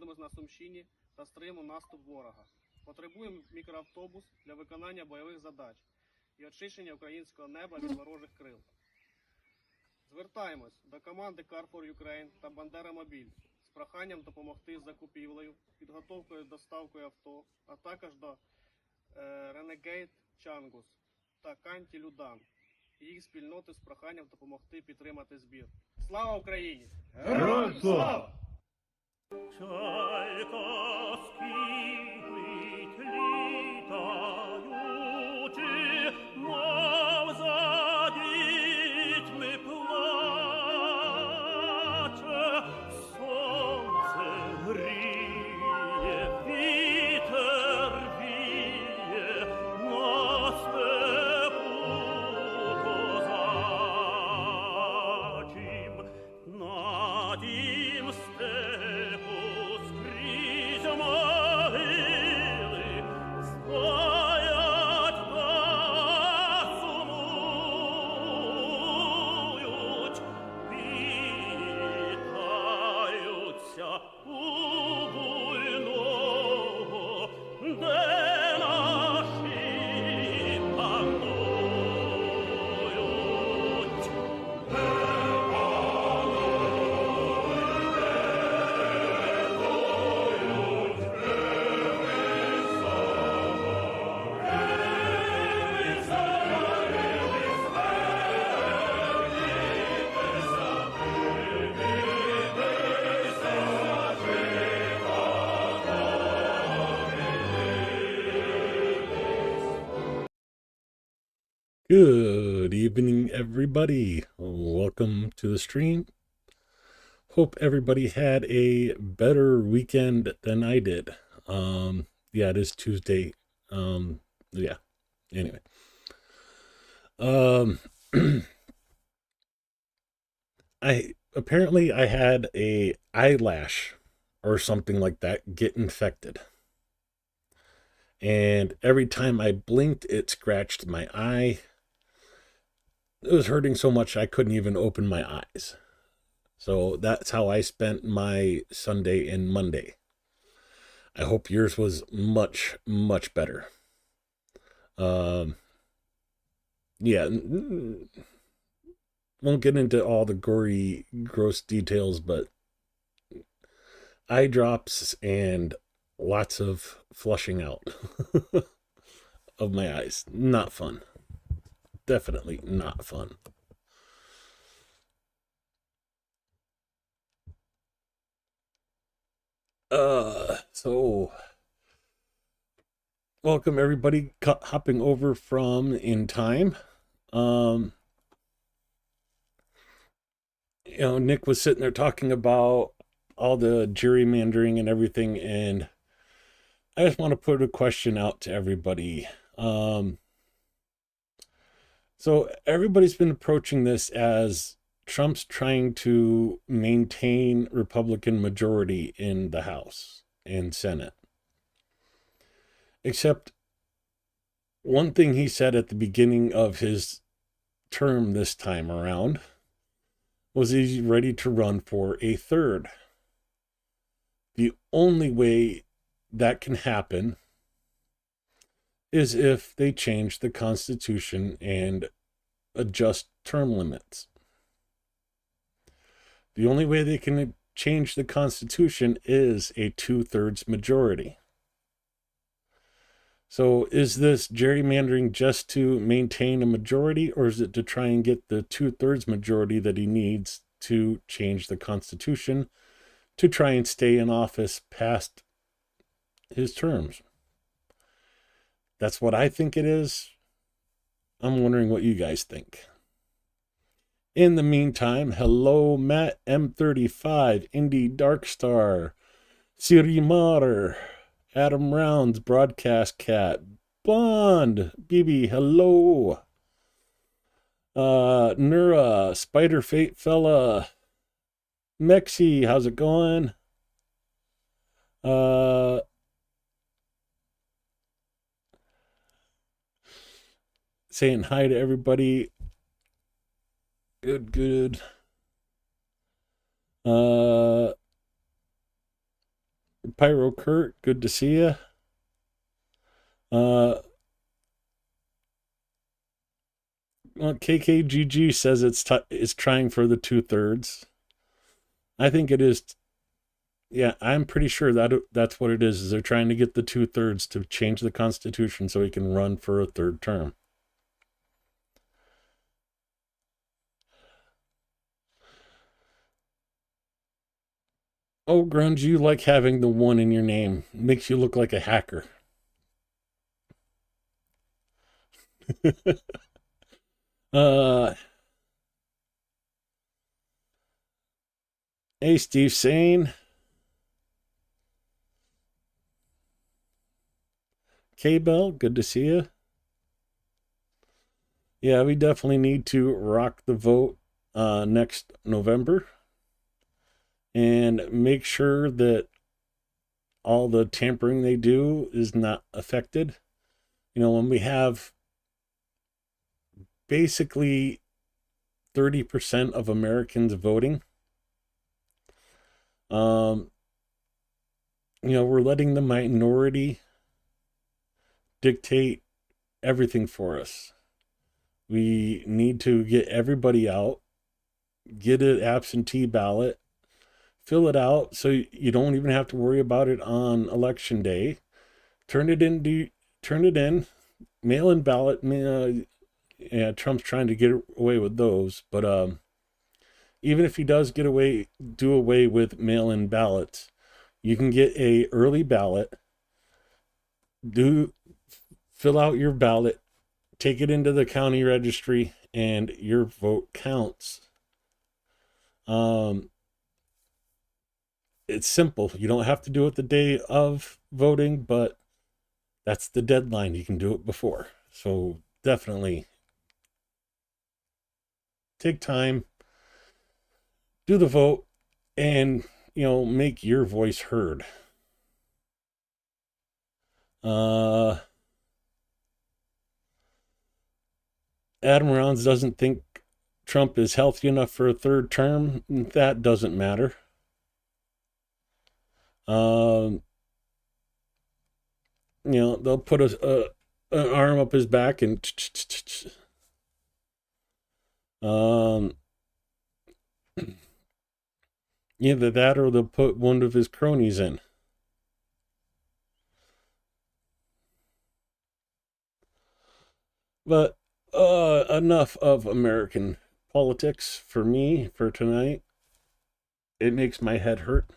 знаходимося на Сумщині та стримуємо наступ ворога. Потребуємо мікроавтобус для виконання бойових задач і очищення українського неба від ворожих крил. Звертаємось до команди Car for Ukraine та Бандера Мобіль з проханням допомогти з закупівлею, підготовкою доставкою авто, а також до Renegade Changus та Канті Людан і їх спільноти з проханням допомогти підтримати збір. Слава Україні! Героям слава! Чайка скиглить, літаючи, мов за дітьми плаче, сонце гріє, вітер віє, на степу козачим, на тім степу скрізь могили стоять та сумують, вітаються у буйного, де наші панують. Good evening, everybody. Welcome to the stream. Hope everybody had a better weekend than I did. Yeah, it is Tuesday. Yeah. Anyway. I had a eyelash or something like that get infected. And every time I blinked, it scratched my eye. It was hurting so much I couldn't even open my eyes. So that's how I spent my Sunday and Monday. I hope yours was much, much better. Yeah, won't get into all the gory, gross details, but eye drops and lots of flushing out of my eyes. Not fun. Definitely not fun. So welcome everybody hopping over from In Time. Nick was sitting there talking about all the gerrymandering and everything, and I just want to put a question out to everybody. So everybody's been approaching this as Trump's trying to maintain Republican majority in the House and Senate. Except one thing he said at the beginning of his term this time around was he's ready to run for a third. The only way that can happen is if they change the Constitution and adjust term limits. The only way they can change the Constitution is a 2/3 majority. So is this gerrymandering just to maintain a majority, or is it to try and get the 2/3 majority that he needs to change the Constitution to try and stay in office past his terms? That's what I think it is. I'm wondering what you guys think. In the meantime, hello, Matt M35, Indy Darkstar, Sirimar, Adam Rounds, Broadcast Cat, Bond, BB, hello. Nura, Spider Fate Fella, Mexi, how's it going? Saying hi to everybody. Good. Pyro Kurt, good to see you. Well, KKGG says it's trying for the 2/3. I think it is. Yeah, I'm pretty sure that's what it is they're trying to get the 2/3 to change the Constitution so he can run for a third term. Oh, Grunge, you like having the 1 in your name. Makes you look like a hacker. Hey, Steve Sane. K-Bell, good to see you. Yeah, we definitely need to rock the vote next November and make sure that all the tampering they do is not affected. You know, when we have basically 30% of Americans voting, you know, we're letting the minority dictate everything for us. We need to get everybody out, get an absentee ballot, fill it out so you don't even have to worry about it on election day. Turn it in, mail-in ballot. Yeah, Trump's trying to get away with those, but even if he does do away with mail-in ballots, you can get a early ballot, fill out your ballot, take it into the county registry, and your vote counts. It's simple. You don't have to do it the day of voting, but that's the deadline. You can do it before. So definitely take time, do the vote, and, you know, make your voice heard. Adam Rounds doesn't think Trump is healthy enough for a third term. That doesn't matter. You know, they'll put an arm up his back and either that or they'll put one of his cronies in. But enough of American politics for me for tonight. It makes my head hurt.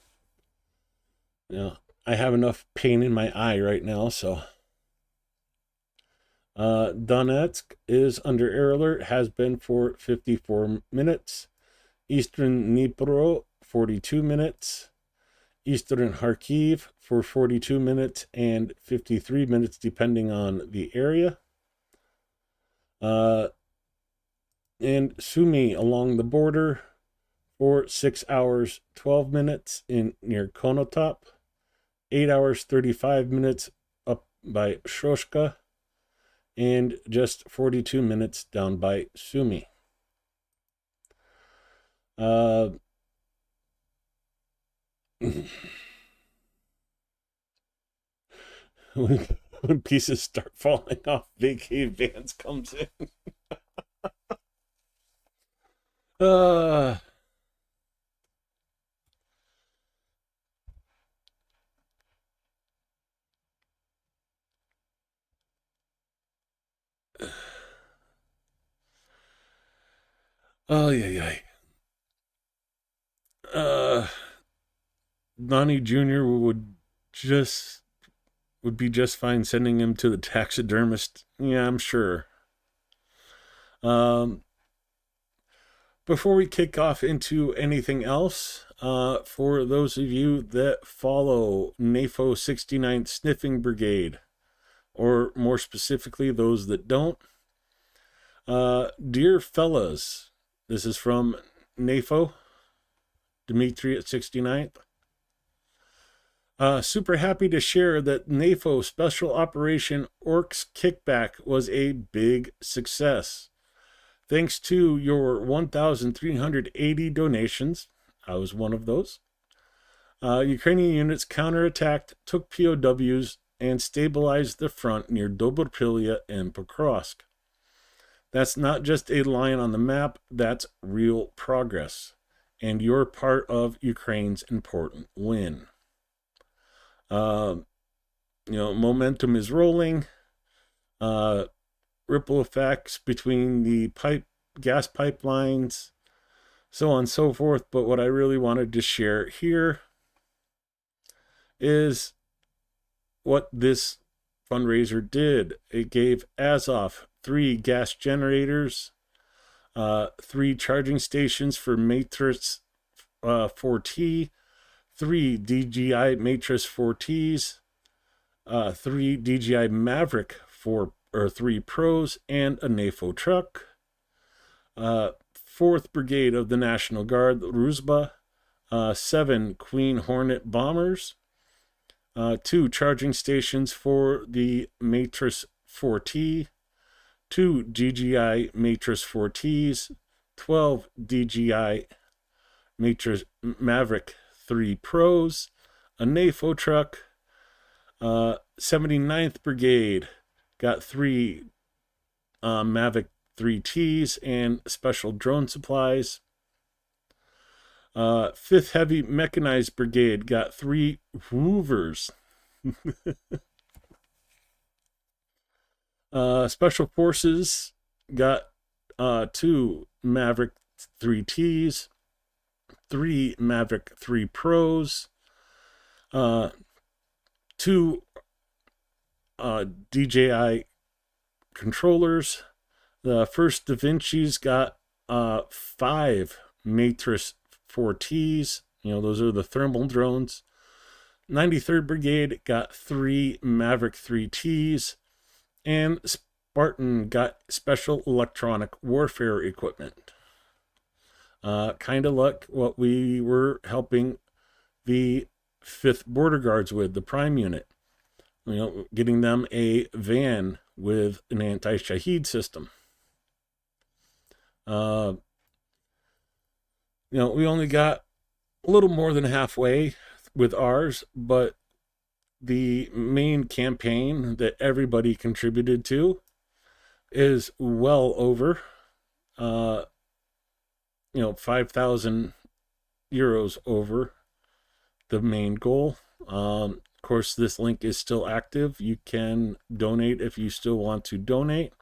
Yeah, I have enough pain in my eye right now, so. Donetsk is under air alert, has been for 54 minutes. Eastern Dnipro, 42 minutes. Eastern Kharkiv for 42 minutes and 53 minutes, depending on the area. And Sumy along the border for 6 hours, 12 minutes near Konotop. 8 hours, 35 minutes up by Shoshka. And just 42 minutes down by Sumy. When pieces start falling off, vacay Vance comes in. Oh yeah. Lonnie Jr. would be just fine sending him to the taxidermist. Yeah, I'm sure. Before we kick off into anything else, for those of you that follow NAFO 69th Sniffing Brigade, or more specifically, those that don't, dear fellas, this is from NAFO, Dimitri at 69th. Super happy to share that NAFO Special Operation Orcs Kickback was a big success. Thanks to your 1,380 donations, I was one of those, Ukrainian units counterattacked, took POWs, and stabilized the front near Dobrpilya and Pokrovsk. That's not just a line on the map, that's real progress. And you're part of Ukraine's important win. Momentum is rolling. Ripple effects between the gas pipelines, so on and so forth. But what I really wanted to share here is what this fundraiser did. It gave Azov 3 gas generators, 3 charging stations for Matrix 4T, 3 DJI Matrix 4Ts, 3 DJI Maverick 3 Pros, and a NAFO truck. 4th Brigade of the National Guard, Ruzba, 7 Queen Hornet bombers, 2 charging stations for the Matrix 4T, 2 DJI Matrix 4Ts, 12 DJI Matrix Maverick 3 Pros, a NAFO truck. 79th Brigade got 3 Mavic 3Ts and special drone supplies. 5th Heavy Mechanized Brigade got 3 Hoovers. Special Forces got 2 Maverick 3Ts, 3 Maverick 3 Pros, 2 DJI controllers. The 1st Da Vinci's got 5 Matrix 4Ts. Those are the thermal drones. 93rd Brigade got 3 Maverick 3Ts. And Spartan got special electronic warfare equipment. Kind of like what we were helping the 5th Border Guards with, the Prime unit. Getting them a van with an anti-Shaheed system. We only got a little more than halfway with ours, but the main campaign that everybody contributed to is well over 5,000 euros over the main goal. Of course, this link is still active. You can donate if you still want to donate.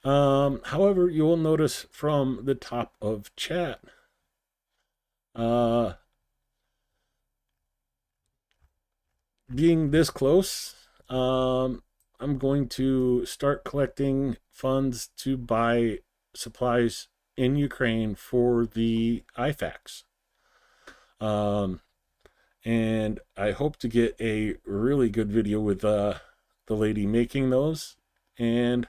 However, you will notice from the top of chat, being this close, I'm going to start collecting funds to buy supplies in Ukraine for the IFACs. And I hope to get a really good video with the lady making those, and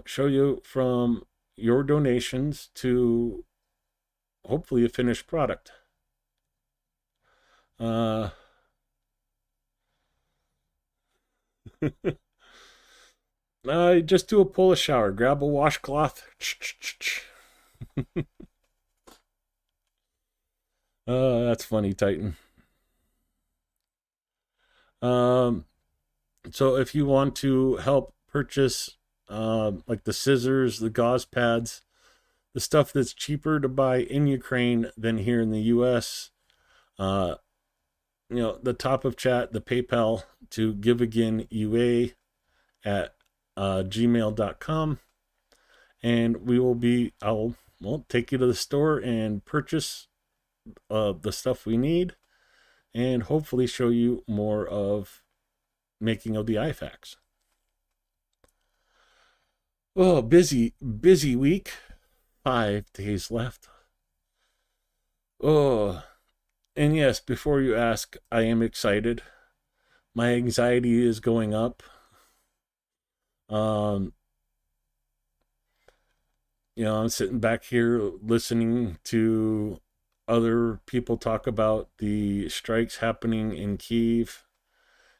show you from your donations to hopefully a finished product. Just do a pull a shower, grab a washcloth. That's funny, Titan. So if you want to help purchase like the scissors, the gauze pads, the stuff that's cheaper to buy in Ukraine than here in the US, the top of chat, the PayPal to give again UA at gmail.com, and I'll take you to the store and purchase the stuff we need, and hopefully show you more of making of the IFACs. Oh, busy week. 5 days left. Oh, and yes, before you ask, I am excited. My anxiety is going up. I'm sitting back here listening to other people talk about the strikes happening in Kyiv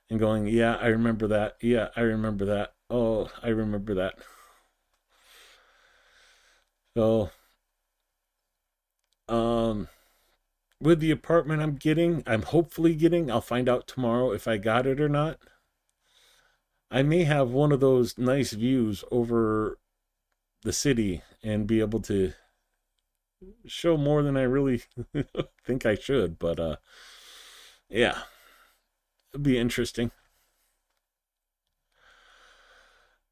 and going, yeah, I remember that. Yeah, I remember that. Oh, I remember that. So, with the apartment I'm hopefully getting, I'll find out tomorrow if I got it or not. I may have one of those nice views over the city and be able to show more than I really think I should, but yeah, it'll be interesting.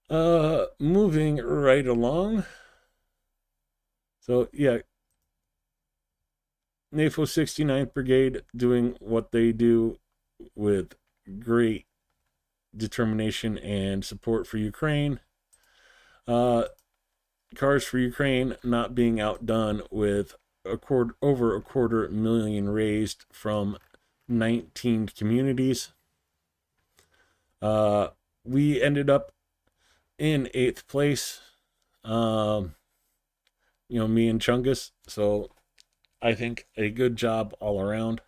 Moving right along. So yeah, NAFO 69th Brigade doing what they do with great determination and support for Ukraine. Cars for Ukraine not being outdone with over a quarter million raised from 19 communities. We ended up in 8th place. Me and Chungus. So I think a good job all around.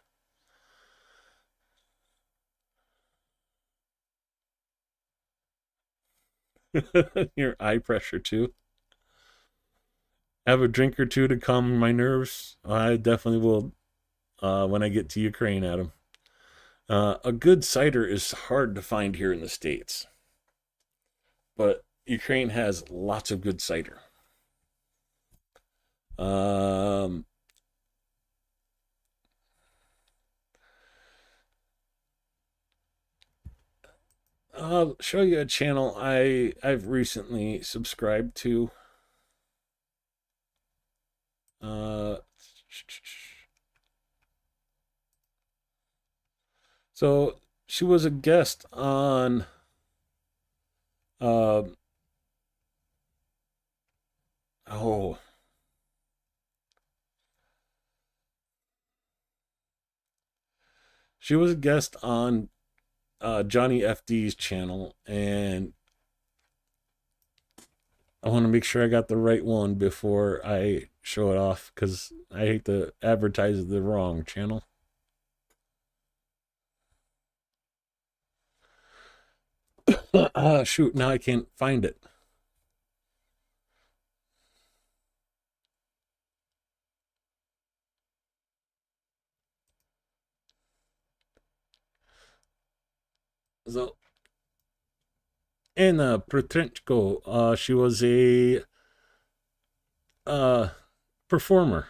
Your eye pressure too. Have a drink or two to calm my nerves. I definitely will when I get to Ukraine, Adam. A good cider is hard to find here in the States. But Ukraine has lots of good cider. I'll show you a channel I've recently subscribed to. So she was a guest on she was a guest on Johnny FD's channel, and I want to make sure I got the right one before I show it off, because I hate to advertise the wrong channel. Shoot, now I can't find it. So, Anna Petrenko, she was a performer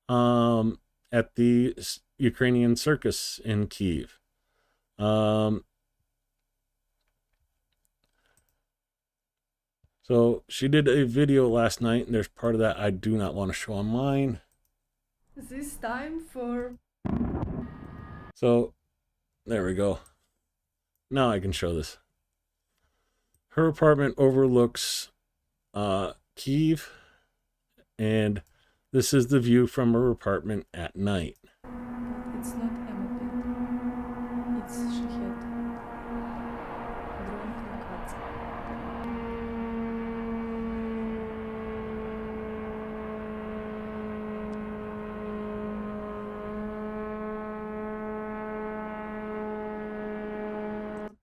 at the Ukrainian circus in Kiev. So she did a video last night, and there's part of that I do not want to show online. This time for... So there we go. Now I can show this. Her apartment overlooks Kiev, and this is the view from her apartment at night. It's not Emma. It's Shahed. Drone kamikaze.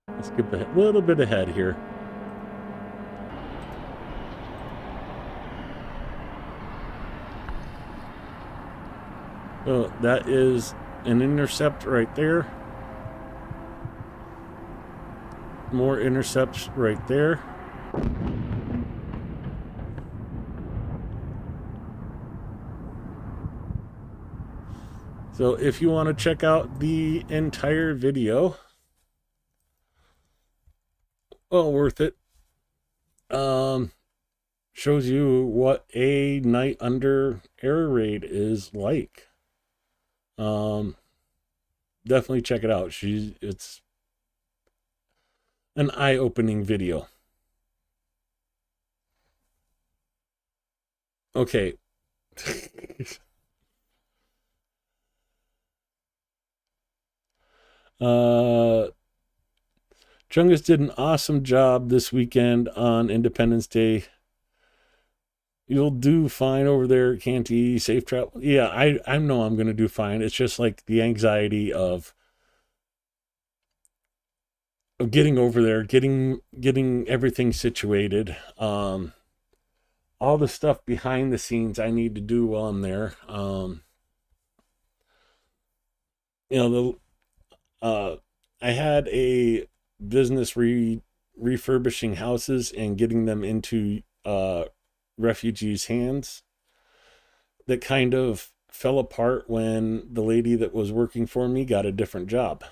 Let's skip a little bit ahead here. So that is an intercept right there. More intercepts right there. So if you want to check out the entire video, well worth it. Shows you what a night under air raid is like. Definitely check it out. It's an eye-opening video. Okay. Chungus did an awesome job this weekend on Independence Day. You'll do fine over there, Canty. Safe travel. Yeah, I know I'm going to do fine. It's just like the anxiety of getting over there, getting everything situated. All the stuff behind the scenes I need to do while I'm there. you know, I had a business refurbishing houses and getting them into refugees' hands that kind of fell apart when the lady that was working for me got a different job.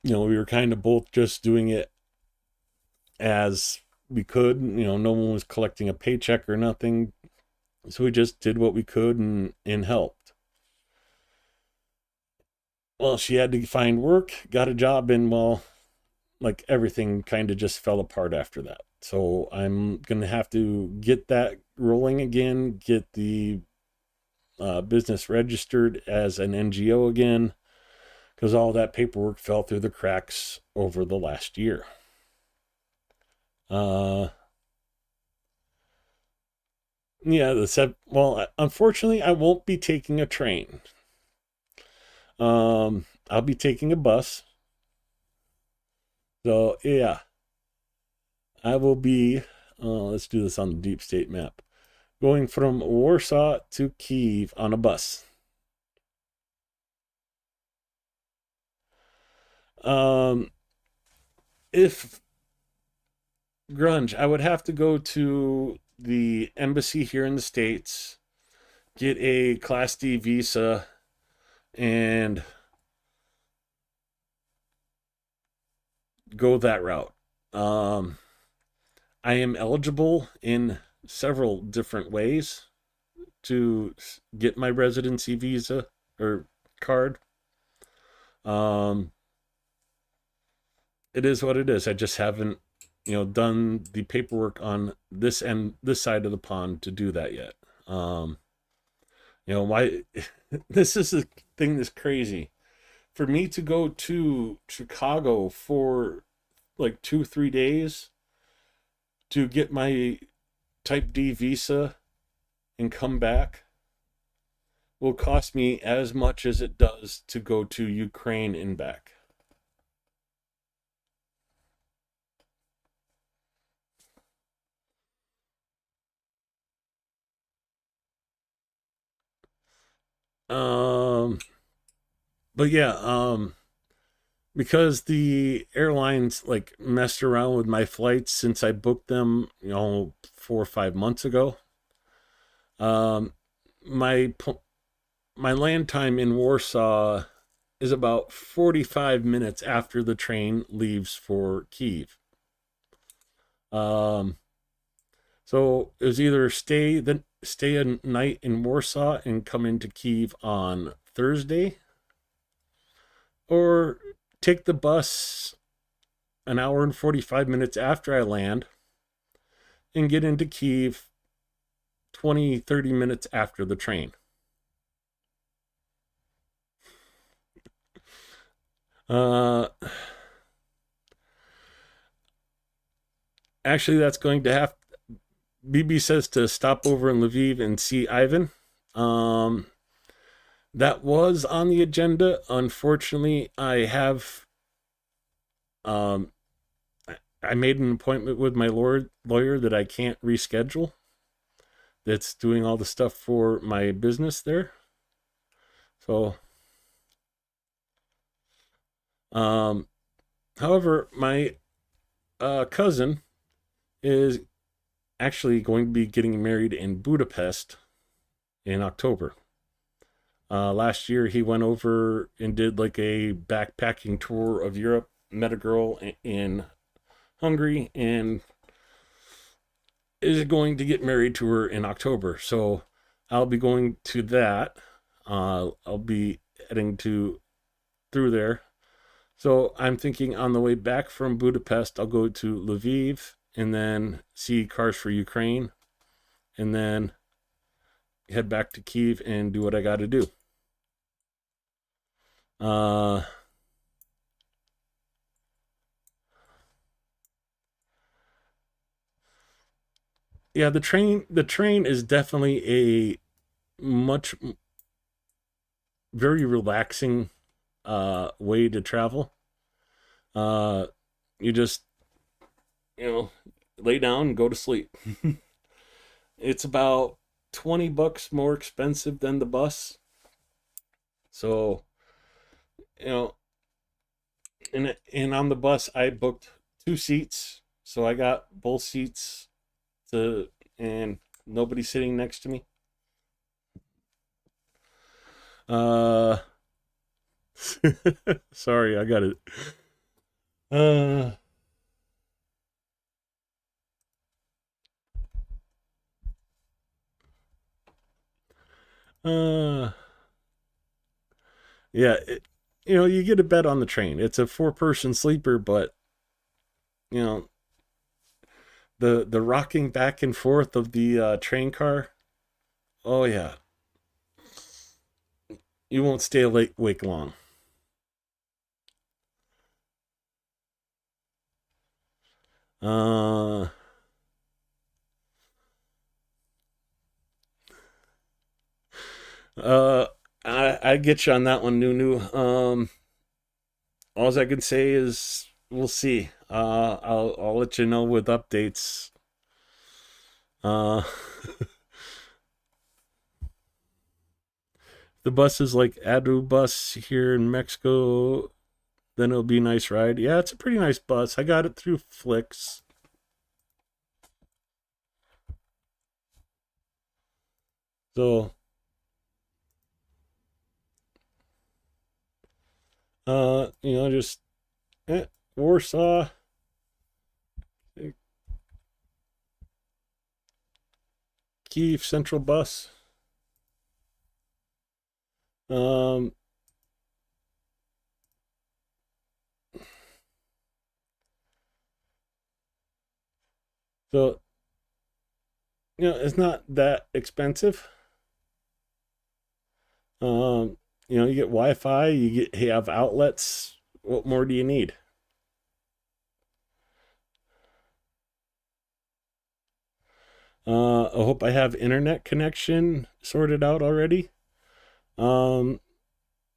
You know, we were kind of both just doing it as we could. You know, no one was collecting a paycheck or nothing. So we just did what we could and helped. Well, she had to find work, got a job, and well, like everything kind of just fell apart after that. So I'm going to have to get that rolling again, get the business registered as an NGO again, because all that paperwork fell through the cracks over the last year. Well, unfortunately, I won't be taking a train. I'll be taking a bus. So yeah, I will be. Let's do this on the deep state map. Going from Warsaw to Kyiv on a bus. If grunge, I would have to go to the embassy here in the States, get a Class D visa, and go that route. I am eligible in several different ways to get my residency visa or card. It is what it is. I just haven't, done the paperwork on this side of the pond to do that yet. Why? This is the thing that's crazy. For me to go to Chicago for like 2-3 days to get my Type D visa and come back will cost me as much as it does to go to Ukraine and back. But yeah, because the airlines like messed around with my flights since I booked them, 4 or 5 months ago. My my land time in Warsaw is about 45 minutes after the train leaves for Kyiv. So it was either stay a night in Warsaw and come into Kyiv on Thursday, or take the bus an hour and 45 minutes after I land and get into Kyiv 20-30 minutes after the train. Actually, that's going to have. BB says to stop over in Lviv and see Ivan. That was on the agenda. Unfortunately, I have. I made an appointment with my lawyer that I can't reschedule. That's doing all the stuff for my business there. So, however, my cousin is actually going to be getting married in Budapest in October. Last year, he went over and did like a backpacking tour of Europe, met a girl in Hungary, and is going to get married to her in October. So I'll be going to that. I'll be heading through there. So I'm thinking on the way back from Budapest, I'll go to Lviv and then see Cars for Ukraine, and then head back to Kyiv and do what I got to do. Yeah, the train is definitely a much very relaxing way to travel. You just lay down and go to sleep. It's about $20 more expensive than the bus, So, you know, and on the bus I booked 2 seats, so I got both seats to, and nobody sitting next to me. Uh, sorry, I got it. Uh, uh, yeah, you get a bed on the train. It's a 4-person sleeper, but you know, the rocking back and forth of the train car. Oh yeah, you won't stay awake long. Uh, uh, I get you on that one, Nunu. All I can say is we'll see. I'll let you know with updates. Uh, the bus is like Adu bus here in Mexico. Then it'll be a nice ride. Yeah, it's a pretty nice bus. I got it through Flix. So, just Warsaw. Kyiv Central Bus. Um, so it's not that expensive. You get Wi-Fi, you have outlets. What more do you need? I hope I have internet connection sorted out already. Um,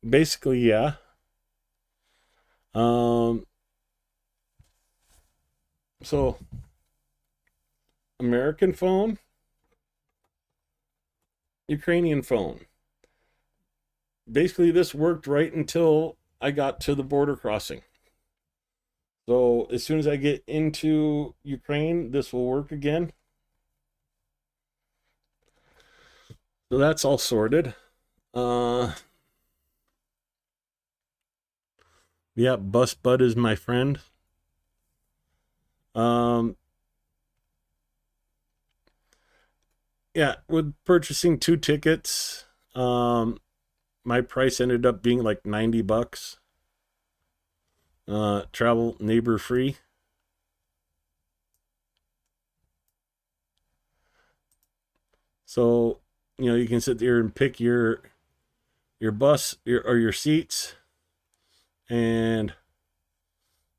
Basically, yeah. Um, so American phone, Ukrainian phone. Basically, this worked right until I got to the border crossing. So as soon as I get into Ukraine, this will work again. So that's all sorted. Yeah, Bus Bud is my friend. Yeah, with purchasing 2 tickets, my price ended up being like $90. Travel neighbor free. So, you can sit there and pick your bus or your seats. And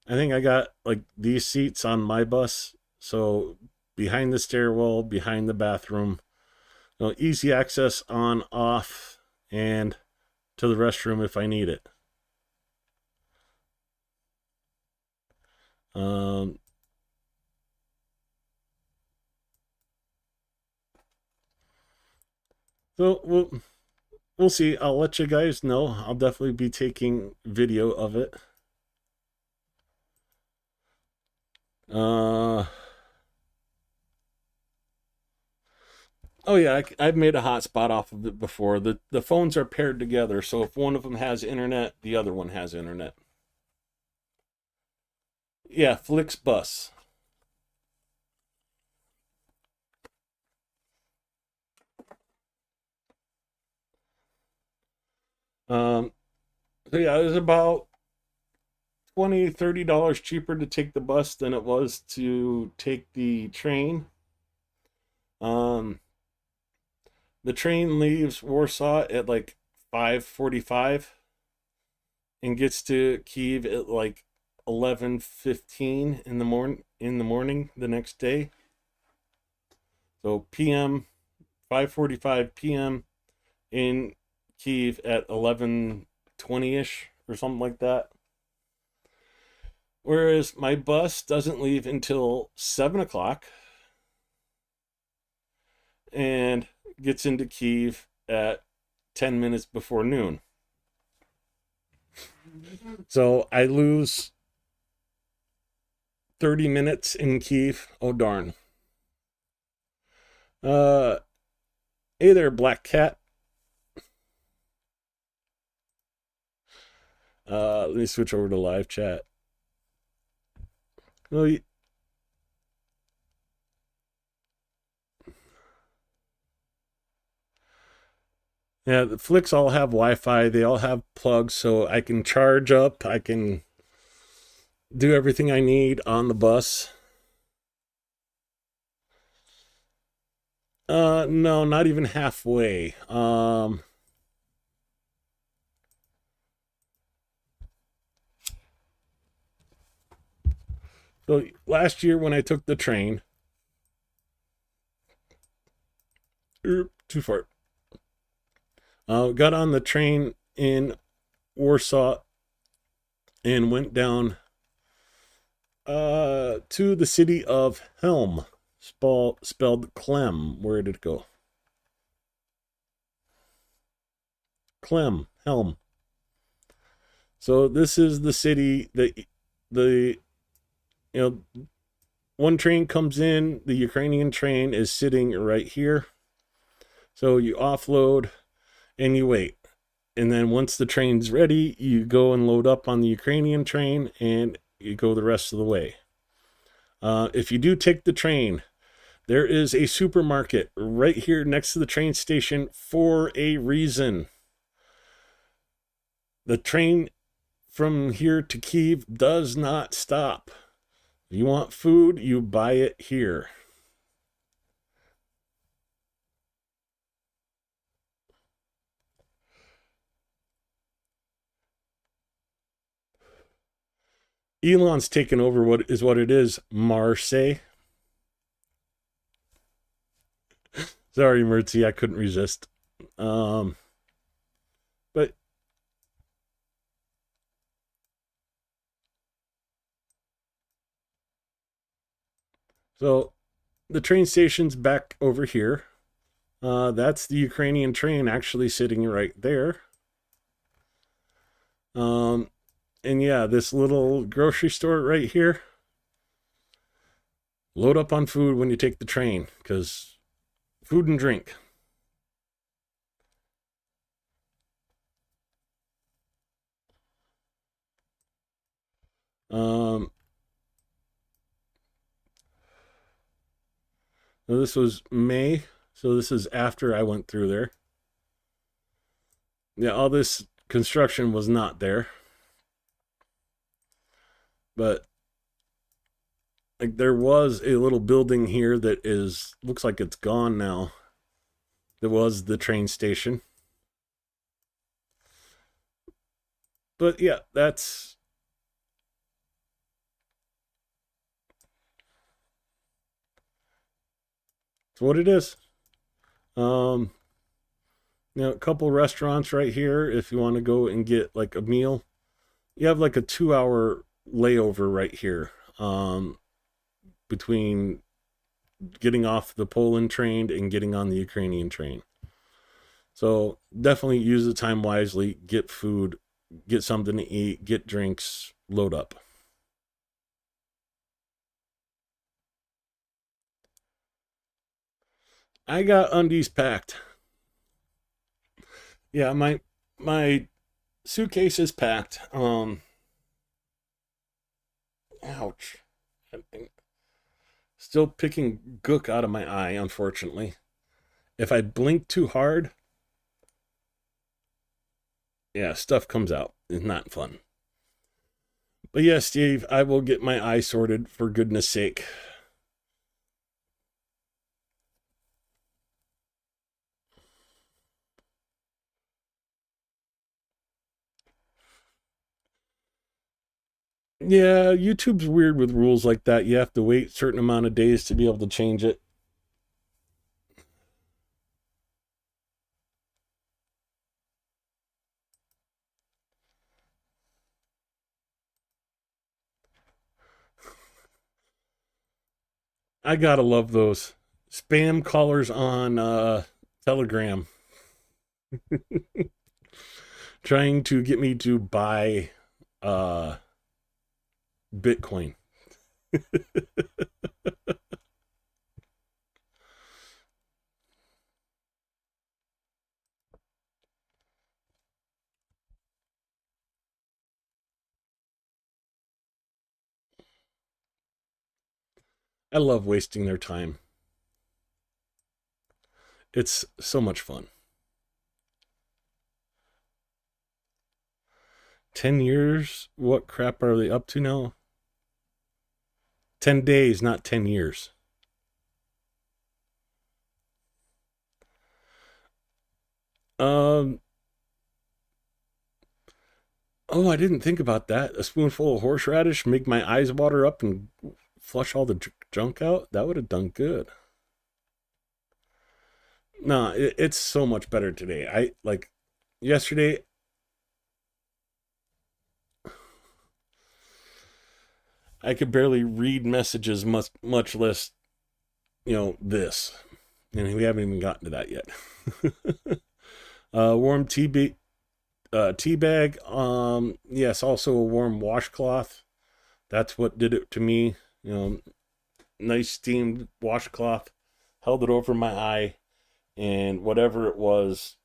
I think I got like these seats on my bus. So behind the stairwell, behind the bathroom, easy access on, off, and to the restroom if I need it. Um, so we'll see. I'll let you guys know. I'll definitely be taking video of it. Oh yeah, I've made a hotspot off of it before. The phones are paired together, so if one of them has internet, the other one has internet. Yeah, Flixbus. Um, so yeah, it was about $20-$30 cheaper to take the bus than it was to take the train. Um, the train leaves Warsaw at like 5:45 and gets to Kyiv at like 11:15 in the morning the next day. So PM 5:45 p.m. in Kyiv at 11:20ish or something like that. Whereas my bus doesn't leave until 7 o'clock and gets into Kyiv at 10 minutes before noon. So I lose 30 minutes in Kiev. Oh, darn. Hey there, Black Cat. Let me switch over to live chat. Well, yeah, the flicks all have Wi-Fi. They all have plugs, so I can charge up. I can do everything I need on the bus. No, not even halfway. So last year when I took the train, too far. Got on the train in Warsaw and went down to the city of Helm, spelled Clem. Where did it go? Clem, Helm. So this is the city that one train comes in, the Ukrainian train is sitting right here. So you offload and you wait. And then once the train's ready, you go and load up on the Ukrainian train and you go the rest of the way. If you do take the train, there is a supermarket right here next to the train station for a reason. The train from here to Kyiv does not stop. If you want food, you buy it here. Elon's taken over what it is, Marseille. Sorry, Mertzi, I couldn't resist. But so the train station's back over here. That's the Ukrainian train actually sitting right there. And yeah, this little grocery store right here. Load up on food when you take the train, because food and drink. So this was May, so this is after I went through there. Yeah, all this construction was not there. But like there was a little building here that looks like it's gone now. There was the train station. But yeah, that's what it is. A couple restaurants right here if you want to go and get like a meal. You have like a 2-hour layover right here, between getting off the Poland train and getting on the Ukrainian train. So definitely use the time wisely, get food, get something to eat, get drinks, load up. I got undies packed. Yeah, my suitcase is packed. Ouch. Still picking gook out of my eye, unfortunately. If I blink too hard, yeah, stuff comes out. It's not fun. But yeah, Steve, I will get my eye sorted for goodness sake. Yeah, YouTube's weird with rules like that. You have to wait a certain amount of days to be able to change it. I gotta love those spam callers on Telegram. Trying to get me to buy Bitcoin. I love wasting their time. It's so much fun. 10 years? What crap are they up to now? 10 days, not 10 years. Oh, I didn't think about that. A spoonful of horseradish make my eyes water up and flush all the junk out? That would have done good. No, it's so much better today. I like yesterday. I could barely read messages, much less, this. And we haven't even gotten to that yet. Warm tea bag. Yes, also a warm washcloth. That's what did it to me. Nice steamed washcloth. Held it over my eye, and whatever it was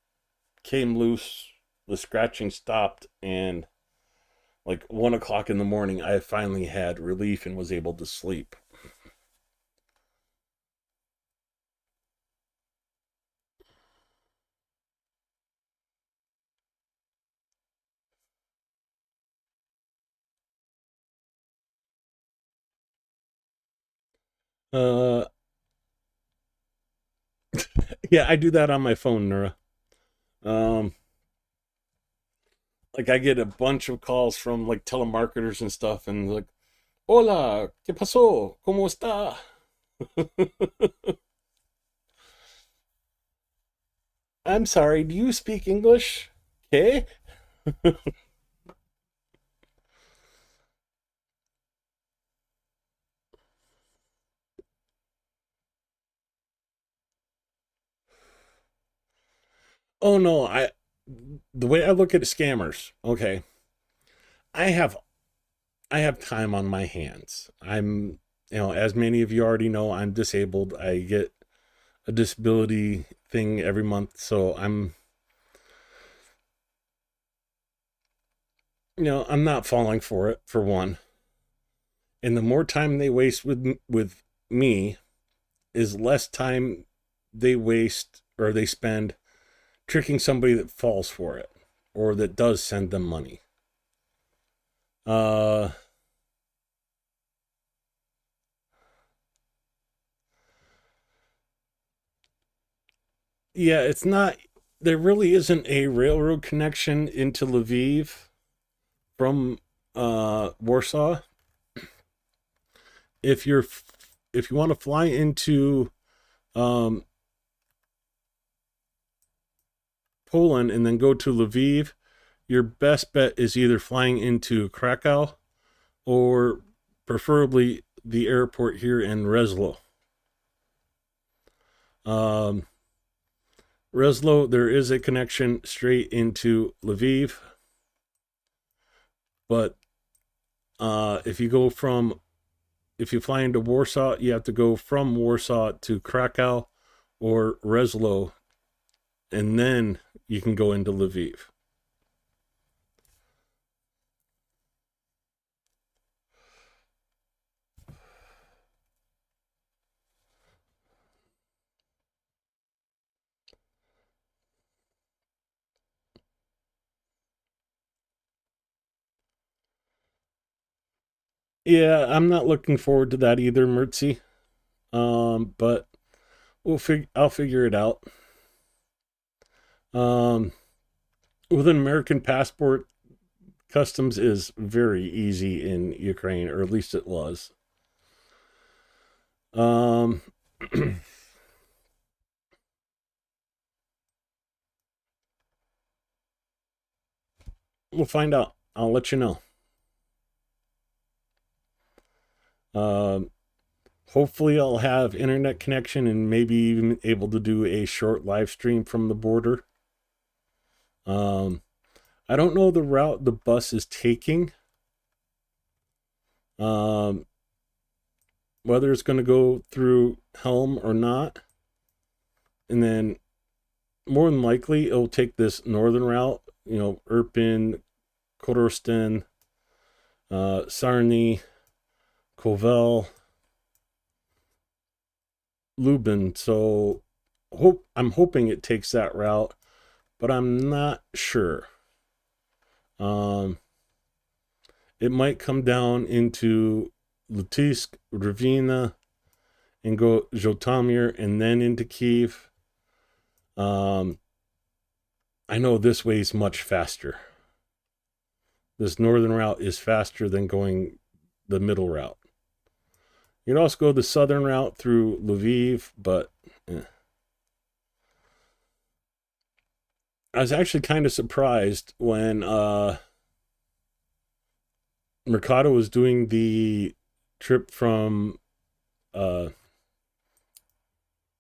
came loose. The scratching stopped, and like 1 o'clock in the morning, I finally had relief and was able to sleep. Uh, yeah, I do that on my phone, Nura. Um, like I get a bunch of calls from like telemarketers and stuff, and like, "Hola, qué pasó? ¿Cómo está?" I'm sorry, do you speak English? Okay. Oh no, the way I look at scammers, okay. I have I have time on my hands. As many of you already know, I'm disabled. I get a disability thing every month, so I'm not falling for it for one. And the more time they waste with me is less time they waste or they spend tricking somebody that falls for it or that does send them money. Uh yeah, it's not there really isn't a railroad connection into Lviv from Warsaw. If you want to fly into um Poland and then go to Lviv, your best bet is either flying into Krakow or preferably the airport here in Reslo. Reslo, there is a connection straight into Lviv, but if you fly into Warsaw, you have to go from Warsaw to Krakow or Reslo, and then you can go into Lviv. Yeah, I'm not looking forward to that either, Mertzi. But I'll figure it out. Um, with an American passport, customs is very easy in Ukraine, or at least it was. Um, we'll find out. I'll let you know. Um, hopefully, I'll have internet connection and maybe even able to do a short live stream from the border. I don't know the route the bus is taking. Whether it's going to go through Helm or not. And then more than likely it'll take this northern route, Irpin, Korosten, Sarny, Kovel, Lubin. So I'm hoping it takes that route, but I'm not sure. It might come down into Lutisk, Ravina, and go Zhotomir and then into Kiev. I know this way is much faster. This northern route is faster than going the middle route. You can also go the southern route through Lviv, but I was actually kind of surprised when Mercado was doing the trip from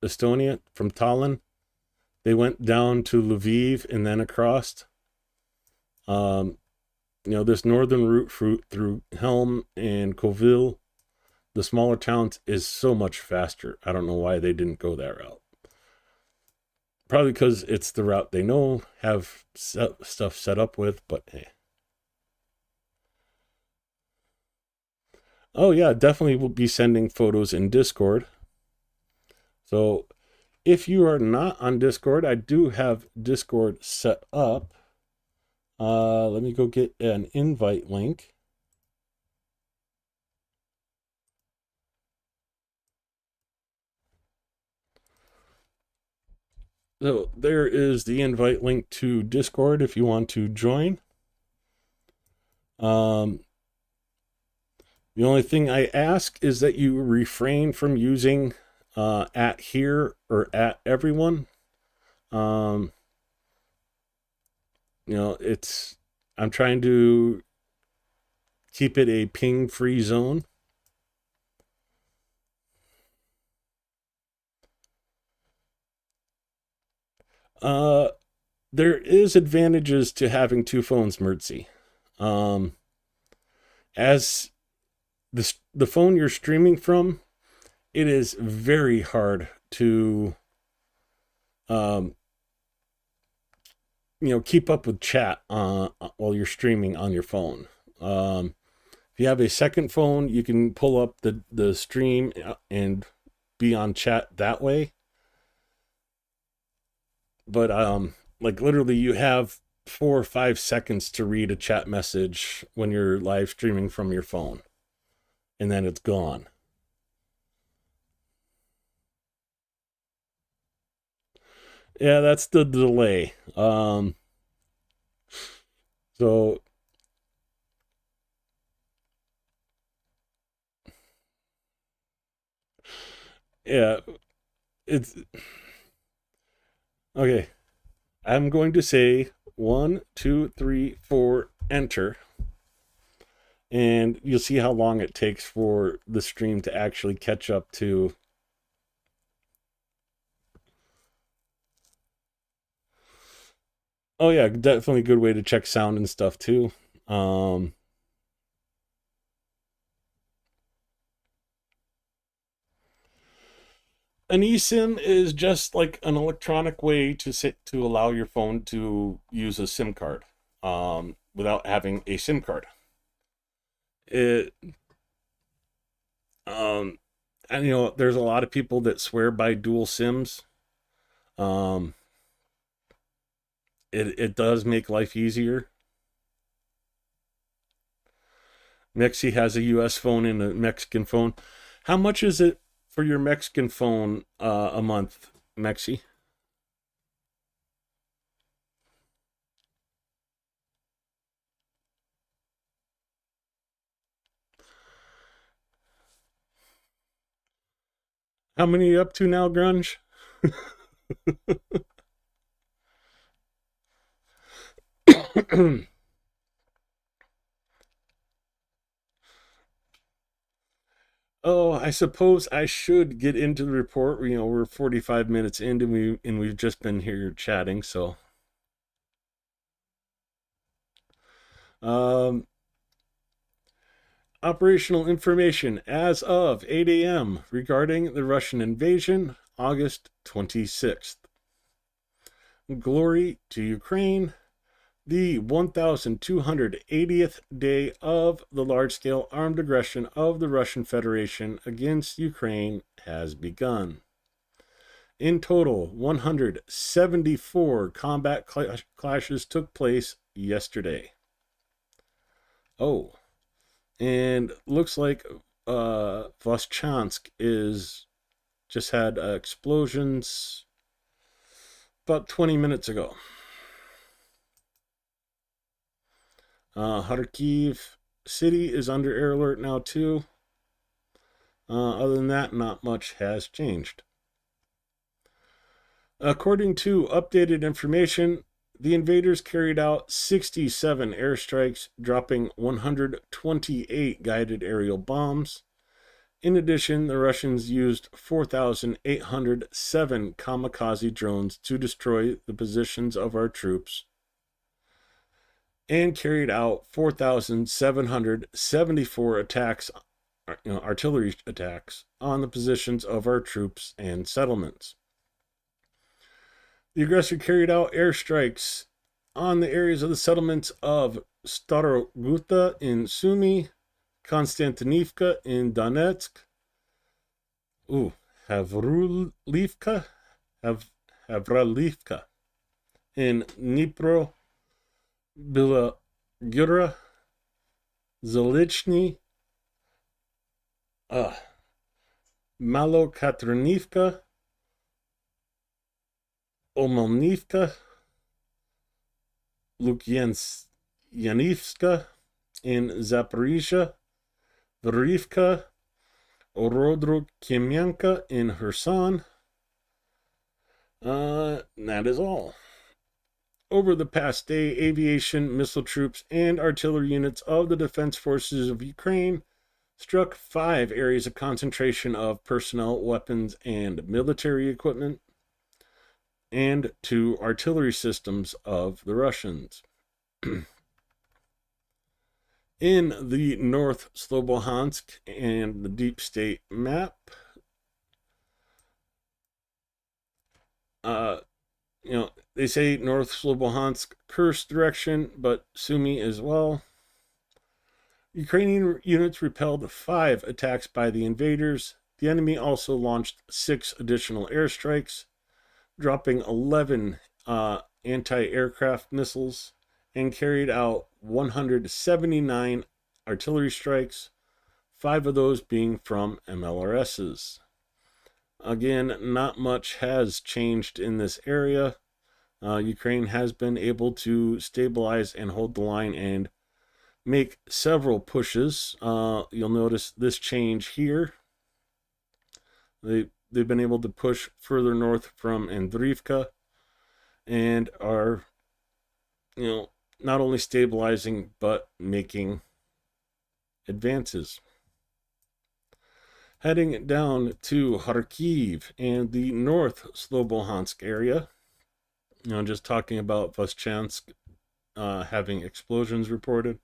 Estonia, from Tallinn. They went down to Lviv and then across. This northern route through Helm and Kovel, the smaller towns, is so much faster. I don't know why they didn't go that route. Probably because it's the route they know, have stuff set up with, but hey. Oh yeah, definitely will be sending photos in Discord. So if you are not on Discord, I do have Discord set up. Let me go get an invite link. So there is the invite link to Discord if you want to join. The only thing I ask is that you refrain from using at here or at everyone. I'm trying to keep it a ping-free zone. There is advantages to having two phones, Mertzi. As the phone you're streaming from, it is very hard to keep up with chat while you're streaming on your phone. If you have a second phone, you can pull up the stream and be on chat that way. But literally you have 4 or 5 seconds to read a chat message when you're live streaming from your phone, and then it's gone. Yeah, that's the delay. So yeah, it's okay. I'm going to say 1, 2, 3, 4, enter. And you'll see how long it takes for the stream to actually catch up to. Oh yeah, definitely a good way to check sound and stuff too. An eSIM is just like an electronic way to allow your phone to use a SIM card without having a SIM card. And there's a lot of people that swear by dual SIMs. It does make life easier. Mexi has a US phone and a Mexican phone. How much is it for your Mexican phone a month, Mexi? How many are you up to now, Grunge? Oh, I suppose I should get into the report. We're 45 minutes in, and we've just been here chatting. So, Operational information as of 8 a.m. regarding the Russian invasion, August 26th. Glory to Ukraine. The 1,280th day of the large-scale armed aggression of the Russian Federation against Ukraine has begun. In total, 174 combat clashes took place yesterday. Oh, and looks like Voschansk just had explosions about 20 minutes ago. Kharkiv City is under air alert now too. Other than that, not much has changed. According to updated information, the invaders carried out 67 airstrikes, dropping 128 guided aerial bombs. In addition, the Russians used 4,807 kamikaze drones to destroy the positions of our troops and carried out 4,774 attacks, artillery attacks, on the positions of our troops and settlements. The aggressor carried out airstrikes on the areas of the settlements of Staroguta in Sumy, Konstantinivka in Donetsk, Havralivka in Dnipro, Bilogura, Zalichny, Malokatranivka, Omelnivka, Lukyanivska in Zaporizhia, Vrivka, Orodro-Kemianka in Kherson. That is all. Over the past day, aviation, missile troops, and artillery units of the Defense Forces of Ukraine struck 5 areas of concentration of personnel, weapons, and military equipment, and 2 artillery systems of the Russians. In the North Slobodansk and the Deep State map, they say North Slobodansk Kursk direction, but Sumy as well. Ukrainian units repelled 5 attacks by the invaders. The enemy also launched 6 additional airstrikes, dropping 11 anti-aircraft missiles, and carried out 179 artillery strikes, 5 of those being from MLRSs. Again, not much has changed in this area. Ukraine has been able to stabilize and hold the line and make several pushes. You'll notice this change here. They've been able to push further north from Andriivka and are, not only stabilizing but making advances. Heading down to Kharkiv and the North Slobodansk area, just talking about Voschansk having explosions reported.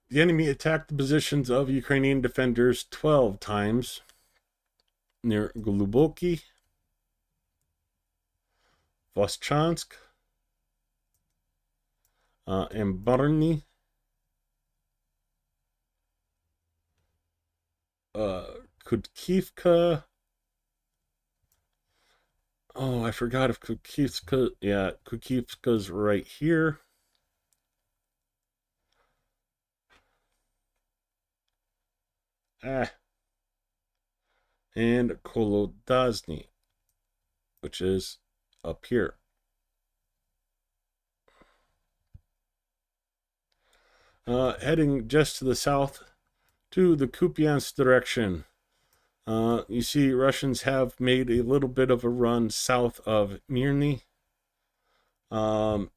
The enemy attacked the positions of Ukrainian defenders 12 times near Gluboki, Voschansk, and Barny, Kudkivka. Oh, I forgot if Kudkivka. Yeah, Kudkivka's right here. And Kolodazny, which is up here. Heading just to the south to the Kupiansk direction. You see Russians have made a little bit of a run south of Mirny. In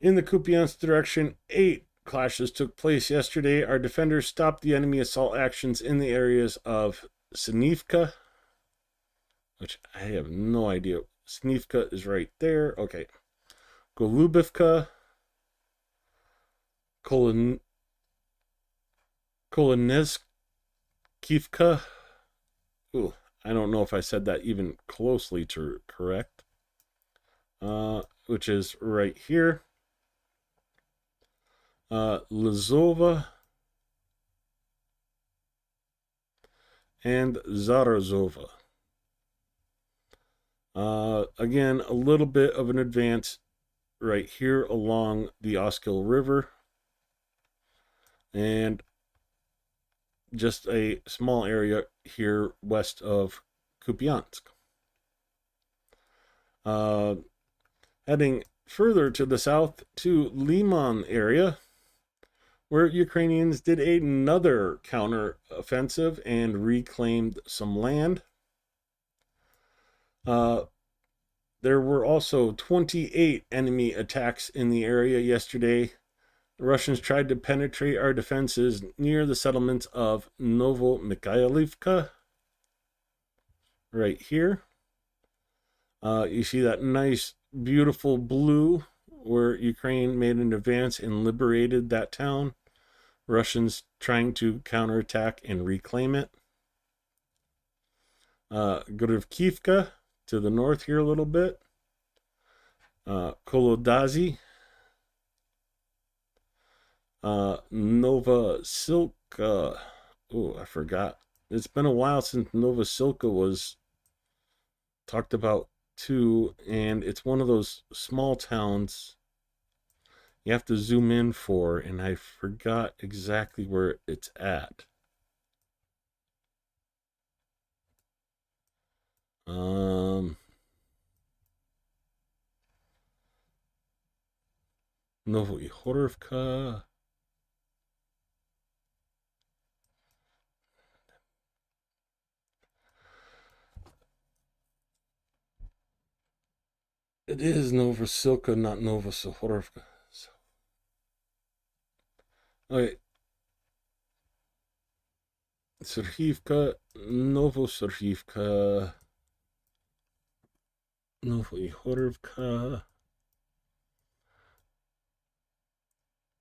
the Kupiansk direction, 8 clashes took place yesterday. Our defenders stopped the enemy assault actions in the areas of Snivka, which I have no idea. Snivka is right there. Okay. Golubivka, Kolonezkivka. Ooh, I don't know if I said that even closely to correct. Which is right here. Lizova and Zarazova. Again, a little bit of an advance right here along the Oskil River. And just a small area here west of Kupiansk. Heading further to the south to Liman area, where Ukrainians did another counter-offensive and reclaimed some land. There were also 28 enemy attacks in the area yesterday. The Russians tried to penetrate our defenses near the settlements of Novomikhailivka, right here. You see that nice, beautiful blue where Ukraine made an advance and liberated that town. Russians trying to counterattack and reclaim it. Gorivkivka to the north here a little bit. Kolodazi. Novosilka. Oh, I forgot. It's been a while since Novosilka was talked about too, and it's one of those small towns you have to zoom in for, and I forgot exactly where it's at. Novoihorivka. It is Novosilka, not Novosilka. Okay. Serhivka, Novoserhivka, Novoihorivka.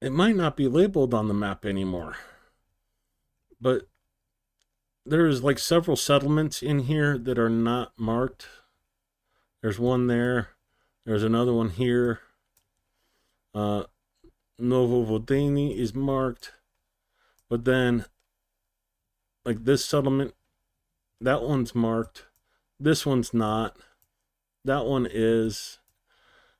It might not be labeled on the map anymore, but there's like several settlements in here that are not marked. There's one there. There's another one here. Novovodeni is marked, but then like this settlement, that one's marked. This one's not. That one is.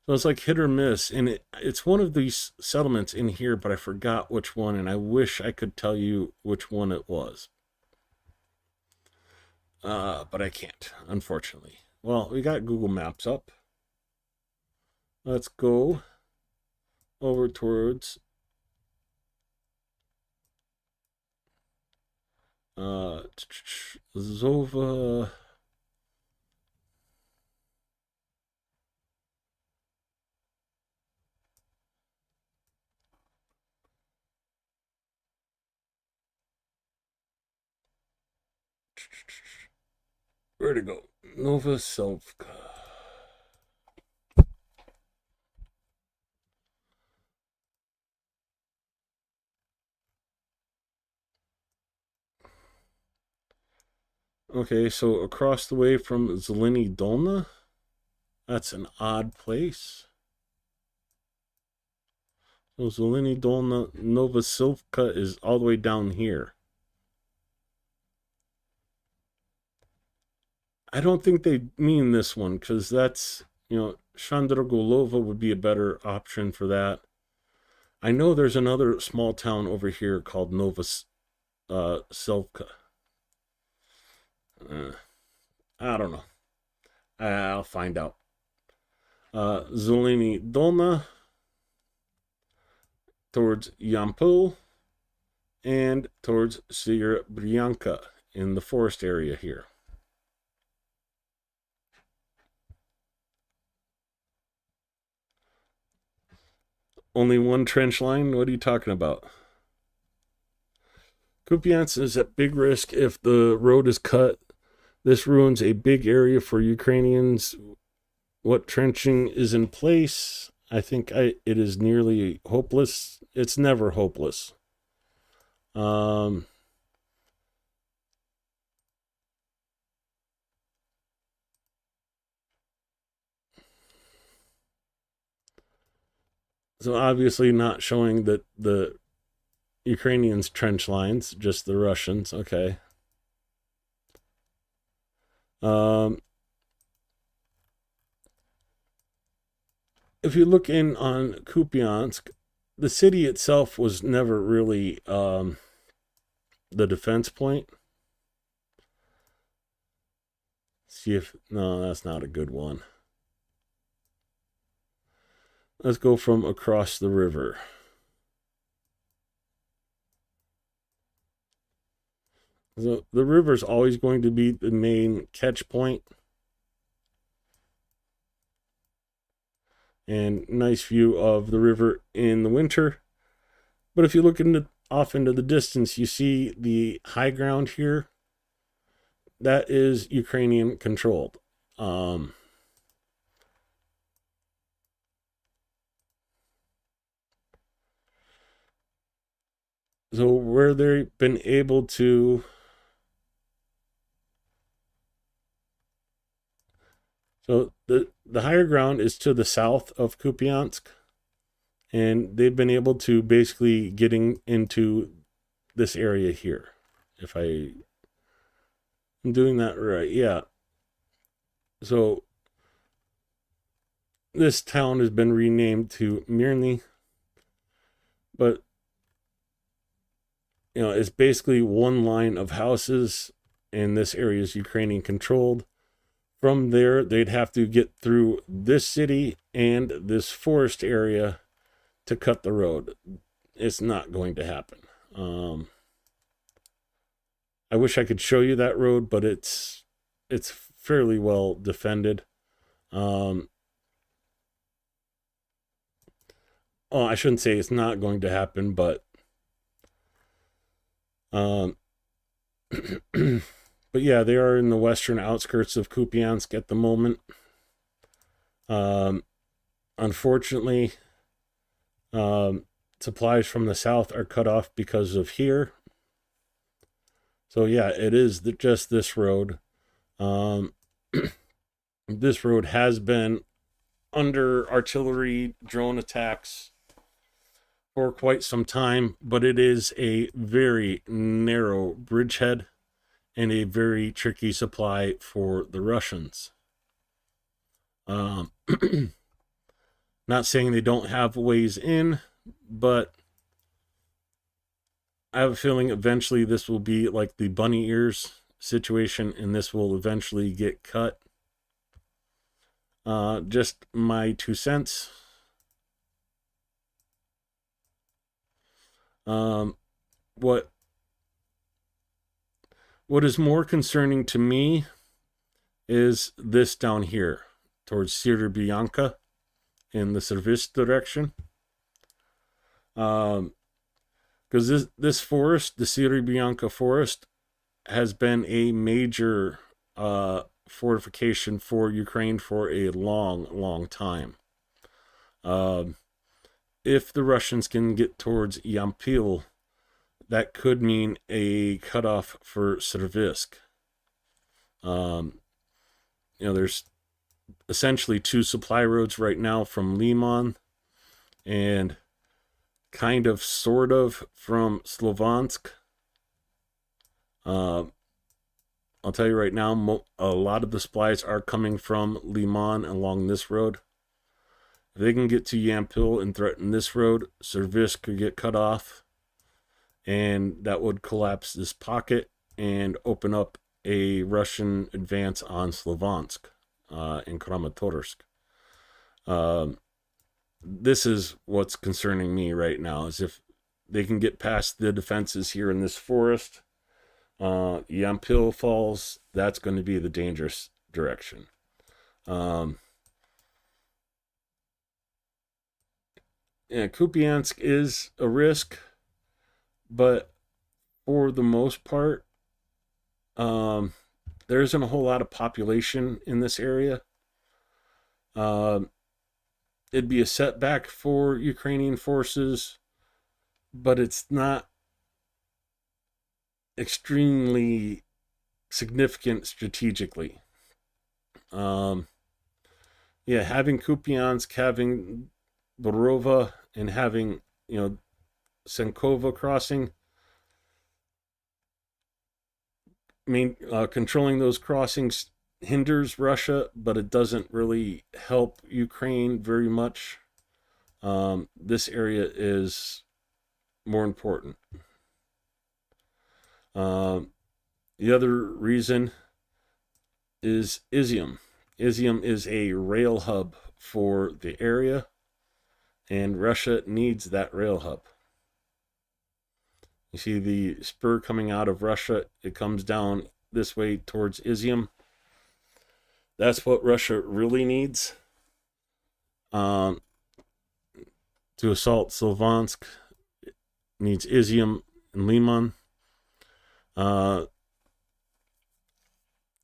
So it's like hit or miss, and it's one of these settlements in here, but I forgot which one, and I wish I could tell you which one it was. But I can't, unfortunately. Well, we got Google Maps up. Let's go over towards Zova. Where to go? Novosilka. Okay, so across the way from Zeleny Dolna. That's an odd place. So Zeleny Dolna, Novosilka is all the way down here. I don't think they mean this one, because that's, Chandragolova would be a better option for that. I know there's another small town over here called Novosilka. I don't know. I'll find out. Zeleny Dolna towards Yampol and towards Sierbryanka in the forest area here. Only one trench line? What are you talking about? Kupiansk is at big risk if the road is cut. This ruins a big area for Ukrainians. What trenching is in place? I think it is nearly hopeless. It's never hopeless. So obviously not showing that the Ukrainians' trench lines, just the Russians. Okay. If you look in on Kupiansk, the city itself was never really the defense point. See if, no, that's not a good one. Let's go from across the river. So the river is always going to be the main catch point. And nice view of the river in the winter. But if you look off into the distance, you see the high ground here. That is Ukrainian controlled. So where they've been able to, so the higher ground is to the south of Kupiansk, and they've been able to basically getting into this area here. If I'm doing that right, yeah. So this town has been renamed to Mirny, but it's basically one line of houses, and this area is Ukrainian controlled. From there, they'd have to get through this city and this forest area to cut the road. It's not going to happen. I wish I could show you that road, but it's fairly well defended. I shouldn't say it's not going to happen, but but yeah, they are in the western outskirts of Kupiansk at the moment. Unfortunately, supplies from the south are cut off because of here. So yeah, it is just this road. This road has been under artillery drone attacks for quite some time, but it is a very narrow bridgehead and a very tricky supply for the Russians. Not saying they don't have ways in, but I have a feeling eventually this will be like the bunny ears situation, and this will eventually get cut. Just my 2 cents. What is more concerning to me is this down here towards Syria-Bianca in the Service direction. Because this forest, the Syria-Bianca forest, has been a major fortification for Ukraine for a long time. If the Russians can get towards Yampil, that could mean a cutoff for Servisk. There's essentially 2 supply roads right now from Liman and kind of sort of from Slovansk. I'll tell you right now, a lot of the supplies are coming from Liman along this road. If they can get to Yampil and threaten this road, Servisk could get cut off, and that would collapse this pocket and open up a Russian advance on Slovansk in Kramatorsk. This is what's concerning me right now, is if they can get past the defenses here in this forest, Yampil falls, that's going to be the dangerous direction. Kupiansk is a risk, but for the most part, there isn't a whole lot of population in this area. it'd be a setback for Ukrainian forces, but it's not extremely significant strategically. Having Kupiansk, having Borova, and having, Senkova crossing, controlling those crossings hinders Russia, but it doesn't really help Ukraine very much. This area is more important. The other reason is Izium. Izium is a rail hub for the area, and Russia needs that rail hub. You see the spur coming out of Russia, it comes down this way towards Izium. That's what Russia really needs to assault Sylvansk. It needs Izium and Liman.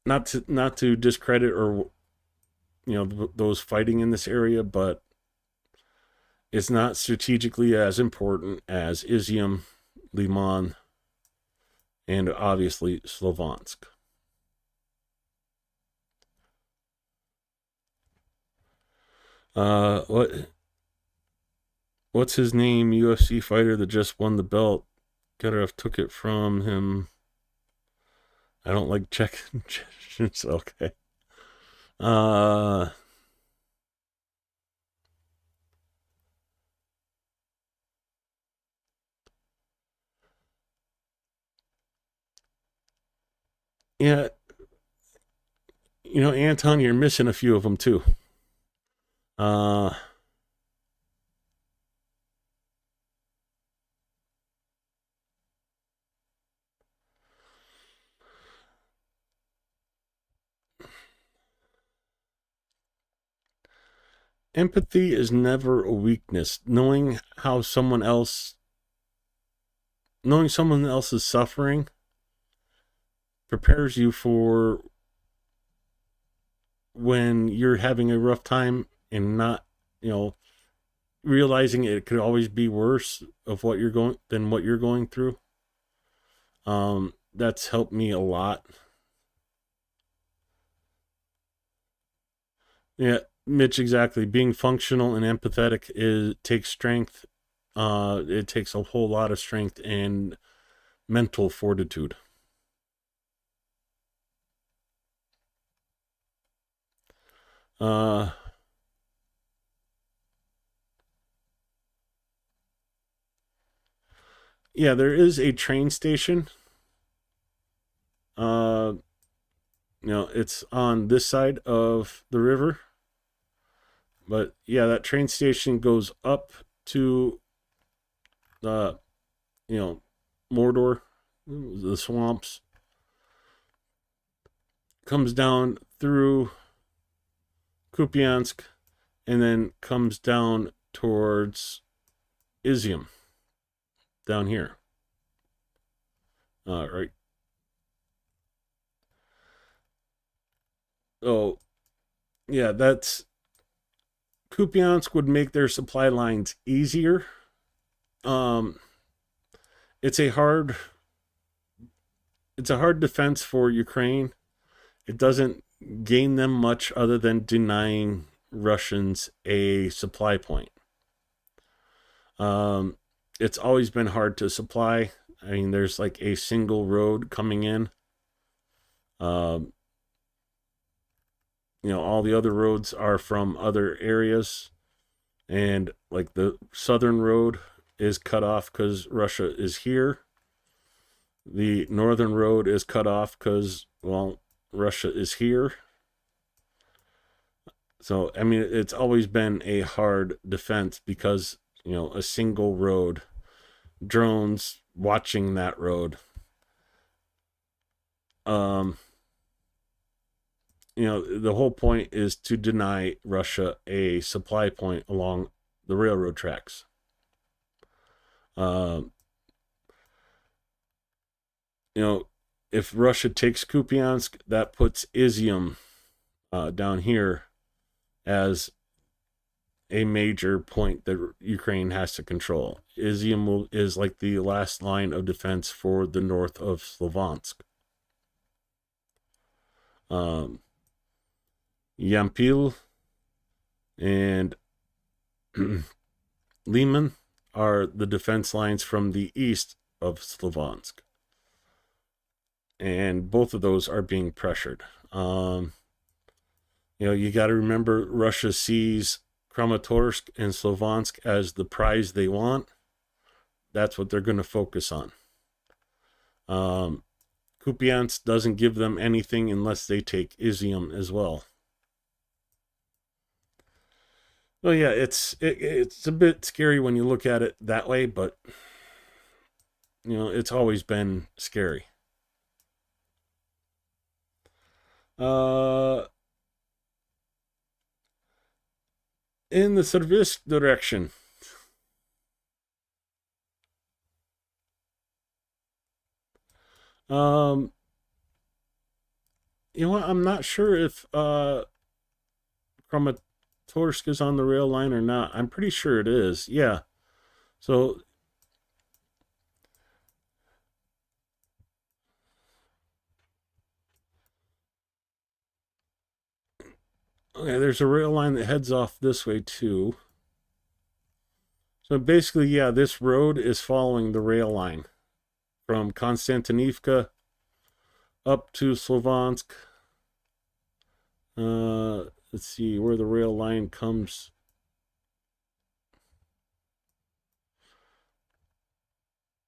Not to discredit or those fighting in this area, but it's not strategically as important as Izium, Liman, and obviously Sylvansk. What's his name? UFC fighter that just won the belt. Kadyrov took it from him. I don't like checking. It's okay. Yeah, Anton, you're missing a few of them too. Empathy is never a weakness. Knowing someone else is suffering prepares you for when you're having a rough time and not, realizing it could always be worse than what you're going through. That's helped me a lot. Yeah, Mitch, exactly. Being functional and empathetic takes strength. It takes a whole lot of strength and mental fortitude. Yeah, there is a train station. It's on this side of the river. But yeah, that train station goes up to the, Mordor, the swamps, comes down through Kupiansk, and then comes down towards Izium, down here. Right. Oh, yeah, Kupiansk would make their supply lines easier. It's a hard defense for Ukraine. It doesn't gain them much other than denying Russians a supply point. It's always been hard to supply. I mean, there's like a single road coming in. All the other roads are from other areas, and like the southern road is cut off because Russia is here. The northern road is cut off because, Russia is here. So, I mean, it's always been a hard defense because, a single road, drones watching that road. The whole point is to deny Russia a supply point along the railroad tracks. If Russia takes Kupiansk, that puts Izium down here as a major point that Ukraine has to control. Izium is like the last line of defense for the north of Slovansk. Yampil and Liman are the defense lines from the east of Slovansk. And both of those are being pressured. You got to remember Russia sees Kramatorsk and Slovansk as the prize they want. That's what they're going to focus on. Kupiansk doesn't give them anything unless they take Izium as well. Well, yeah, it's a bit scary when you look at it that way, but it's always been scary. In the Service direction, I'm not sure if Kramatorsk is on the rail line or not. I'm pretty sure it is. Yeah. So okay, there's a rail line that heads off this way too. So basically, yeah, this road is following the rail line from Konstantinivka up to Slovansk. Let's see where the rail line comes.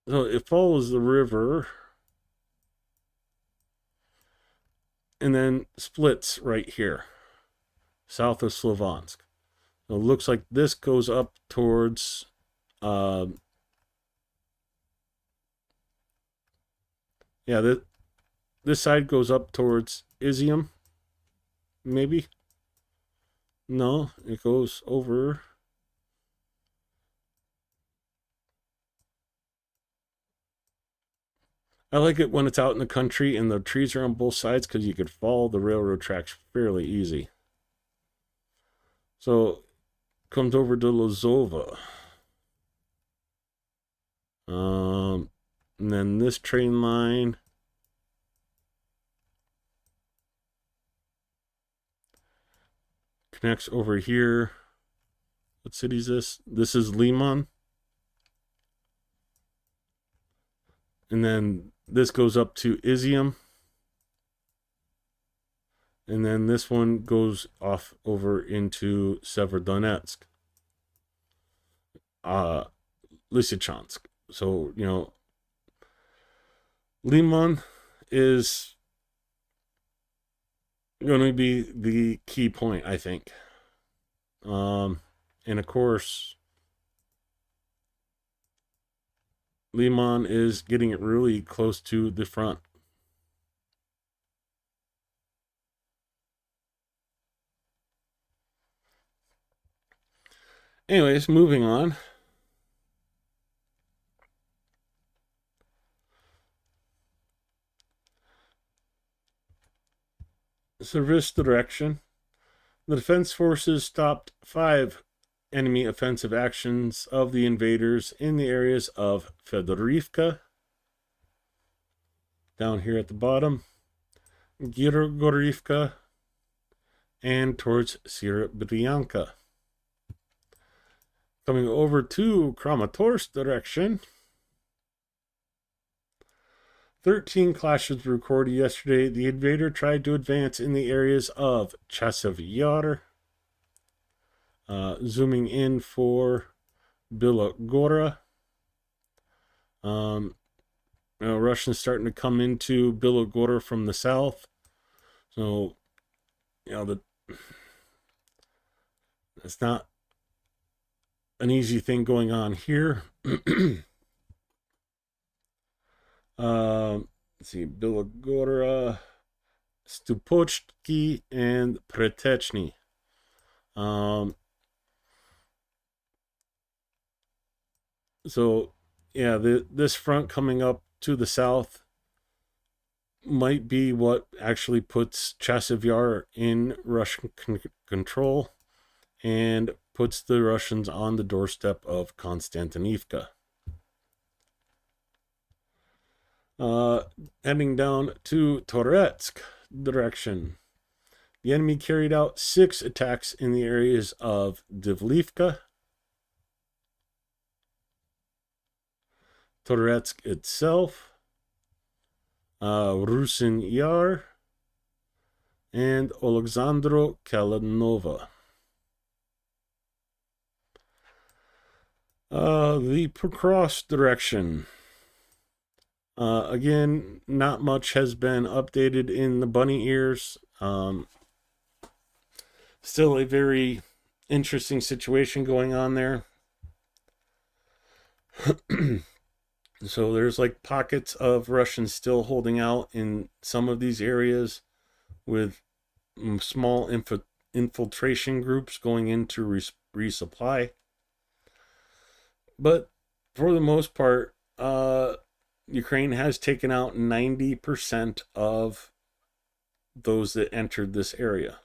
So it follows the river and then splits right here, south of Slovansk. So it looks like this goes up towards this side goes up towards Izium, maybe. No, it goes over. I like it when it's out in the country and the trees are on both sides because you could follow the railroad tracks fairly easy. So, comes over to Lozova. And then this train line connects over here. What city is this? This is Liman. And then this goes up to Izium. And then this one goes off over into Severodonetsk. Lysychansk. So, Liman is going to be the key point, I think. And of course, Liman is getting it really close to the front. Anyways, moving on. Service direction. The defense forces stopped 5 enemy offensive actions of the invaders in the areas of Fedorivka, down here at the bottom, Girogorivka, and towards Serebryanka. Coming over to Kramatorsk direction, 13 clashes were recorded yesterday. The invader tried to advance in the areas of Chasiv Yar, zooming in for Bilogora. Russians starting to come into Bilogora from the south. So, it's not an easy thing going on here. Let's see, Bilogora, Stupochki, and Pretechny. So, yeah, this front coming up to the south might be what actually puts Chasiv Yar in Russian control. and puts the Russians on the doorstep of Konstantinivka. Heading down to Toretsk direction. The enemy carried out 6 attacks in the areas of Divlivka, Toretsk itself, Rusin Yar, and Alexandro Kalanova. The Pokros direction. Again, not much has been updated in the bunny ears. Still a very interesting situation going on there. So there's like pockets of Russians still holding out in some of these areas with small infiltration groups going in to resupply. But for the most part, Ukraine has taken out 90% of those that entered this area.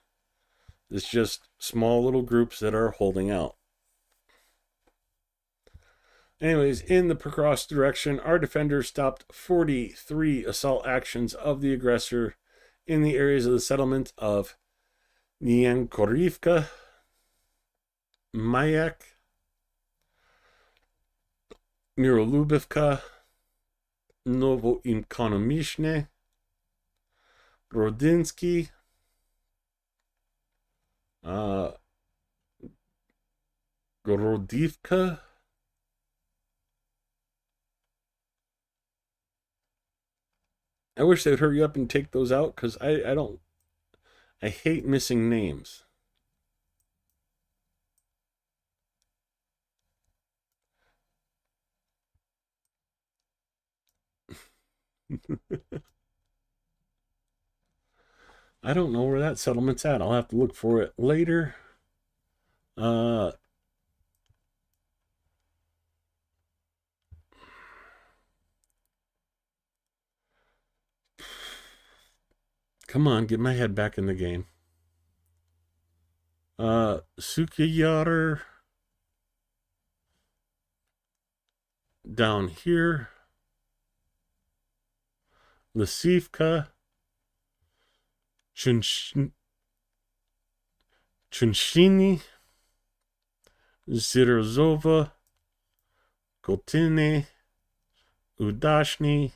It's just small little groups that are holding out. Anyways, in the Pokros direction, our defenders stopped 43 assault actions of the aggressor in the areas of the settlement of Nyankorivka, Mayak, Mirolubivka, Novoekonomishne, Rodinsky, Gorodivka, I wish they'd hurry up and take those out, because I hate missing names. I don't know where that settlement's at. I'll have to look for it later. Come on, get my head back in the game. Sukiyar down here. Lisivka. Chunshini. Zirozova. Goltine. Udashny.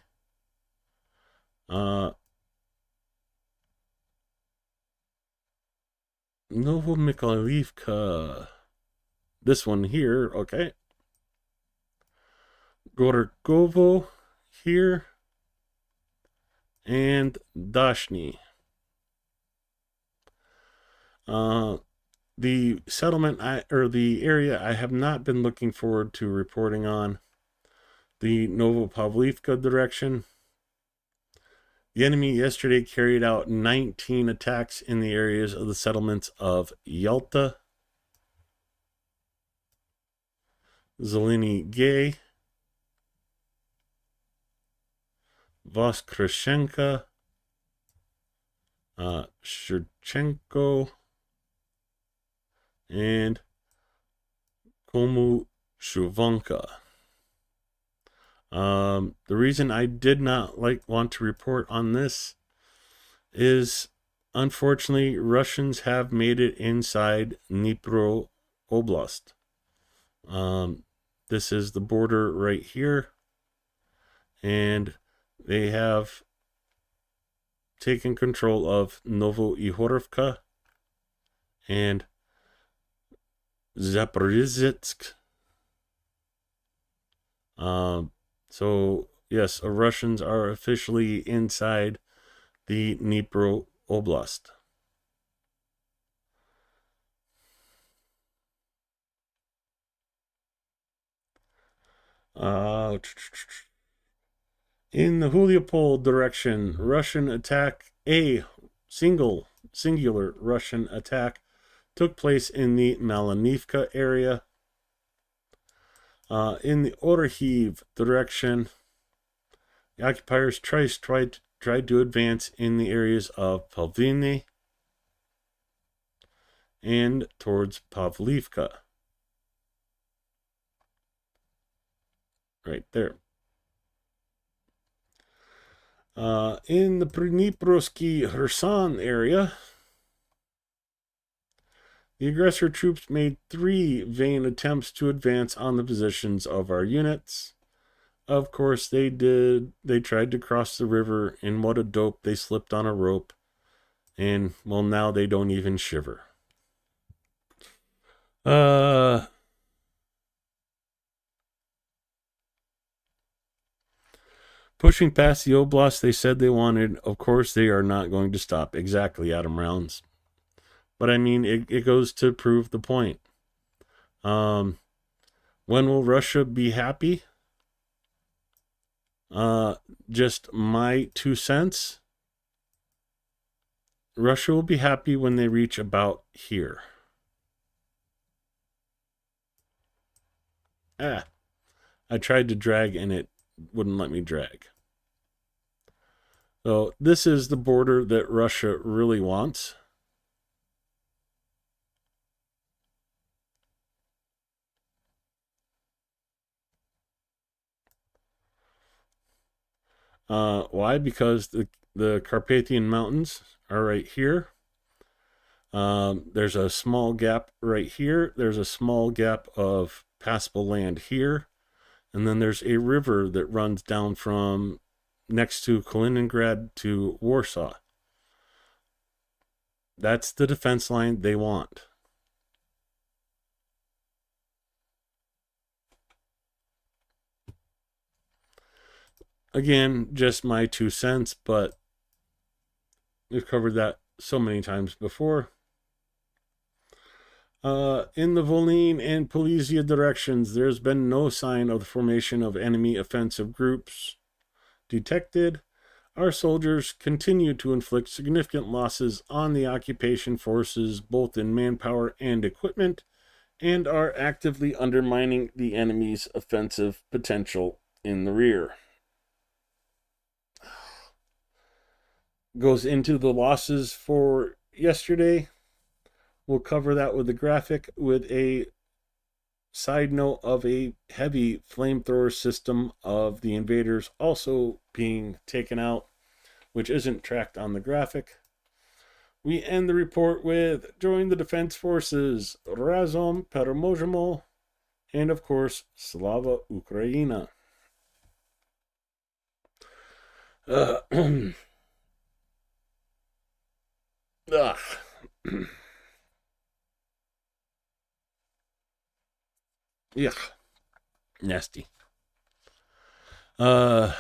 Novomikhailivka. This one here, okay. Gorkovo here. And Dashny. The settlement, the area I have not been looking forward to reporting on. The Novopavlivka direction. The enemy yesterday carried out 19 attacks in the areas of the settlements of Yalta, Zeleny Gay, Voskreshenka, Shurchenko, and Komu Shuvanka. The reason I did not want to report on this is, unfortunately, Russians have made it inside Dnipro Oblast. This is the border right here, and they have taken control of Novoihorivka and Zaporizhzhsk. So, yes, Russians are officially inside the Dnipro Oblast. In the Huliopol direction, Russian attack, a singular Russian attack took place in the Malanivka area. In the Orhiv direction, the occupiers tried to advance in the areas of Palvini and towards Pavlivka. Right there. In the Dniprovsky Kherson area, the aggressor troops made 3 vain attempts to advance on the positions of our units. Of course, they did. They tried to cross the river, and what a dope, they slipped on a rope. And, well, now they don't even shiver. Pushing past the oblast they said they wanted, of course they are not going to stop. Exactly, Adam Rounds. But I mean, it goes to prove the point. When will Russia be happy? Just my 2 cents. Russia will be happy when they reach about here. I tried to drag and it wouldn't let me drag. So this is the border that Russia really wants. Why? Because the Carpathian Mountains are right here. There's a small gap right here. There's a small gap of passable land here. And then there's a river that runs down from next to Kaliningrad to Warsaw. That's the defense line they want. Again, just my 2 cents, but we've covered that so many times before. In the Volyn and Polizia directions, there's been no sign of the formation of enemy offensive groups detected. Our soldiers continue to inflict significant losses on the occupation forces, both in manpower and equipment, and are actively undermining the enemy's offensive potential in the rear. Goes into the losses for yesterday. We'll cover that with a graphic with a side note of a heavy flamethrower system of the invaders also being taken out, which isn't tracked on the graphic. We end the report with join the defense forces, Razom, Peremozhemo, and of course, Slava Ukraina. Yeah, nasty. I'm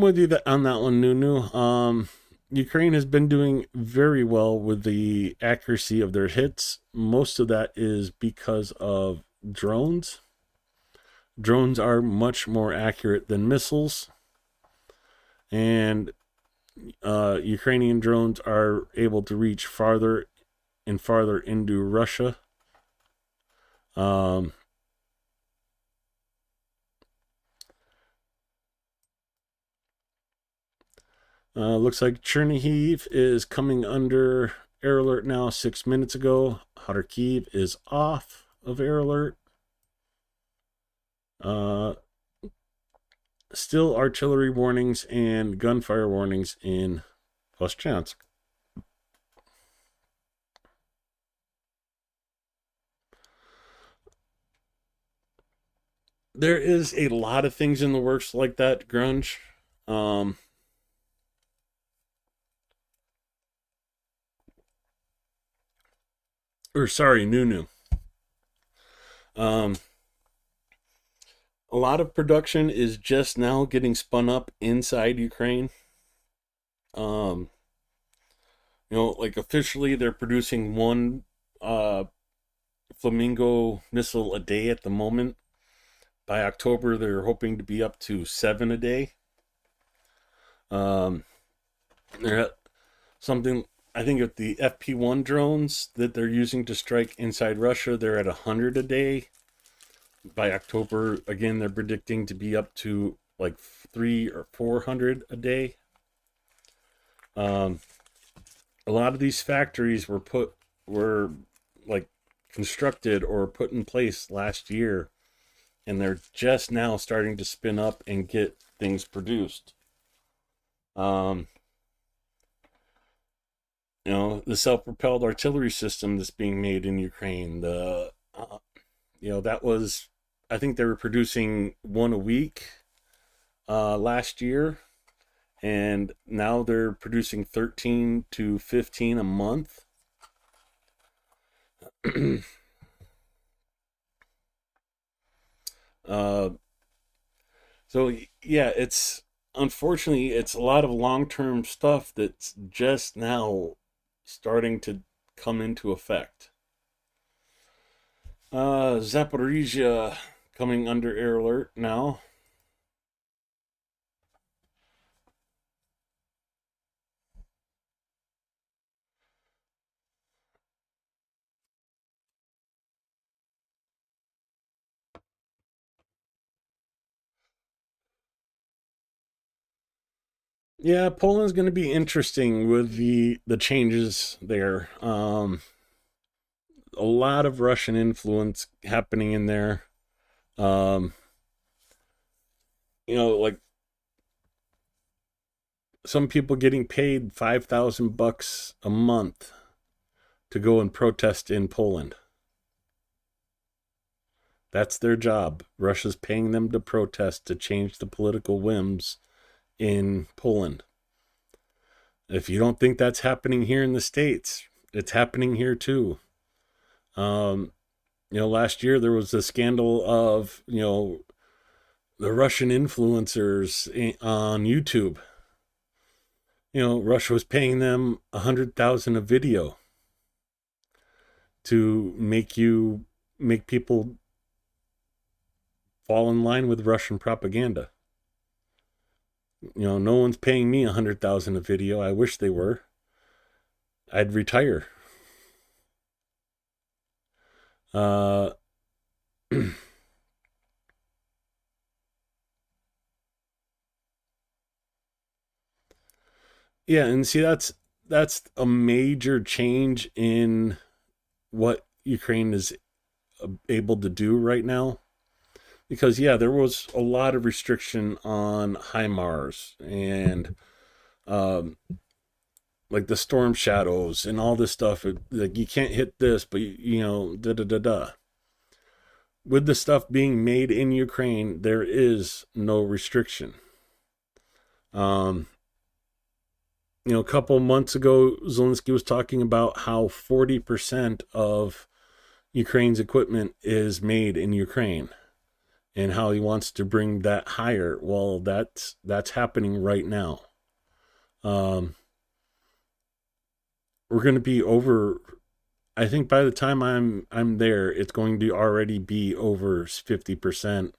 with you on that one, Nunu. Ukraine has been doing very well with the accuracy of their hits. Most of that is because of drones. Drones are much more accurate than missiles. And Ukrainian drones are able to reach farther and farther into Russia. Looks like Chernihiv is coming under air alert now 6 minutes ago. Kharkiv is off of air alert. Still artillery warnings and gunfire warnings in Voschansk. There is a lot of things in the works like that, Grunge. Nunu. A lot of production is just now getting spun up inside Ukraine. Like officially they're producing 1 Flamingo missile a day at the moment. By October, they're hoping to be up to 7 a day. They're at something, I think at the FP1 drones that they're using to strike inside Russia, they're at 100 a day. By October, again, they're predicting to be up to like 300 or 400 a day. A lot of these factories were like constructed or put in place last year, and they're just now starting to spin up and get things produced. The self-propelled artillery system that's being made in Ukraine, that was, I think they were producing one a week last year, and now they're producing 13 to 15 a month. So yeah, unfortunately it's a lot of long-term stuff that's just now starting to come into effect. Zaporizhia coming under air alert now. Yeah, Poland's going to be interesting with the changes there. A lot of Russian influence happening in there. Like some people getting paid $5,000 a month to go and protest in Poland. That's their job. Russia's paying them to protest to change the political whims in Poland. If you don't think that's happening here in the States, it's happening here too. Last year there was a scandal of, the Russian influencers on YouTube. Russia was paying them 100,000 a video to make people fall in line with Russian propaganda. No one's paying me 100,000 a video. I wish they were. I'd retire. Yeah, and see that's a major change in what Ukraine is able to do right now. Because yeah, there was a lot of restriction on HIMARS and like the storm shadows and all this stuff. Like you can't hit this, but da da da da. With the stuff being made in Ukraine, there is no restriction. A couple months ago, Zelensky was talking about how 40% of Ukraine's equipment is made in Ukraine and how he wants to bring that higher. Well, that's happening right now. We're going to be over, I think by the time I'm there, it's going to already be over 50%.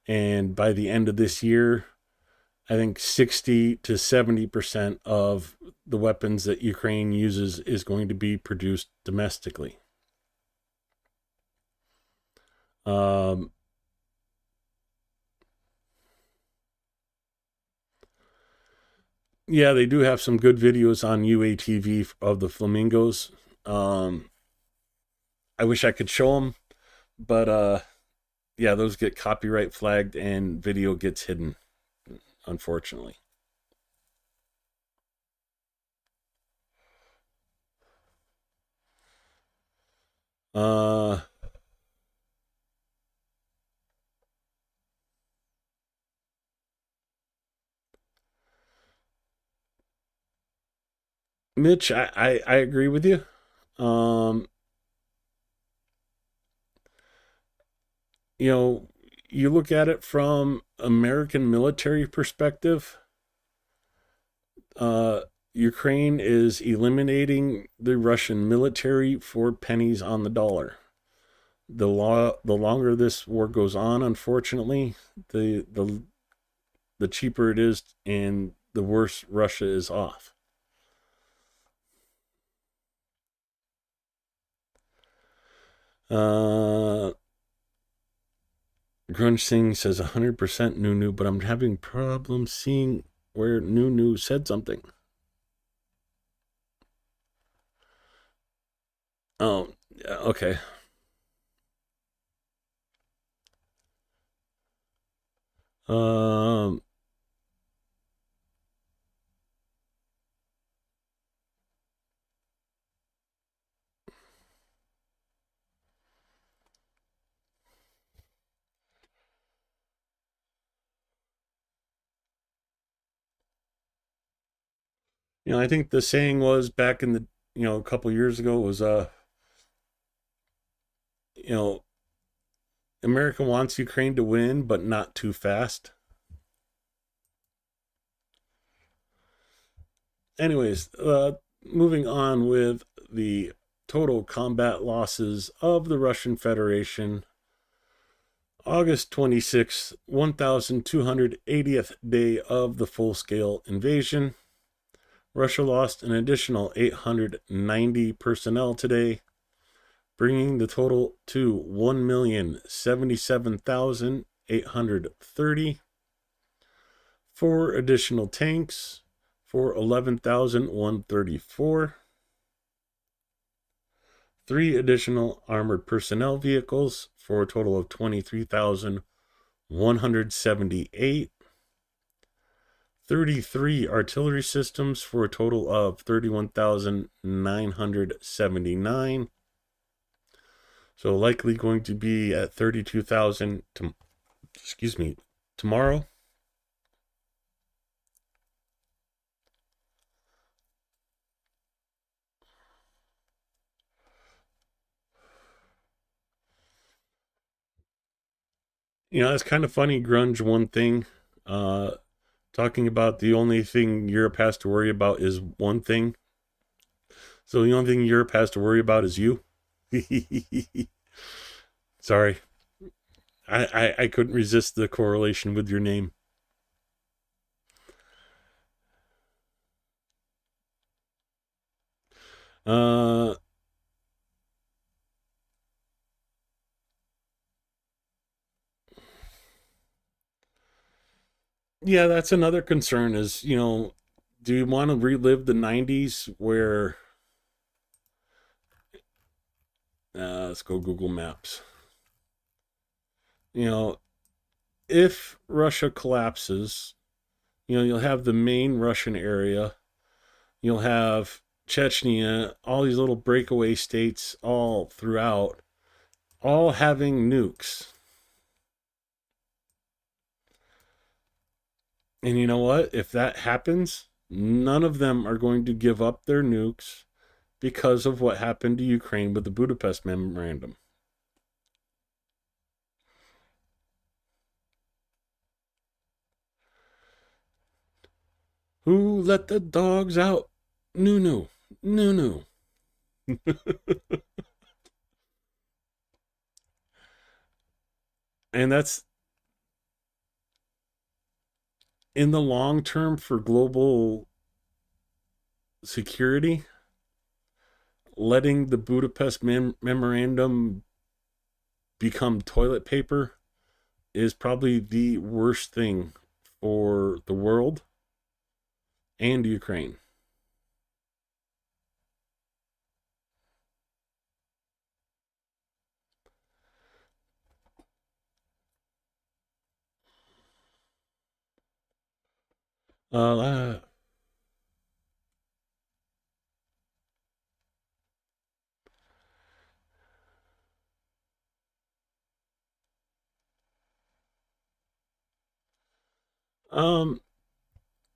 And by the end of this year, I think 60 to 70% of the weapons that Ukraine uses is going to be produced domestically. Yeah, they do have some good videos on UATV of the flamingos. I wish I could show them, but yeah, those get copyright flagged and video gets hidden, unfortunately. Mitch, I agree with you. You look at it from American military perspective. Ukraine is eliminating the Russian military for pennies on the dollar. The longer this war goes on, unfortunately, the cheaper it is, and the worse Russia is off. Grunge Singh says 100% Nunu, but I'm having problems seeing where Nunu said something. Oh, okay. Um, I think the saying was back in the, a couple years ago was, you know, America wants Ukraine to win, but not too fast. Anyways, moving on with the total combat losses of the Russian Federation. August 26th, 1280th day of the full-scale invasion. Russia lost an additional 890 personnel today, bringing the total to 1,077,830. 4 additional tanks for 11,134. 3 additional armored personnel vehicles for a total of 23,178. 33 artillery systems for a total of 31,979. So likely going to be at 32,000 tomorrow. It's kind of funny, Grunge, one thing. Talking about the only thing Europe has to worry about is one thing. So the only thing Europe has to worry about is you. Sorry. I couldn't resist the correlation with your name. Yeah, that's another concern is, do you want to relive the 90s where, let's go Google Maps. If Russia collapses, you'll have the main Russian area. You'll have Chechnya, all these little breakaway states all throughout, all having nukes. And you know what? If that happens, none of them are going to give up their nukes because of what happened to Ukraine with the Budapest Memorandum. Who let the dogs out? Nunu. Nunu. And that's in the long term for global security. Letting the Budapest Memorandum become toilet paper is probably the worst thing for the world and Ukraine. Uh,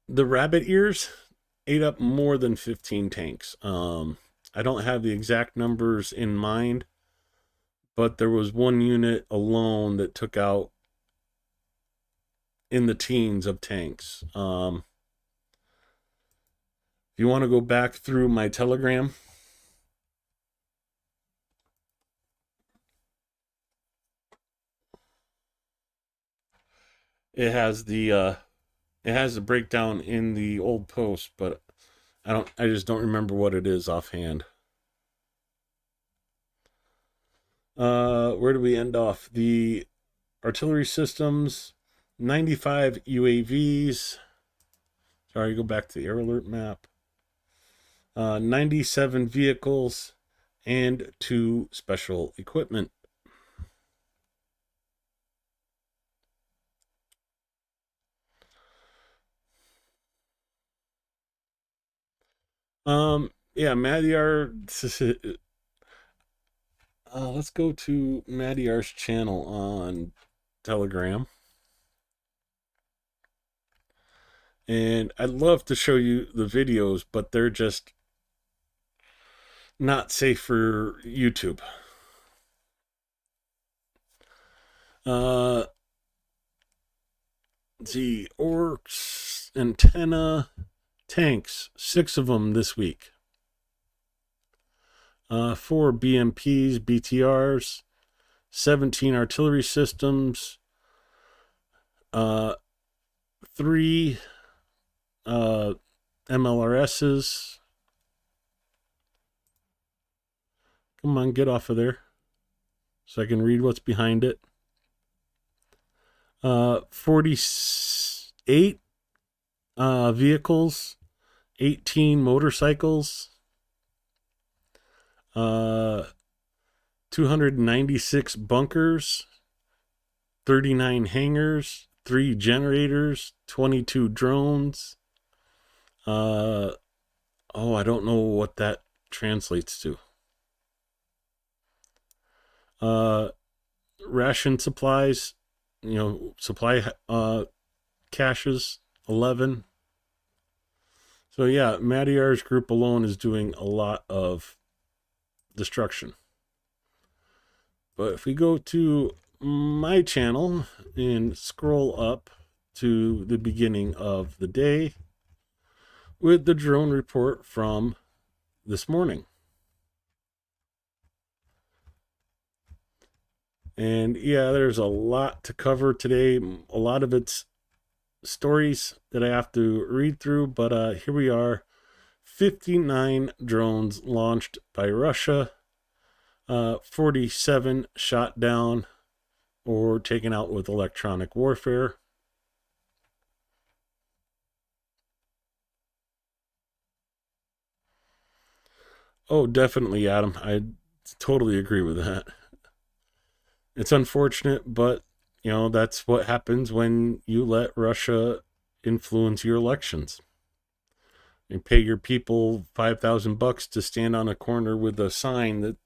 the rabbit ears ate up more than 15 tanks. I don't have the exact numbers in mind, but there was one unit alone that took out in the teens of tanks. If you want to go back through my Telegram, it has the breakdown in the old post, but I just don't remember what it is offhand. Where do we end off? The artillery systems, 95 UAVs. Sorry, go back to the air alert map. 97 vehicles and 2 special equipment. Yeah, Madiar. Let's go to Madiar's channel on Telegram. And I'd love to show you the videos, but they're just not safe for YouTube. The orcs, antenna, tanks, 6 of them this week. 4 BMPs, BTRs, 17 artillery systems, 3 MLRSs. Come on, get off of there so I can read what's behind it. 48 vehicles, 18 motorcycles, 296 bunkers, 39 hangars, 3 generators, 22 drones. I don't know what that translates to. Ration supplies, supply caches, 11. So yeah, Madiar's group alone is doing a lot of destruction. But if we go to my channel and scroll up to the beginning of the day with the drone report from this morning. And yeah, there's a lot to cover today. A lot of it's stories that I have to read through, but here we are. 59 drones launched by Russia, 47 shot down or taken out with electronic warfare. Oh, definitely, Adam. I totally agree with that. It's unfortunate, but that's what happens when you let Russia influence your elections. You pay your people $5,000 to stand on a corner with a sign that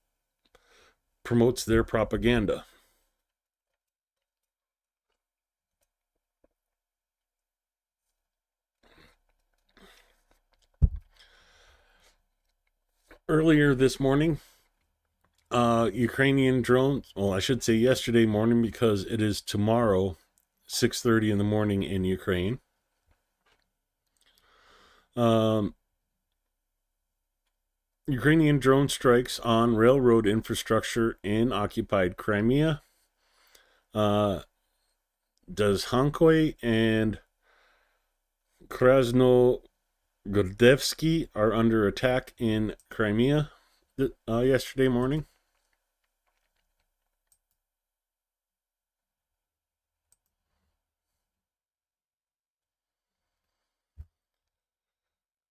promotes their propaganda. Earlier this morning, Ukrainian drones, well, I should say yesterday morning because it is tomorrow, 6:30 in the morning in Ukraine. Ukrainian drone strikes on railroad infrastructure in occupied Crimea. Dzhankoy and Krasnogordevsky are under attack in Crimea yesterday morning.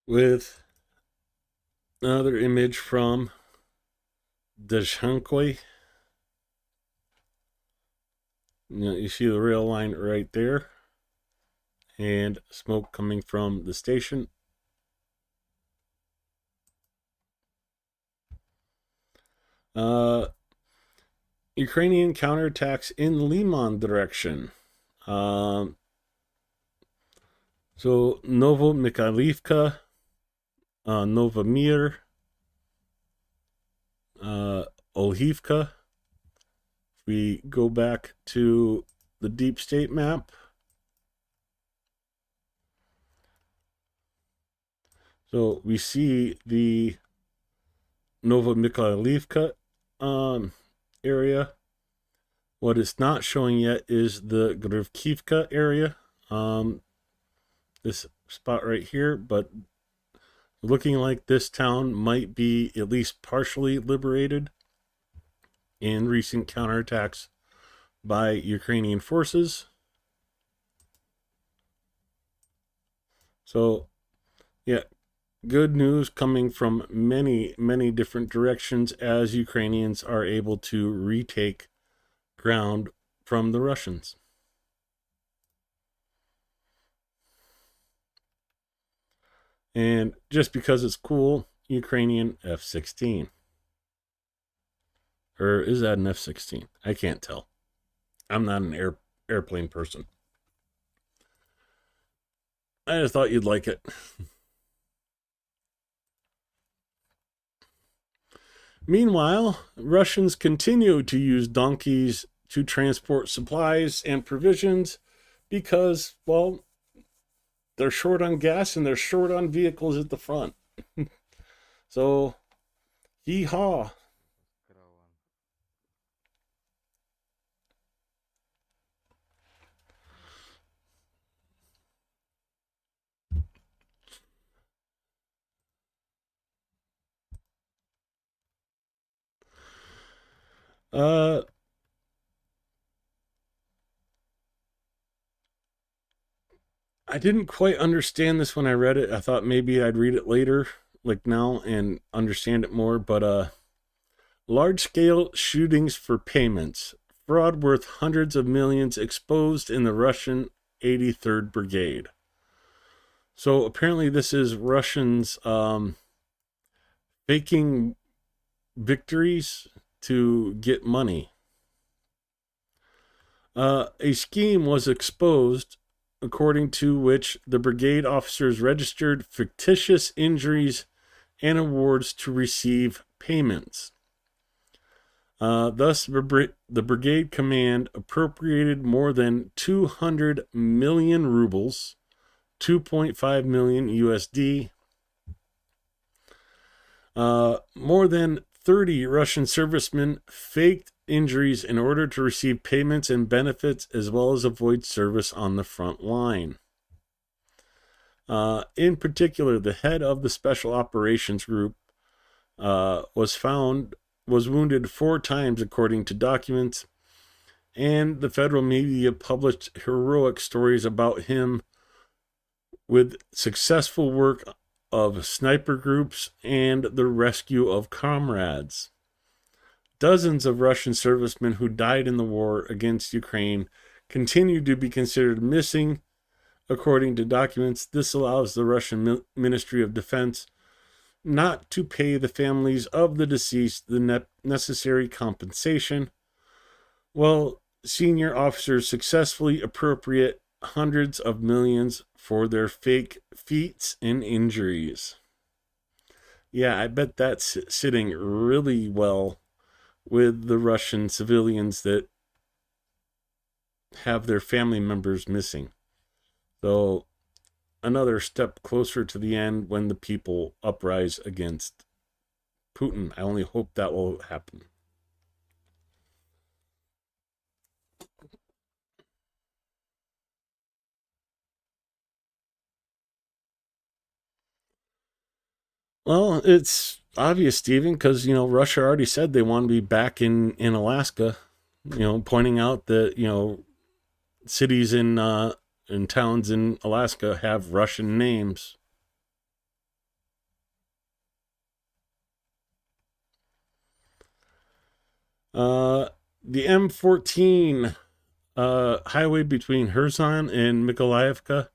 With another image from Dzhankoy. You see the rail line right there, and smoke coming from the station. Ukrainian counterattacks in Liman direction. So Novomikhailivka, Novomir, Olhivka. We go back to the deep state map. So we see the Novomikhailivka area. What it's not showing yet is the Grivkivka area. This spot right here, but looking like this town might be at least partially liberated in recent counterattacks by Ukrainian forces. So, yeah, good news coming from many, many different directions as Ukrainians are able to retake ground from the Russians. And just because it's cool, Ukrainian F-16. Or is that an F-16? I can't tell. I'm not an airplane person. I just thought you'd like it. Meanwhile, Russians continue to use donkeys to transport supplies and provisions because, well, they're short on gas and they're short on vehicles at the front. So, hee-haw. I didn't quite understand this when I read it. I thought maybe I'd read it later, like now, and understand it more. But large-scale shootings for payments, fraud worth hundreds of millions exposed in the Russian 83rd Brigade. So apparently, this is Russians faking victories to get money. A scheme was exposed according to which the brigade officers registered fictitious injuries and awards to receive payments. Thus, the brigade command appropriated more than 200 million rubles, 2.5 million USD. More than 30 Russian servicemen faked injuries in order to receive payments and benefits, as well as avoid service on the front line. In particular, the head of the Special Operations Group was wounded 4 times, according to documents, and the federal media published heroic stories about him with successful work of sniper groups and the rescue of comrades. Dozens of Russian servicemen who died in the war against Ukraine continue to be considered missing, according to documents. This allows the Russian Ministry of Defense not to pay the families of the deceased the necessary compensation, while senior officers successfully appropriate hundreds of millions for their fake feats and injuries. Yeah, I bet that's sitting really well with the Russian civilians that have their family members missing. So, another step closer to the end when the people uprise against Putin. I only hope that will happen. Well, it's obvious, Stephen, because, Russia already said they want to be back in Alaska, pointing out that, cities and towns in Alaska have Russian names. The M14 highway between Kherson and Mykolaievka,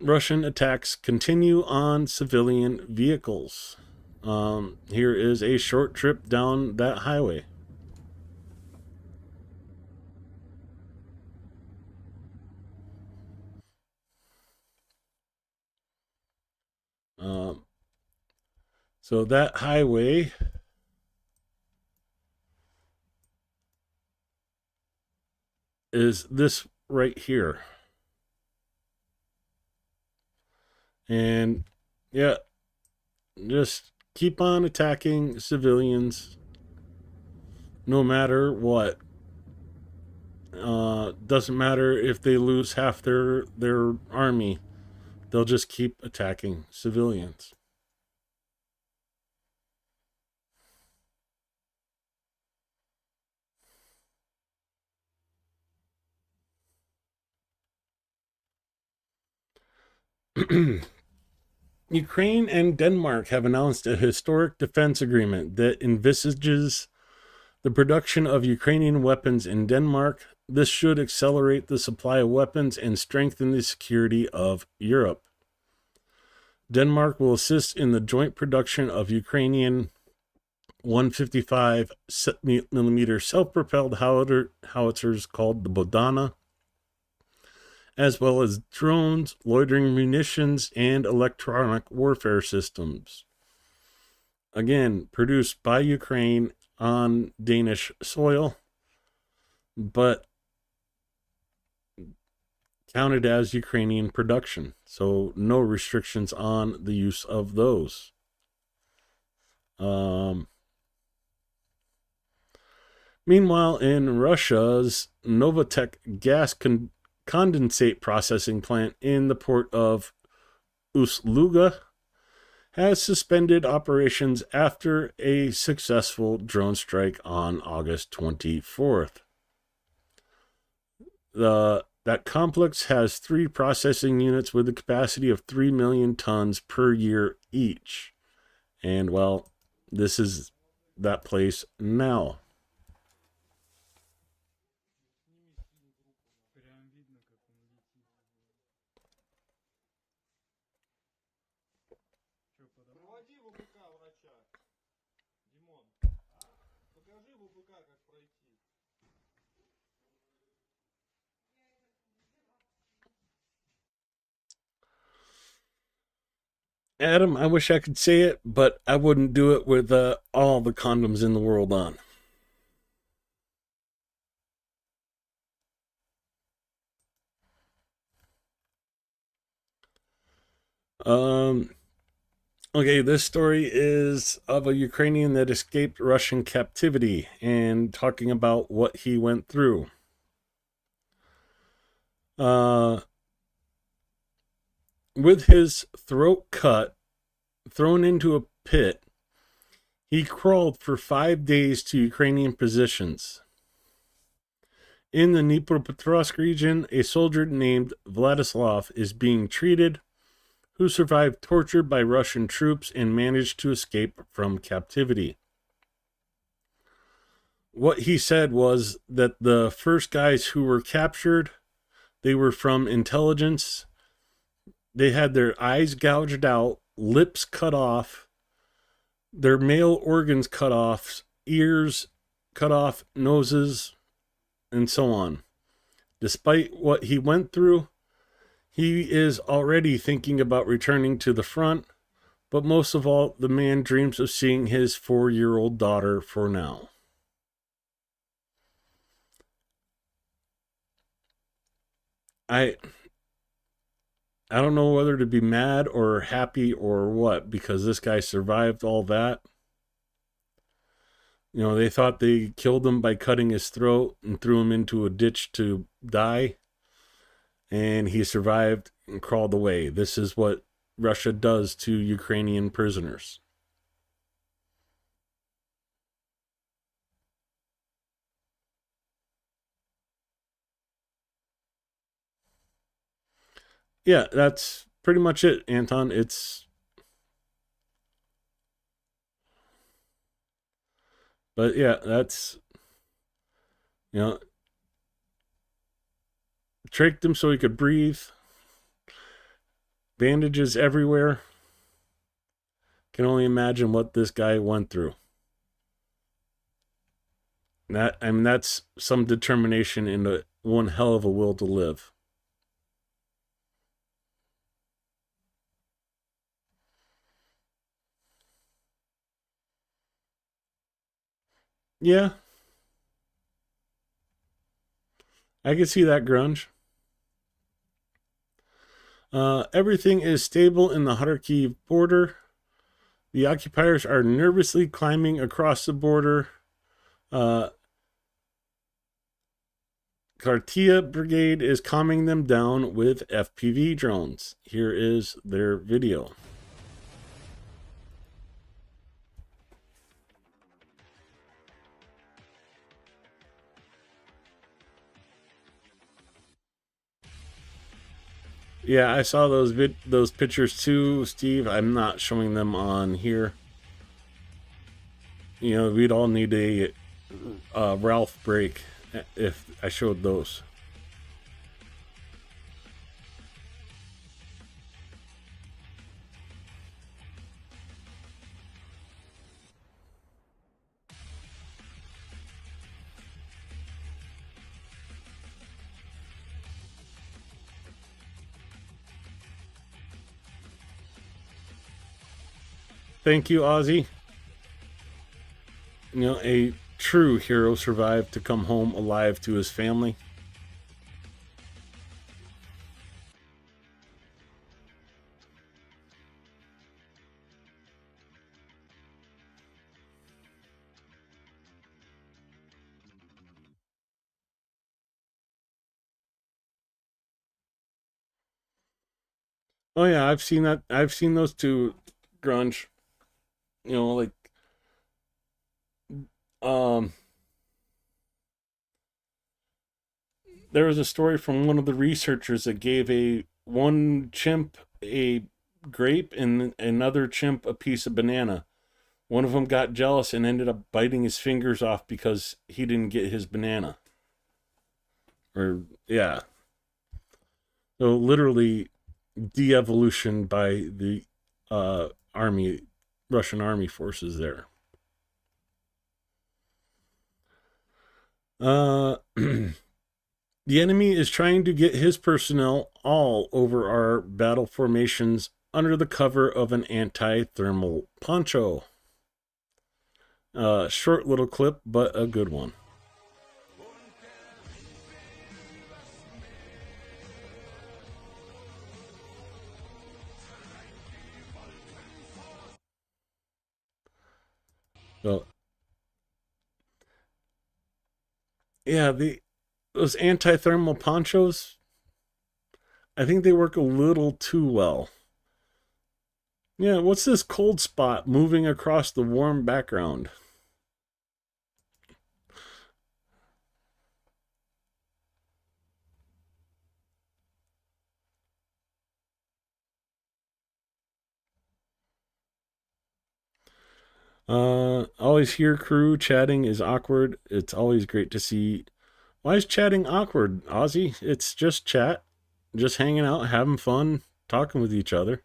Russian attacks continue on civilian vehicles. Here is a short trip down that highway. So that highway is this right here. And yeah, just keep on attacking civilians no matter what. Doesn't matter if they lose half their army. They'll just keep attacking civilians. Ukraine and Denmark have announced a historic defense agreement that envisages the production of Ukrainian weapons in Denmark. This should accelerate the supply of weapons and strengthen the security of Europe. Denmark will assist in the joint production of Ukrainian 155mm self-propelled howitzers called the Bodana, as well as drones, loitering munitions, and electronic warfare systems. Again, produced by Ukraine on Danish soil, but counted as Ukrainian production. So no restrictions on the use of those. Meanwhile, in Russia's Novatek gas condensate processing plant in the port of Ust-Luga has suspended operations after a successful drone strike on August 24th. That complex has 3 processing units with a capacity of 3 million tons per year each. And, well, this is that place now. Проводи в УПК врача. Димон, покажи в УПК, как пройти. Adam, I wish I could say it, but I wouldn't do it with all the condoms in the world on. Okay, this story is of a Ukrainian that escaped Russian captivity and talking about what he went through. With his throat cut, thrown into a pit, he crawled for 5 days to Ukrainian positions. In the Dnipropetrovsk region, a soldier named Vladislav is being treated, who survived torture by Russian troops and managed to escape from captivity. What he said was that the first guys who were captured, they were from intelligence. They had their eyes gouged out, lips cut off, their male organs cut off, ears cut off, noses, and so on. Despite what he went through, he is already thinking about returning to the front, but most of all, the man dreams of seeing his 4-year-old daughter for now. I don't know whether to be mad or happy or what, because this guy survived all that. You know, they thought they killed him by cutting his throat and threw him into a ditch to die. And he survived and crawled away. This is what Russia does to Ukrainian prisoners. Yeah, that's pretty much it, Anton. But yeah, that's, you know, tricked him so he could breathe. Bandages everywhere. Can only imagine what this guy went through. That's some determination and one hell of a will to live. Yeah, I can see that, grunge. Everything is stable in the Kharkiv border. The occupiers are nervously climbing across the border. Kartia Brigade is calming them down with FPV drones. Here is their video. Yeah, I saw those pictures too, Steve. I'm not showing them on here. You know, we'd all need a Ralph break if I showed those. Thank you, Ozzy. You know, a true hero survived to come home alive to his family. Oh yeah, I've seen that. I've seen those two, Grunge. You know, like um there was a story from one of the researchers that gave a one chimp a grape and another chimp a piece of banana. One of them got jealous and ended up biting his fingers off because he didn't get his banana. Or yeah. So literally de-evolution by the army, Russian army forces there. The enemy is trying to get his personnel all over our battle formations under the cover of an anti-thermal poncho. Short little clip, but a good one. So, yeah, those anti-thermal ponchos, I think they work a little too well. Yeah, what's this cold spot moving across the warm background? Always hear crew chatting is awkward. It's always great to see. Why is chatting awkward, Ozzy? It's just chat, just hanging out, having fun, talking with each other.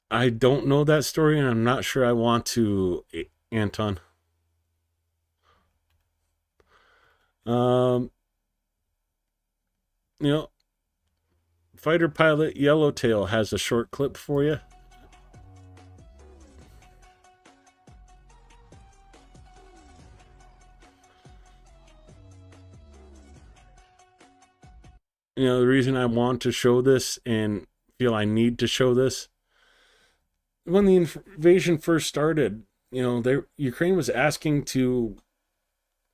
I don't know that story, and I'm not sure I want to, Anton. Um, you know, fighter pilot Yellowtail has a short clip for you. You know, the reason I want to show this and feel I need to show this, when the invasion first started, you know, Ukraine was asking to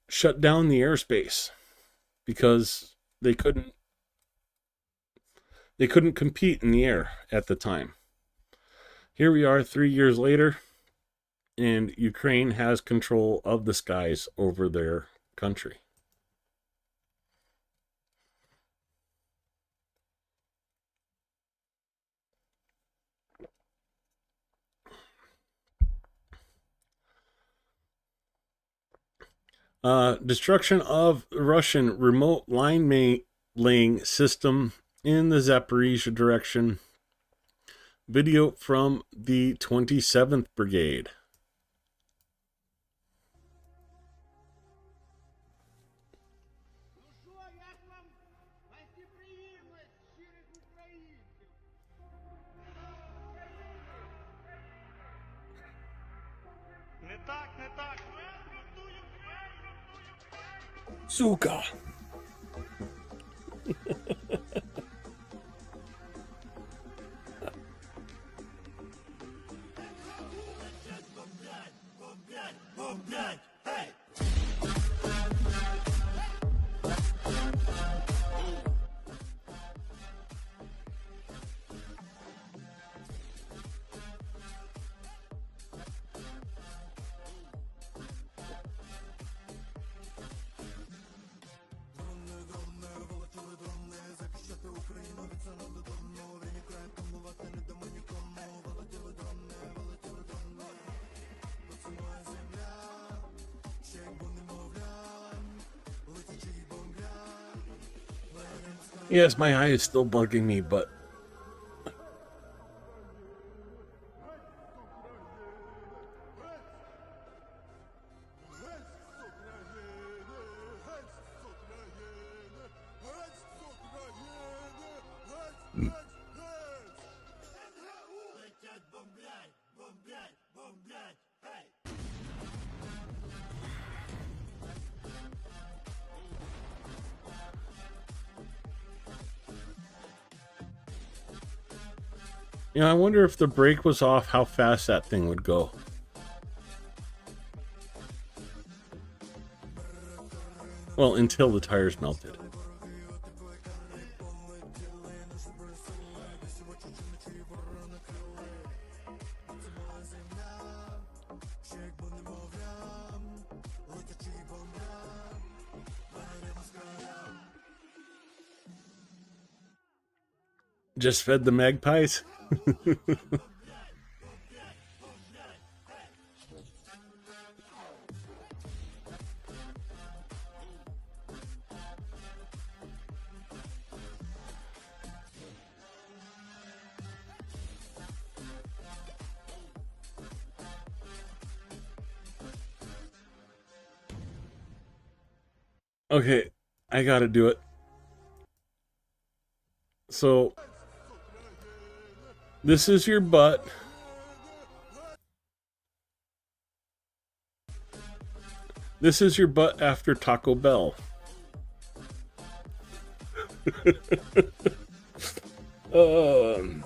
shut down the airspace because they couldn't compete in the air at the time. Here we are 3 years later, and Ukraine has control of the skies over their country. Destruction of Russian remote line laying system in the Zaporizhia direction. Video from the 27th Brigade. Не так, не так. Сука! Yes, my eye is still bugging me, but you know, I wonder if the brake was off, how fast that thing would go. Well, until the tires melted. Just fed the magpies? Okay, I gotta do it. So, this is your butt. This is your butt after Taco Bell. um,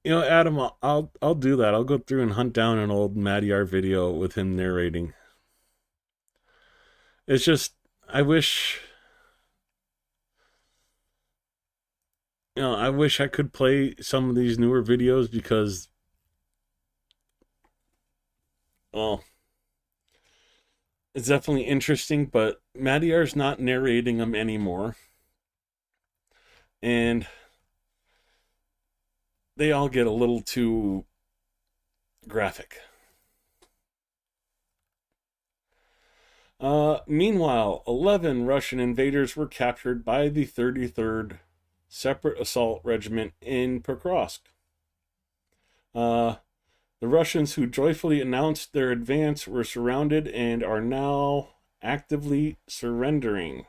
you know, Adam, I'll do that. I'll go through and hunt down an old AAR video with him narrating. It's just, I wish, you know, I wish I could play some of these newer videos because, well, it's definitely interesting, but AAR's not narrating them anymore. And they all get a little too graphic. Meanwhile, 11 Russian invaders were captured by the 33rd Separate Assault Regiment in Pokrovsk. The Russians who joyfully announced their advance were surrounded and are now actively surrendering.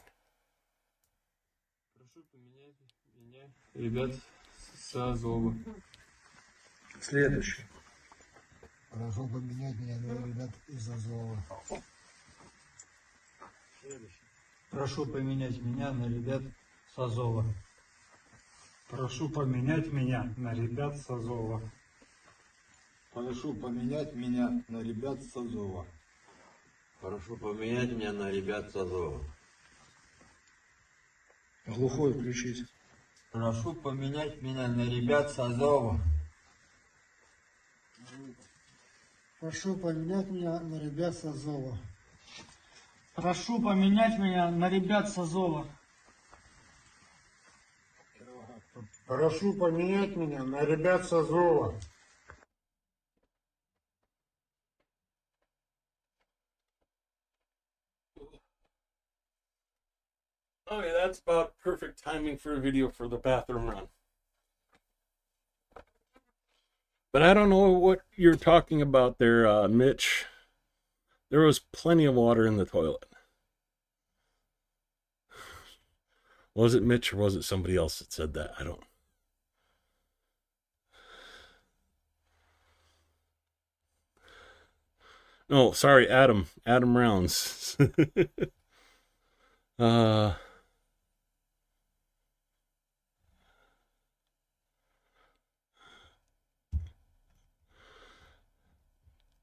Ребят с Азова. Следующий. Прошу поменять меня на ребят из Азова. Прошу поменять меня на ребят с Азова. Прошу поменять меня на ребят с Азова. Прошу поменять меня на ребят с Азова. Прошу поменять меня на ребят с Азова. Глухой включить. Прошу поменять меня на ребят с Азова. Прошу поменять меня на ребят с Азова. Прошу поменять меня на ребят с Азова. Прошу поменять меня на ребят с Азова. Okay, that's about perfect timing for a video for the bathroom run. But I don't know what you're talking about there, Mitch. There was plenty of water in the toilet. Was it Mitch or was it somebody else that said that? I don't. No, sorry, Adam. Adam Rounds.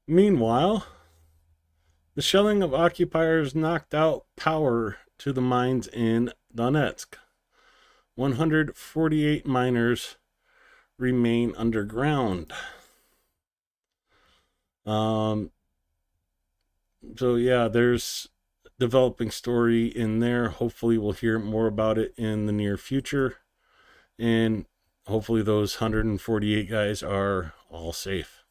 Meanwhile, the shelling of occupiers knocked out power to the mines in Donetsk. 148 miners remain underground. So yeah, there's developing story in there. Hopefully we'll hear more about it in the near future. And hopefully those 148 guys are all safe.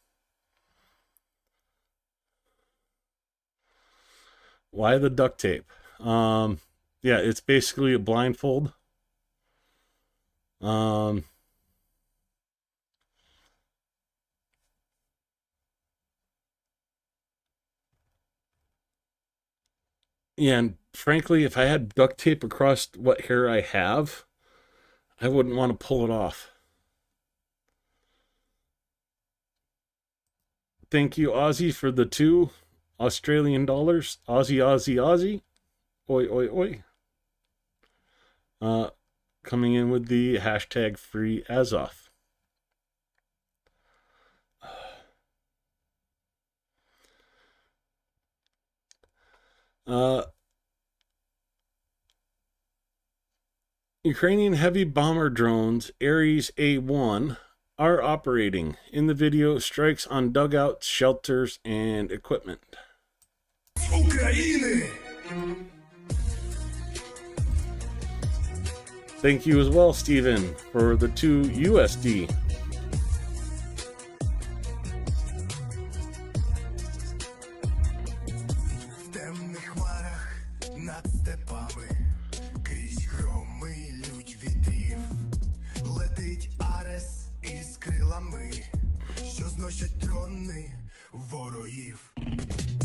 Why the duct tape? Yeah, it's basically a blindfold. Yeah, and frankly, if I had duct tape across what hair I have, I wouldn't want to pull it off. Thank you, Aussie, for the 2 Australian dollars. Aussie, Aussie, Aussie. Oi, oi, oi. Coming in with the hashtag free Azov. Ukrainian heavy bomber drones Ares A1 are operating. In the video, strikes on dugouts, shelters, and equipment. Thank you as well, Stephen, for the 2 USD. В темних хмарах над степами, крізь громи лють вітрів, летить Арес із крилами, що зносять трони ворогів.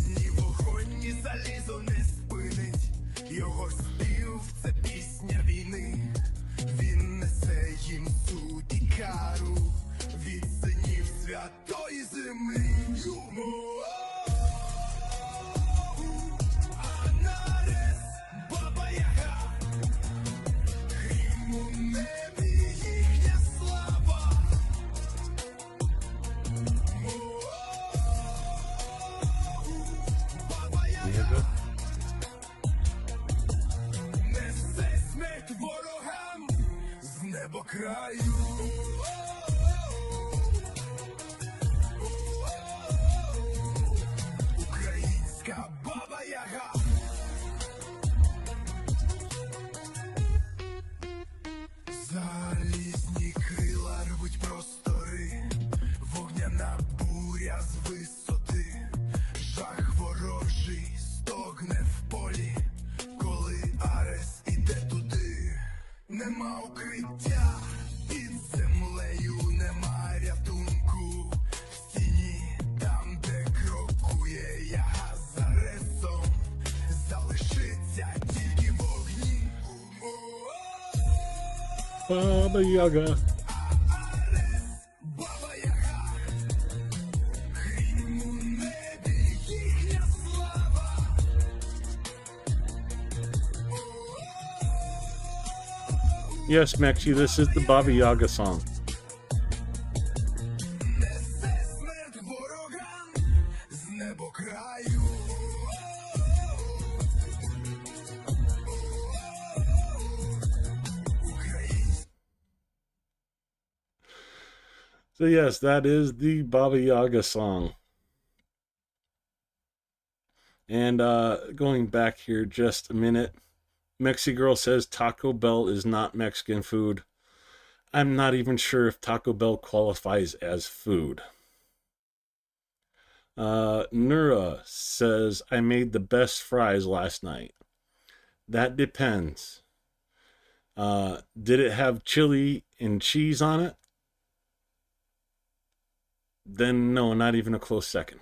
Ні вогонь, ні залізо не спинить, його спів – це пісня війни. Він несе їм суд і кару від синів святої землі. Баба Яга, грім у небі їхня слава. Баба Яга, несе смерть ворогам з небокраю. Українська Баба Яга. Залізні крила рвуть простори, вогняна буря з висоти, жах ворожий стогне в полі, коли Арес іде туди. Нема укриття, під землею нема рятунку, в стіні, там де крокує Яга з Аресом, залишиться тільки вогні. Baba Yaga. Баба Яга, грім у небі їхня слава. Yes, Mexi, this is the Baba Yaga song. Несе смерть ворогам з небокраю. So yes, that is the Baba Yaga song. And going back here just a minute, Mexi Girl says Taco Bell is not Mexican food. I'm not even sure if Taco Bell qualifies as food. Nura says, I made the best fries last night. That depends. Did it have chili and cheese on it? Then no, not even a close second.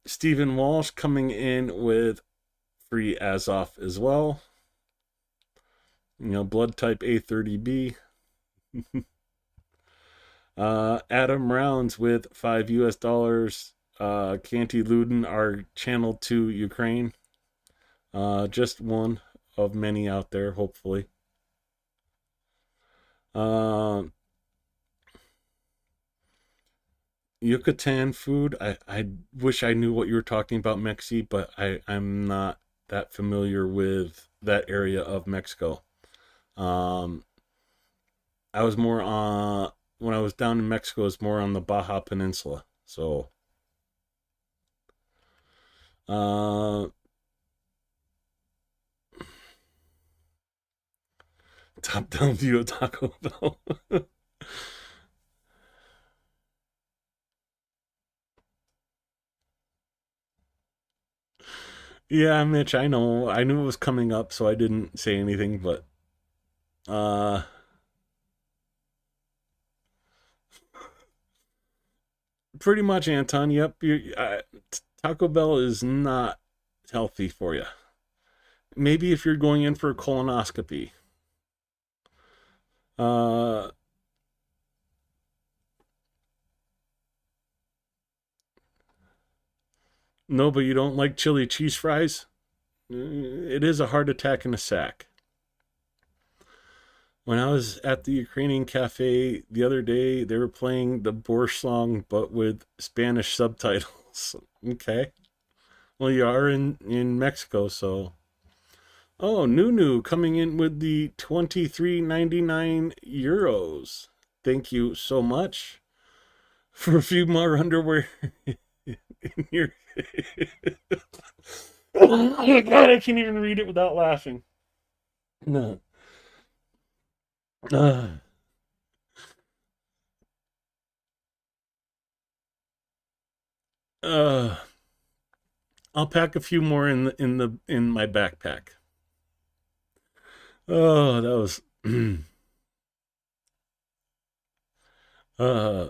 Stephen Walsh coming in with free Azov as well. You know, blood type A30B. Adam Rounds with $5 Canty Luden are channeled to Ukraine. Just one of many out there, hopefully. Yucatan food. I wish I knew what you were talking about, Mexi, but I'm not that familiar with that area of Mexico. I was more on when I was down in Mexico, it was more on the Baja Peninsula. So Top down view of Taco Bell. Yeah, Mitch, I know. I knew it was coming up, so I didn't say anything, but uh pretty much, Anton. Yep, Taco Bell is not healthy for you. Maybe if you're going in for a colonoscopy. Uh no, but you don't like chili cheese fries? It is a heart attack in a sack. When I was at the Ukrainian cafe the other day, they were playing the Borscht song, but with Spanish subtitles. Okay. Well, you are in Mexico, so. Oh, Nunu coming in with the 23.99 euros. Thank you so much for a few more underwear in your. Oh, God, I can't even read it without laughing. No. Uh, uh, I'll pack a few more in my backpack. Oh, that was. uh.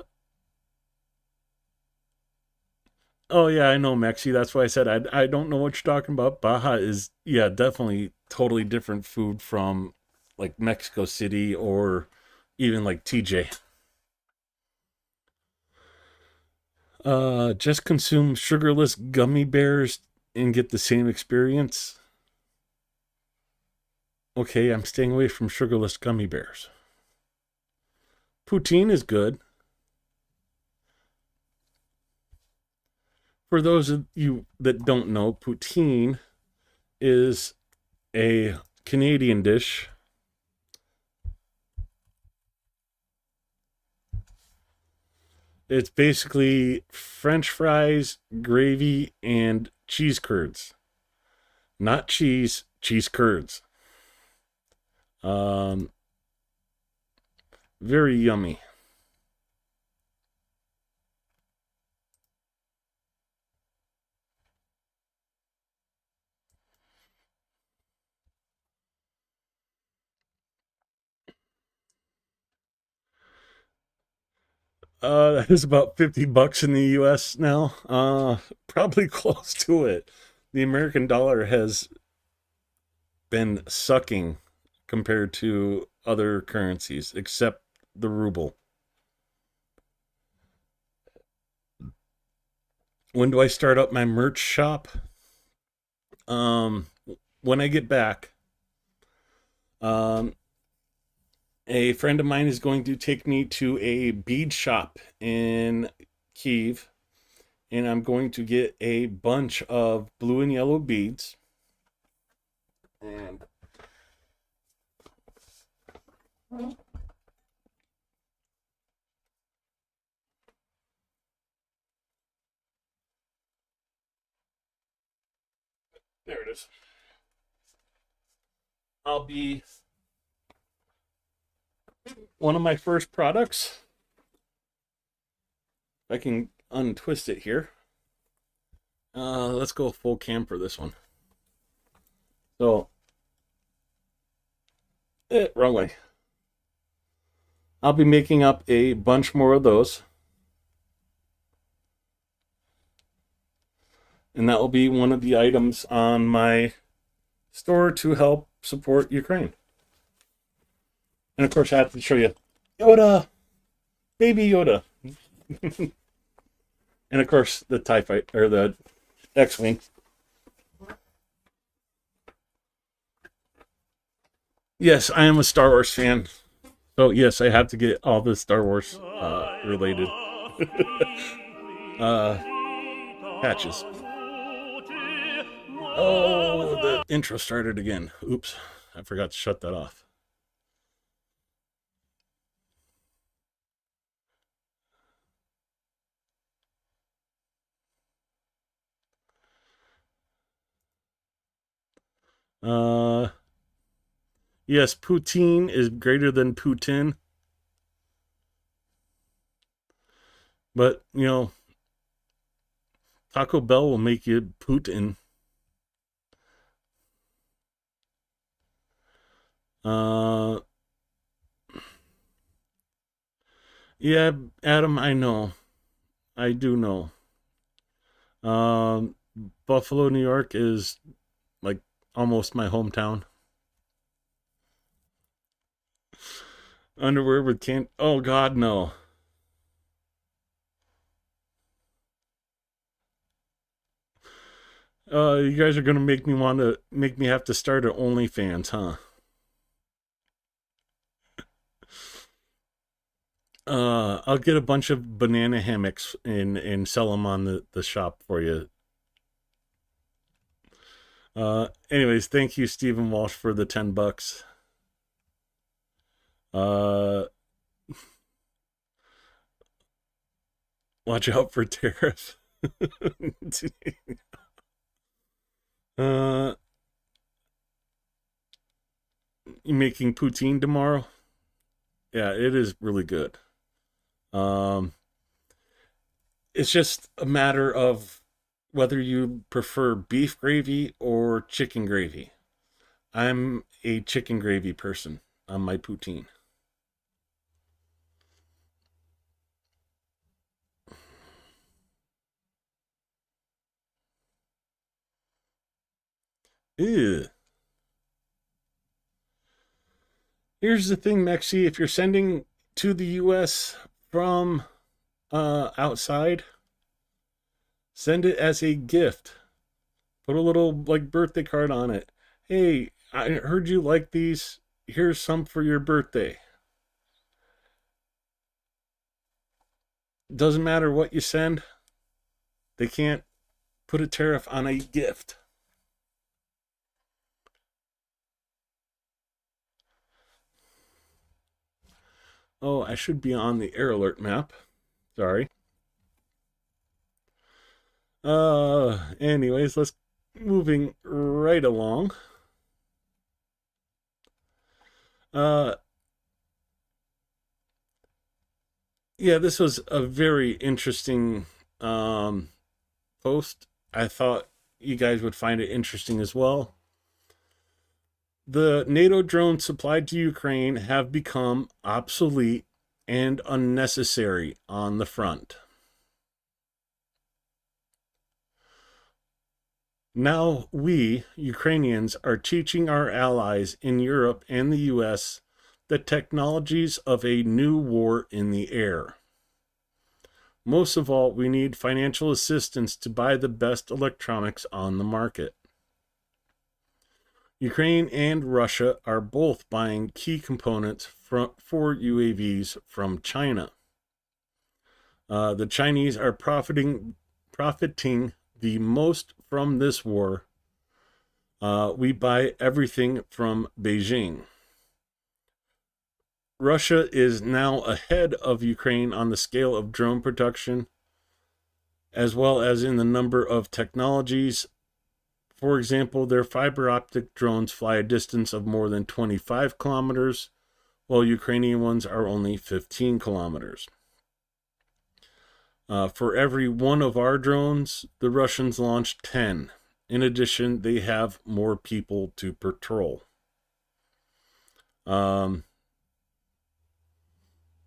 Oh yeah, I know Mexi. That's why I said I don't know what you're talking about. Baja is, yeah, definitely totally different food from like Mexico City or even like TJ. Just consume sugarless gummy bears and get the same experience. Okay, I'm staying away from sugarless gummy bears. Poutine is good. For those of you that don't know, poutine is a Canadian dish. It's basically French fries, gravy, and cheese curds. Not cheese, cheese curds. Um, Very yummy. That is about $50 in the US now. Probably close to it. The American dollar has been sucking compared to other currencies, except the ruble. When do I start up my merch shop? Um, when I get back. Um, a friend of mine is going to take me to a bead shop in Kiev, and I'm going to get a bunch of blue and yellow beads. And there it is. I'll be one of my first products. If I can untwist it here. Let's go full cam for this one. So, wrong way. I'll be making up a bunch more of those. And that will be one of the items on my store to help support Ukraine. And of course, I have to show you Yoda, baby Yoda. And of course, the TIE Fight, or the X-Wing. Yes, I am a Star Wars fan. So yes, I have to get all the Star Wars related patches. Oh, the intro started again. Oops, I forgot to shut that off. Yes, poutine is greater than Putin. But, you know, Taco Bell will make you Putin. Yeah, Adam, I know. I do know. Um, Buffalo, New York is like almost my hometown. Underwear with can. Oh God, no. You guys are gonna make me have to start an OnlyFans, huh? I'll get a bunch of banana hammocks and sell them on the shop for you. Anyways, thank you, Stephen Walsh, for the $10. Watch out for tariffs. You making poutine tomorrow? Yeah, it is really good. It's just a matter of whether you prefer beef gravy or chicken gravy. I'm a chicken gravy person on my poutine. Ew. Here's the thing, Mexi. If you're sending to the U.S. from outside, send it as a gift. Put a little like birthday card on it. Hey, I heard you like these. Here's some for your birthday. Doesn't matter what you send. They can't put a tariff on a gift. Oh, I should be on the air alert map. Sorry. Anyways, let's moving right along. Yeah, this was a very interesting post. I thought you guys would find it interesting as well. The NATO drones supplied to Ukraine have become obsolete and unnecessary on the front. Now we, Ukrainians, are teaching our allies in Europe and the US the technologies of a new war in the air. Most of all, we need financial assistance to buy the best electronics on the market. Ukraine and Russia are both buying key components for UAVs from China. The Chinese are profiting the most from this war. We buy everything from Beijing. Russia is now ahead of Ukraine on the scale of drone production, as well as in the number of technologies. For example, their fiber optic drones fly a distance of more than 25 kilometers, while Ukrainian ones are only 15 kilometers. For every one of our drones, the Russians launch 10. In addition, they have more people to patrol. You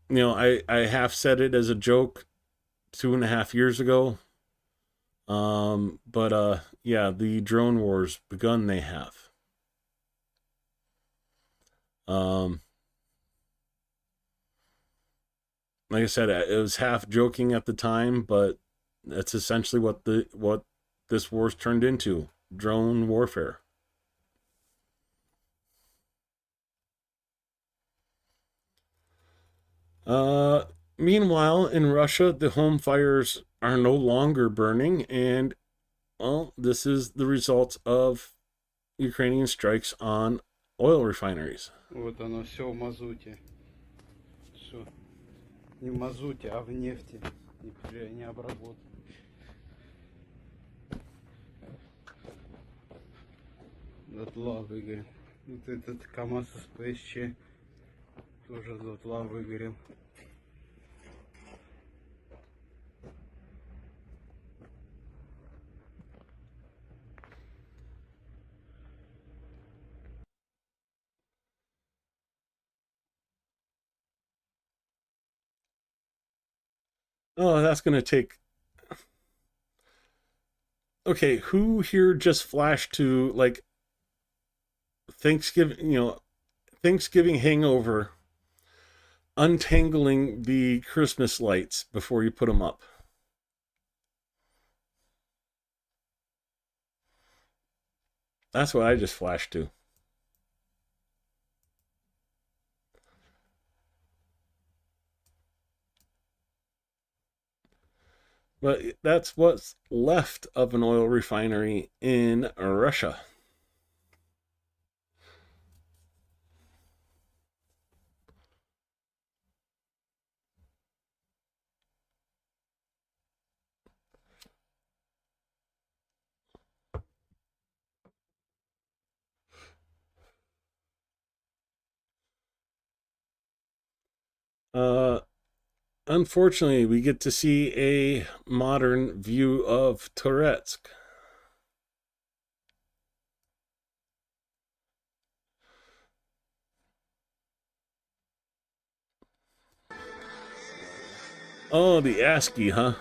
know, I half said it as a joke 2.5 years ago. Yeah, the drone wars begun, they have. Like I said, it was half joking at the time, but that's essentially what this war's turned into. Drone warfare. Meanwhile, in Russia, the home fires are no longer burning, and well, this is the result of Ukrainian strikes on oil refineries. Вот оно все в мазуте. Все. Не в мазуте, а в нефти. Не обработано. Дотла выгорит. Вот этот КамАЗ с ПСЧ тоже дотла выгорел. Oh, that's going to take... Okay, who here just flashed to, like, Thanksgiving, Thanksgiving hangover, untangling the Christmas lights before you put them up? That's what I just flashed to. But that's what's left of an oil refinery in Russia. Unfortunately, we get to see a modern view of Touretsk. Oh, the ASCII, huh?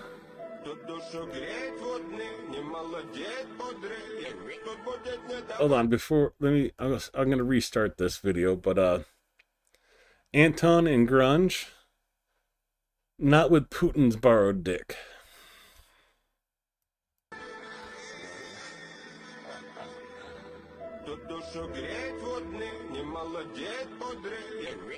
Hold on, I'm gonna restart this video, but Anton and Grunge, not with Putin's borrowed dick.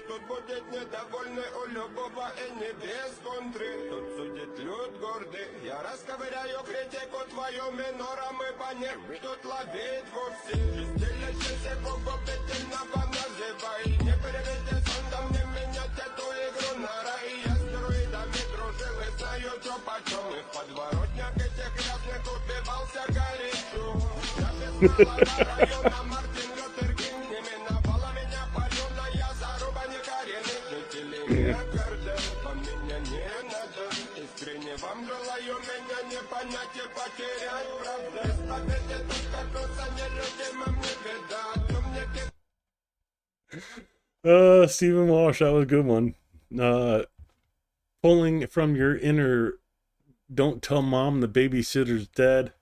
Тут будет недовольный у любого и не без контры. Тут судит люд гордый. Я расковыряю критику твою минором и по ним. Тут ловить вовсе. Шестилетие победительного называй. Не переведи сондом, не менять эту игру на рай. Я с друидами дружил и знаю, что почем. И в подворотнях этих грязных убивался горячо. Я писала на района Мартин Лютер Кинг. Не миновала меня палюна, я заруба не коренных жителей. Не горда, по меня не надо. Искренне вам желаю меня не понять и потерять. Правда, из победы тут катутся нелюдимым не видать. Stephen Walsh, that was a good one. Pulling from your inner "Don't tell mom the babysitter's dead."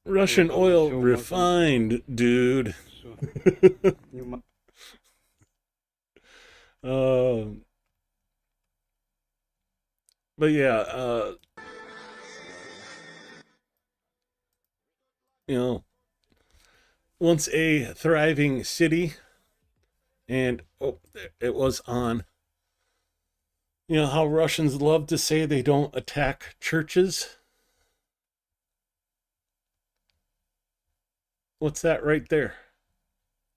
Russian oil refined, dude. But yeah, once a thriving city, and it was on. You know how Russians love to say they don't attack churches? What's that right there?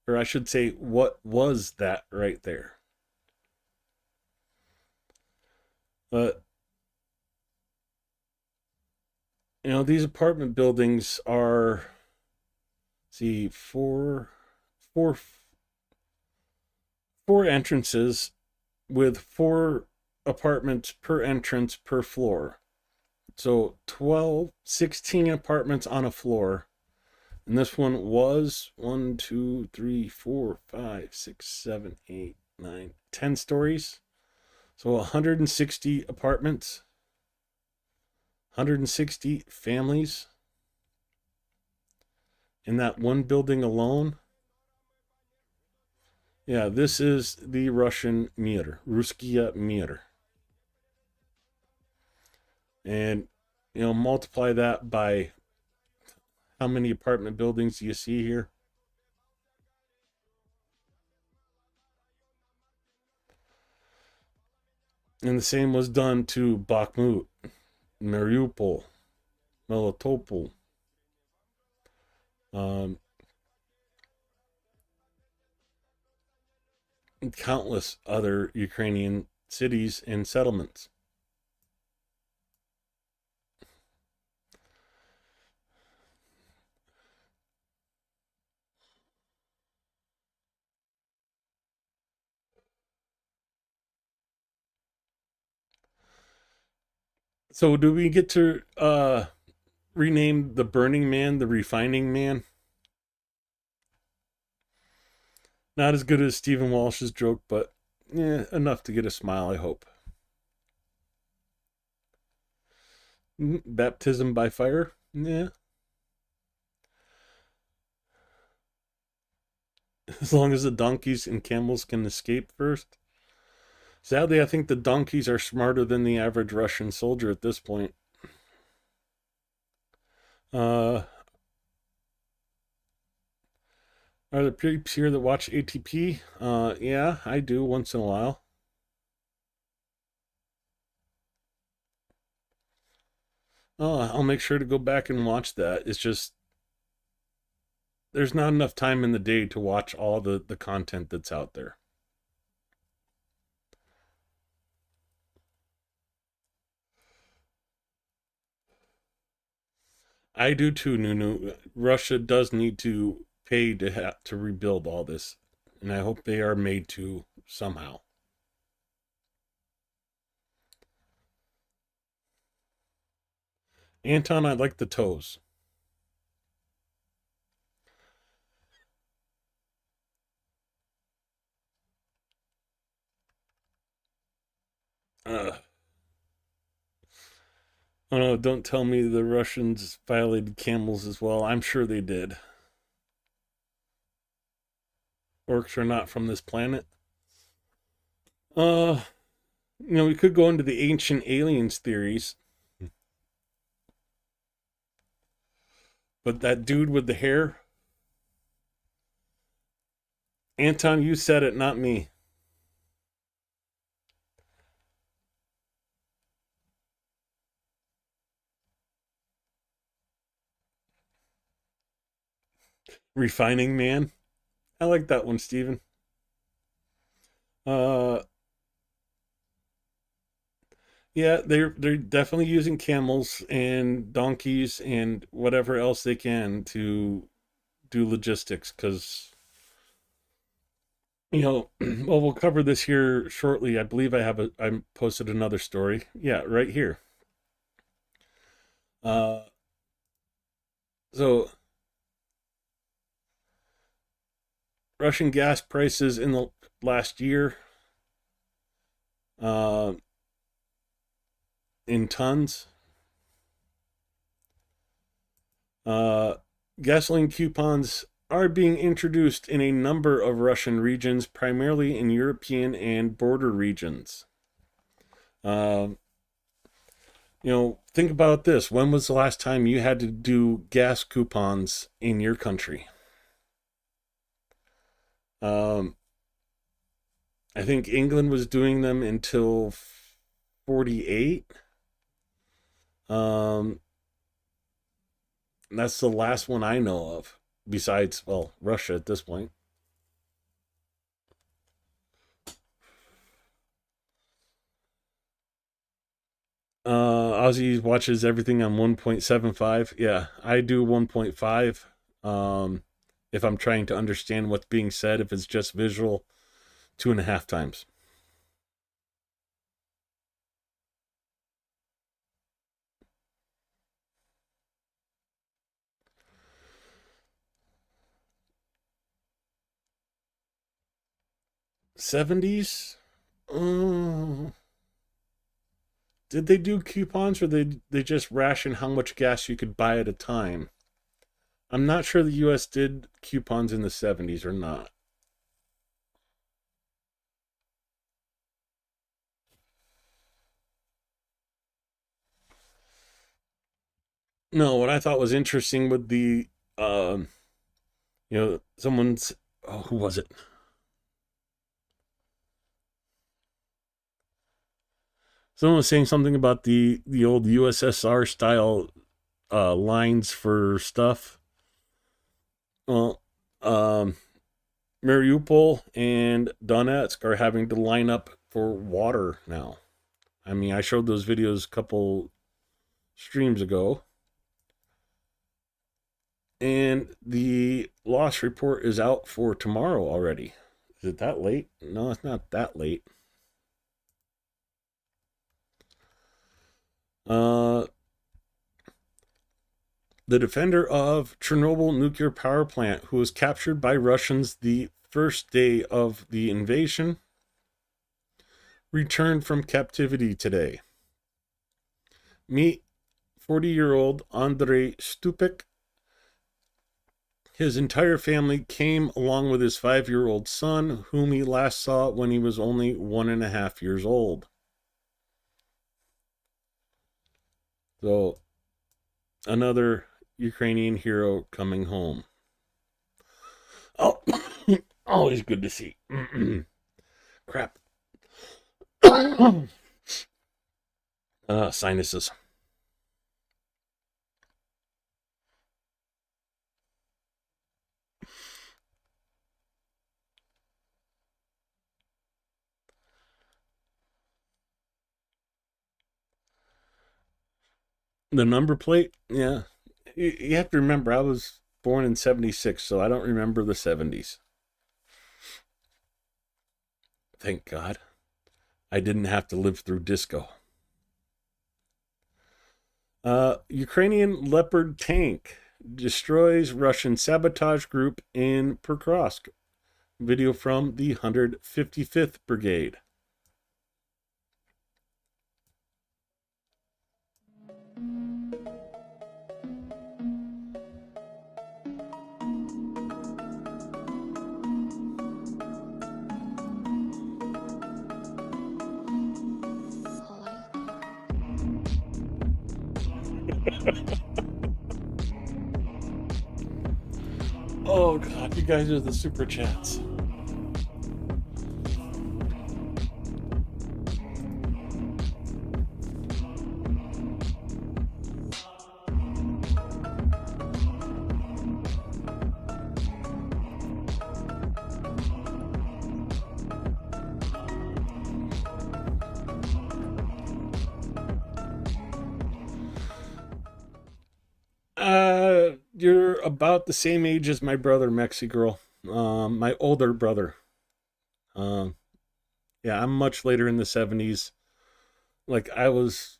Or I should say, what was that right there? But, these apartment buildings are, four entrances with 4 apartments per entrance per floor. So 16 apartments on a floor. And this one was 1, 2, 3, 4, 5, 6, 7, 8, 9, 10 stories. So 160 apartments, 160 families in that one building alone. Yeah, this is the Russian mir, Ruskaya mir. And, multiply that by how many apartment buildings do you see here? And the same was done to Bakhmut, Mariupol, Melitopol, countless other Ukrainian cities and settlements. So do we get to rename the Burning Man the Refining Man? Not as good as Stephen Walsh's joke, but enough to get a smile, I hope. Baptism by fire? Yeah. As long as the donkeys and camels can escape first. Sadly, I think the donkeys are smarter than the average Russian soldier at this point. Are there peeps here that watch ATP? Yeah, I do once in a while. Oh, I'll make sure to go back and watch that. It's just there's not enough time in the day to watch all the content that's out there. I do too, Nunu. Russia does need to pay to rebuild all this, and I hope they are made to somehow. Anton, I like the toes. Oh no, don't tell me the Russians violated camels as well. I'm sure they did. Orcs are not from this planet. We could go into the ancient aliens theories. But that dude with the hair, Anton, you said it, not me. Refining man. I like that one, Steven. Yeah, they're definitely using camels and donkeys and whatever else they can to do logistics because well, we'll cover this here shortly. I believe I posted another story. Yeah, right here. So Russian gas prices in the last year in tons. Gasoline coupons are being introduced in a number of Russian regions, primarily in European and border regions. Think about this. When was the last time you had to do gas coupons in your country? I think England was doing them until 48. That's the last one I know of, besides, Russia at this point. Ozzy watches everything on 1.75. Yeah, I do 1.5. If I'm trying to understand what's being said, if it's just visual, 2.5 times. '70s? Did they do coupons or they just ration how much gas you could buy at a time? I'm not sure the US did coupons in the 70s or not. No, what I thought was interesting with the someone's who was it? Someone was saying something about the old USSR style lines for stuff. Well, Mariupol and Donetsk are having to line up for water now. I mean, I showed those videos a couple streams ago. And the loss report is out for tomorrow already. Is it that late? No, it's not that late. The defender of Chernobyl nuclear power plant, who was captured by Russians the first day of the invasion, returned from captivity today. Meet 40-year-old Andrei Stupik. His entire family came along with his 5-year-old son, whom he last saw when he was only 1.5 years old. So, another Ukrainian hero coming home. Oh, always good to see. Crap. Sinuses. The number plate, yeah. You have to remember, I was born in 76, so I don't remember the 70s. Thank God. I didn't have to live through disco. Ukrainian Leopard tank destroys Russian sabotage group in Pokrovsk. Video from the 155th Brigade. Oh God, you guys are the super chats. You're about the same age as my brother, Mexi Girl. My older brother. Yeah, I'm much later in the 70s. Like, I was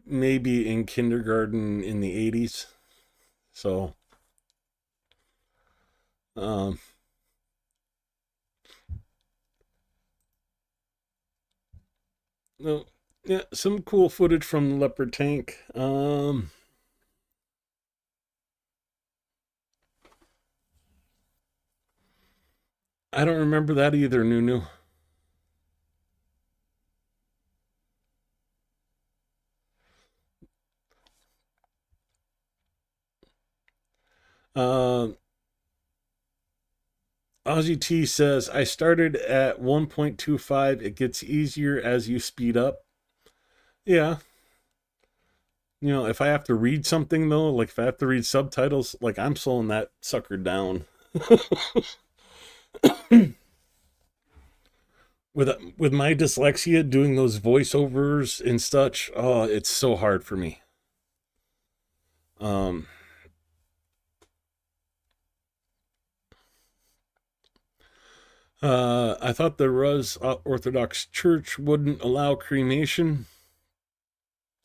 maybe in kindergarten in the 80s. So, no, yeah, some cool footage from the Leopard tank. I don't remember that either, Nunu. Ozzy T says, I started at 1.25. It gets easier as you speed up. Yeah. You know, if I have to read something, though, like if I have to read subtitles, like I'm slowing that sucker down. With my dyslexia, doing those voiceovers and such, oh, it's so hard for me. I thought the Rus Orthodox Church wouldn't allow cremation.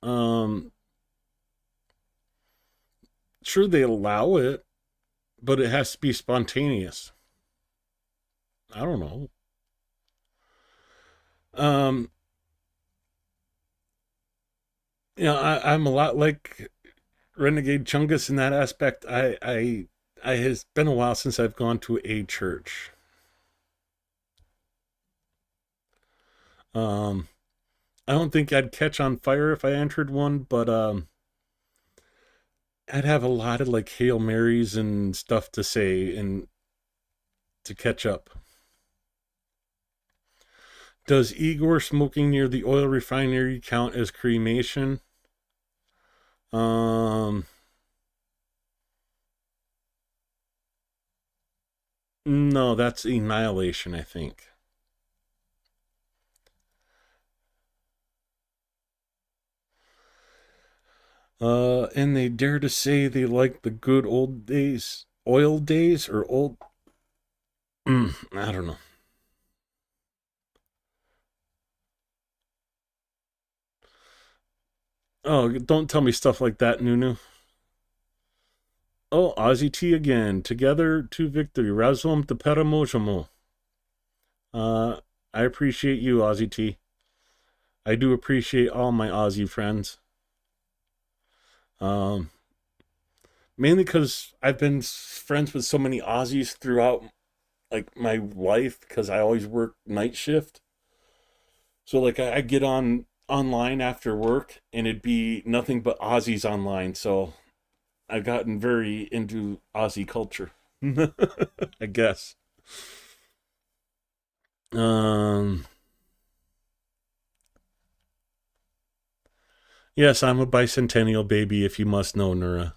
Sure, they allow it, but it has to be spontaneous. I don't know. I'm a lot like Renegade Chungus in that aspect. I has been a while since I've gone to a church. I don't think I'd catch on fire if I entered one, but I'd have a lot of like Hail Marys and stuff to say and to catch up. Does Igor smoking near the oil refinery count as cremation? No, that's annihilation, I think. And they dare to say they like the good old days, oil days, or old. I don't know. Oh, don't tell me stuff like that, Nunu. Oh, Ozzy T again. Together to victory. Razum de Peramojamo. I appreciate you, Ozzy T. I do appreciate all my Aussie friends. Mainly because I've been friends with so many Aussies throughout like my life because I always work night shift. So like I get on online after work and it'd be nothing but Aussies online. So I've gotten very into Aussie culture, I guess. Yes, I'm a bicentennial baby, if you must know, Nura.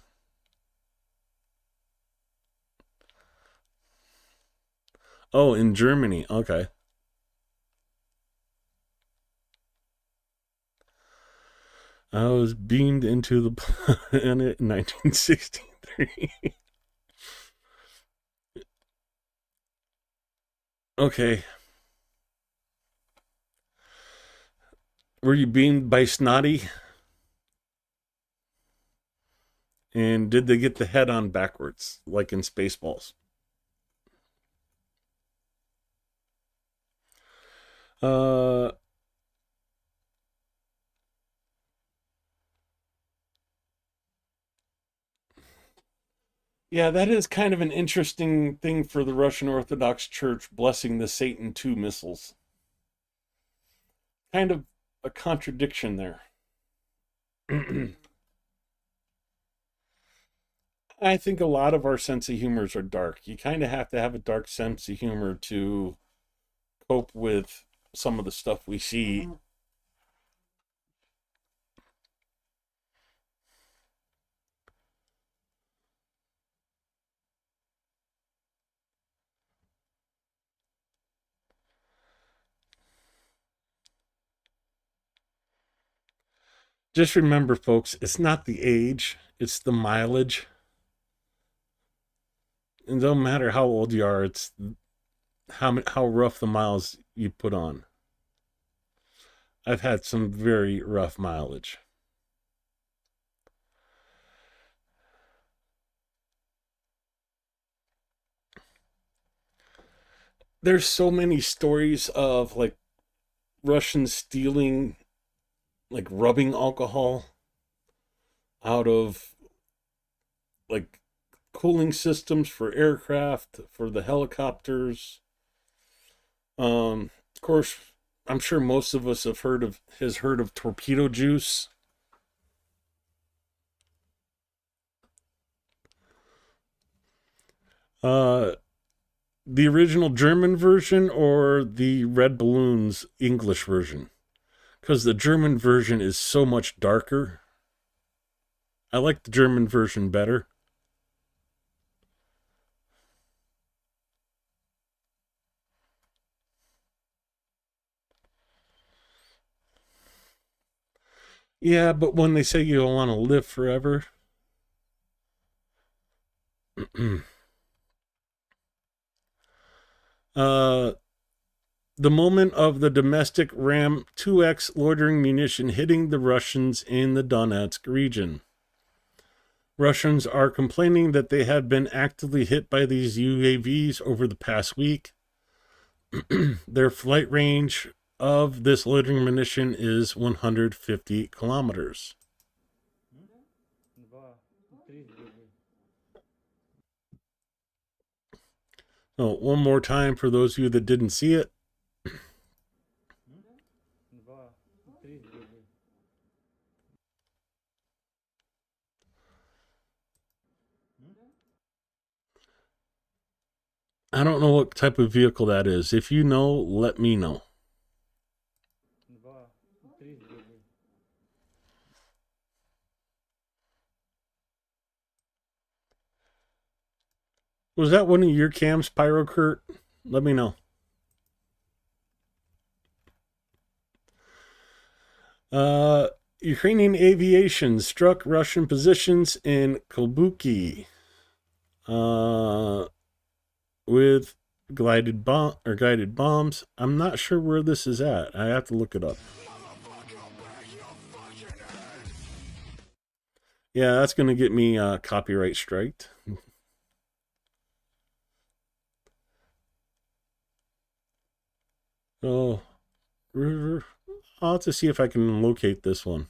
Oh, in Germany. Okay. I was beamed into the planet in 1963. Okay. Were you beamed by Snotty? And did they get the head on backwards, like in Spaceballs? Yeah, that is kind of an interesting thing for the Russian Orthodox Church blessing the Satan II missiles. Kind of a contradiction there. I think a lot of our sense of humors are dark. You kind of have to have a dark sense of humor to cope with some of the stuff we see. Just remember, folks, it's not the age, it's the mileage. And no matter how old you are, it's how rough the miles you put on. I've had some very rough mileage. There's so many stories of like Russians stealing like rubbing alcohol out of like cooling systems for aircraft, for the helicopters. Of course, I'm sure most of us have heard of torpedo juice. The original German version or the Red Balloons English version? Because the German version is so much darker. I like the German version better. Yeah, but when they say you don't want to live forever. The moment of the domestic Ram 2X loitering munition hitting the Russians in the Donetsk region. Russians are complaining that they have been actively hit by these UAVs over the past week. Their flight range of this loitering munition is 150 kilometers. So one more time for those of you that didn't see it. I don't know what type of vehicle that is. If you know, let me know. Was that one of your cams, Pyro Kurt? Let me know. Ukrainian aviation struck Russian positions in Kalbuki with guided bombs. I'm not sure where this is at. I have to look it up. Yeah, that's going to get me copyright striked. Oh, river. I'll have to see if I can locate this one.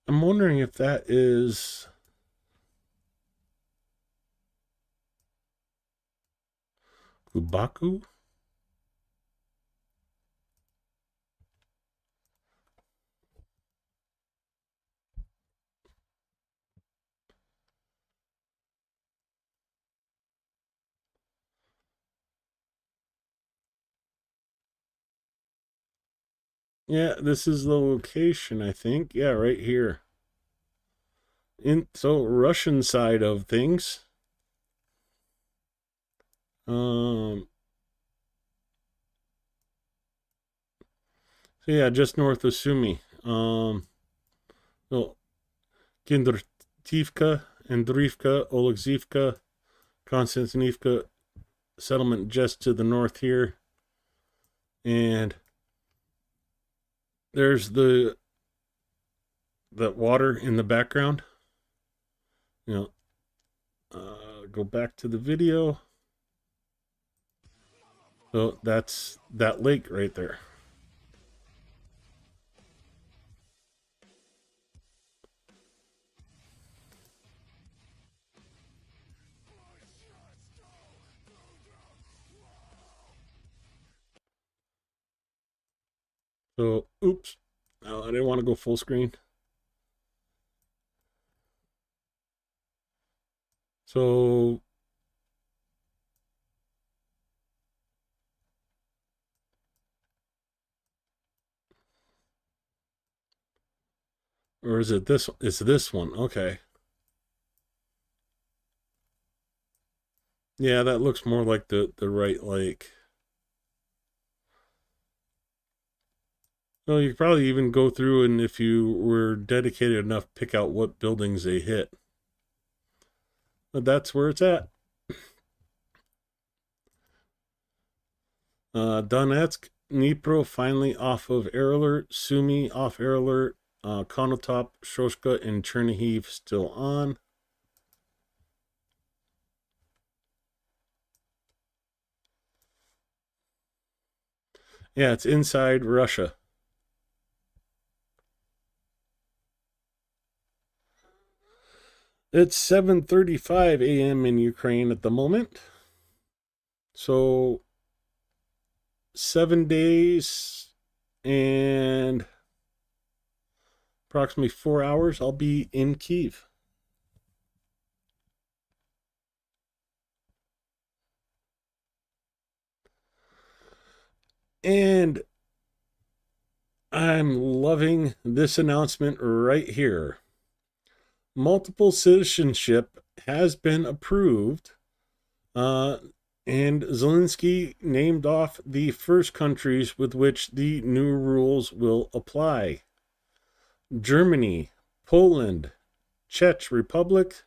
I'm wondering if that is Kubaku. Yeah, this is the location, I think. Yeah, right here. So Russian side of things. So yeah, just north of Sumy. So Kindrativka, Andriivka, Oleksivka, Konstantinivka settlement just to the north here. And there's the water in the background. You know, go back to the video. So that's that lake right there. So, oops. I didn't want to go full screen. So, or is it this? It's this one. Okay. Yeah, that looks more like the right lake. Well, you could probably even go through and if you were dedicated enough, pick out what buildings they hit. But that's where it's at. Donetsk, Dnipro finally off of air alert. Sumy off air alert. Konotop, Shoshka, and Chernihiv still on. Yeah, it's inside Russia. It's 7:35 a.m. in Ukraine at the moment. So 7 days and approximately 4 hours I'll be in Kyiv. And I'm loving this announcement right here. Multiple citizenship has been approved, and Zelensky named off the first countries with which the new rules will apply: Germany, Poland, Czech Republic,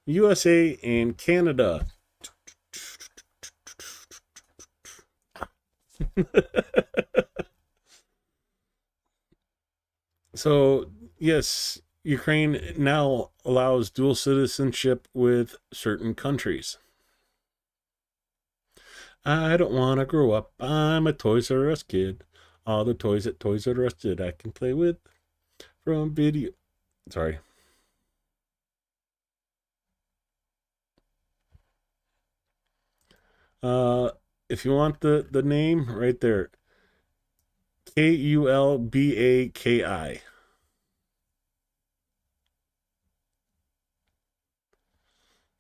USA, and Canada. So, yes, Ukraine now allows dual citizenship with certain countries. I don't want to grow up. I'm a Toys R Us kid. All the toys at Toys R Us did I can play with from video. Sorry. If you want the name right there, Kulbaki.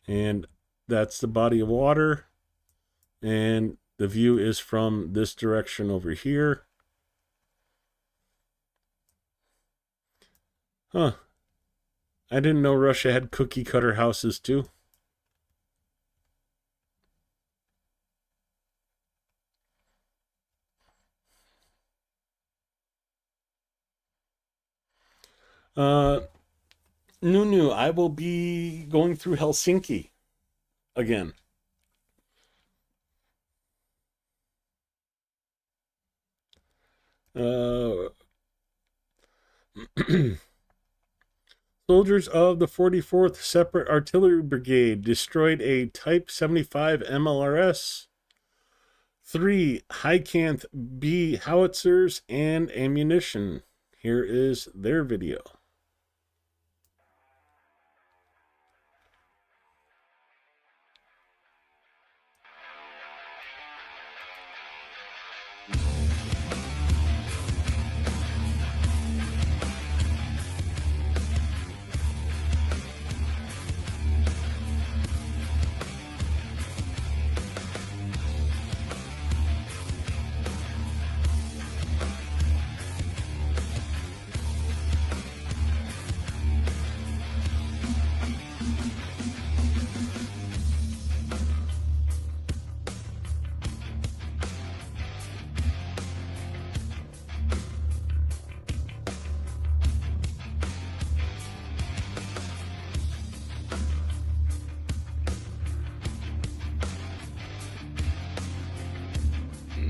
And that's the body of water. And the view is from this direction over here. Huh. I didn't know Russia had cookie cutter houses too. Nunu, I will be going through Helsinki again. Soldiers of the 44th Separate Artillery Brigade destroyed a Type 75 MLRS, 3 Hycanth B howitzers, and ammunition. Here is their video.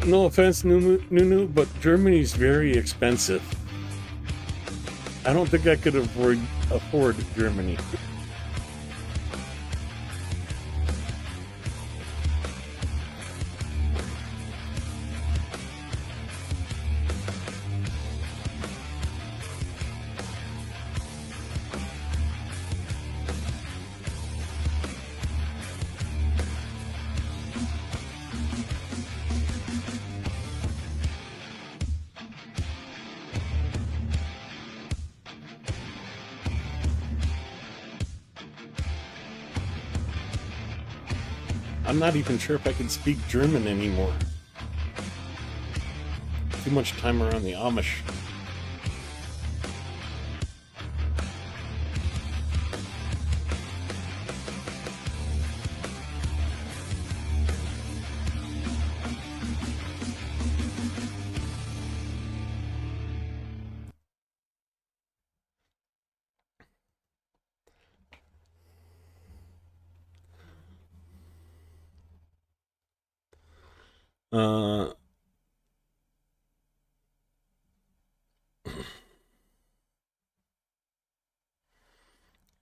No offense, Nunu, but Germany's very expensive. I don't think I could afford Germany. I'm not even sure if I can speak German anymore. Too much time around the Amish.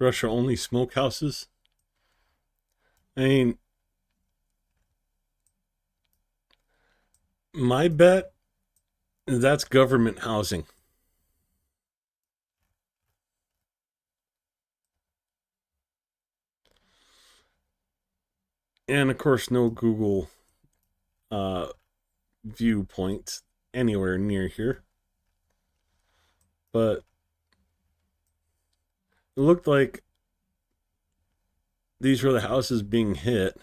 Russia only smokehouses? I mean, my bet, that's government housing. And of course, no Google viewpoints anywhere near here. But it looked like these were the houses being hit.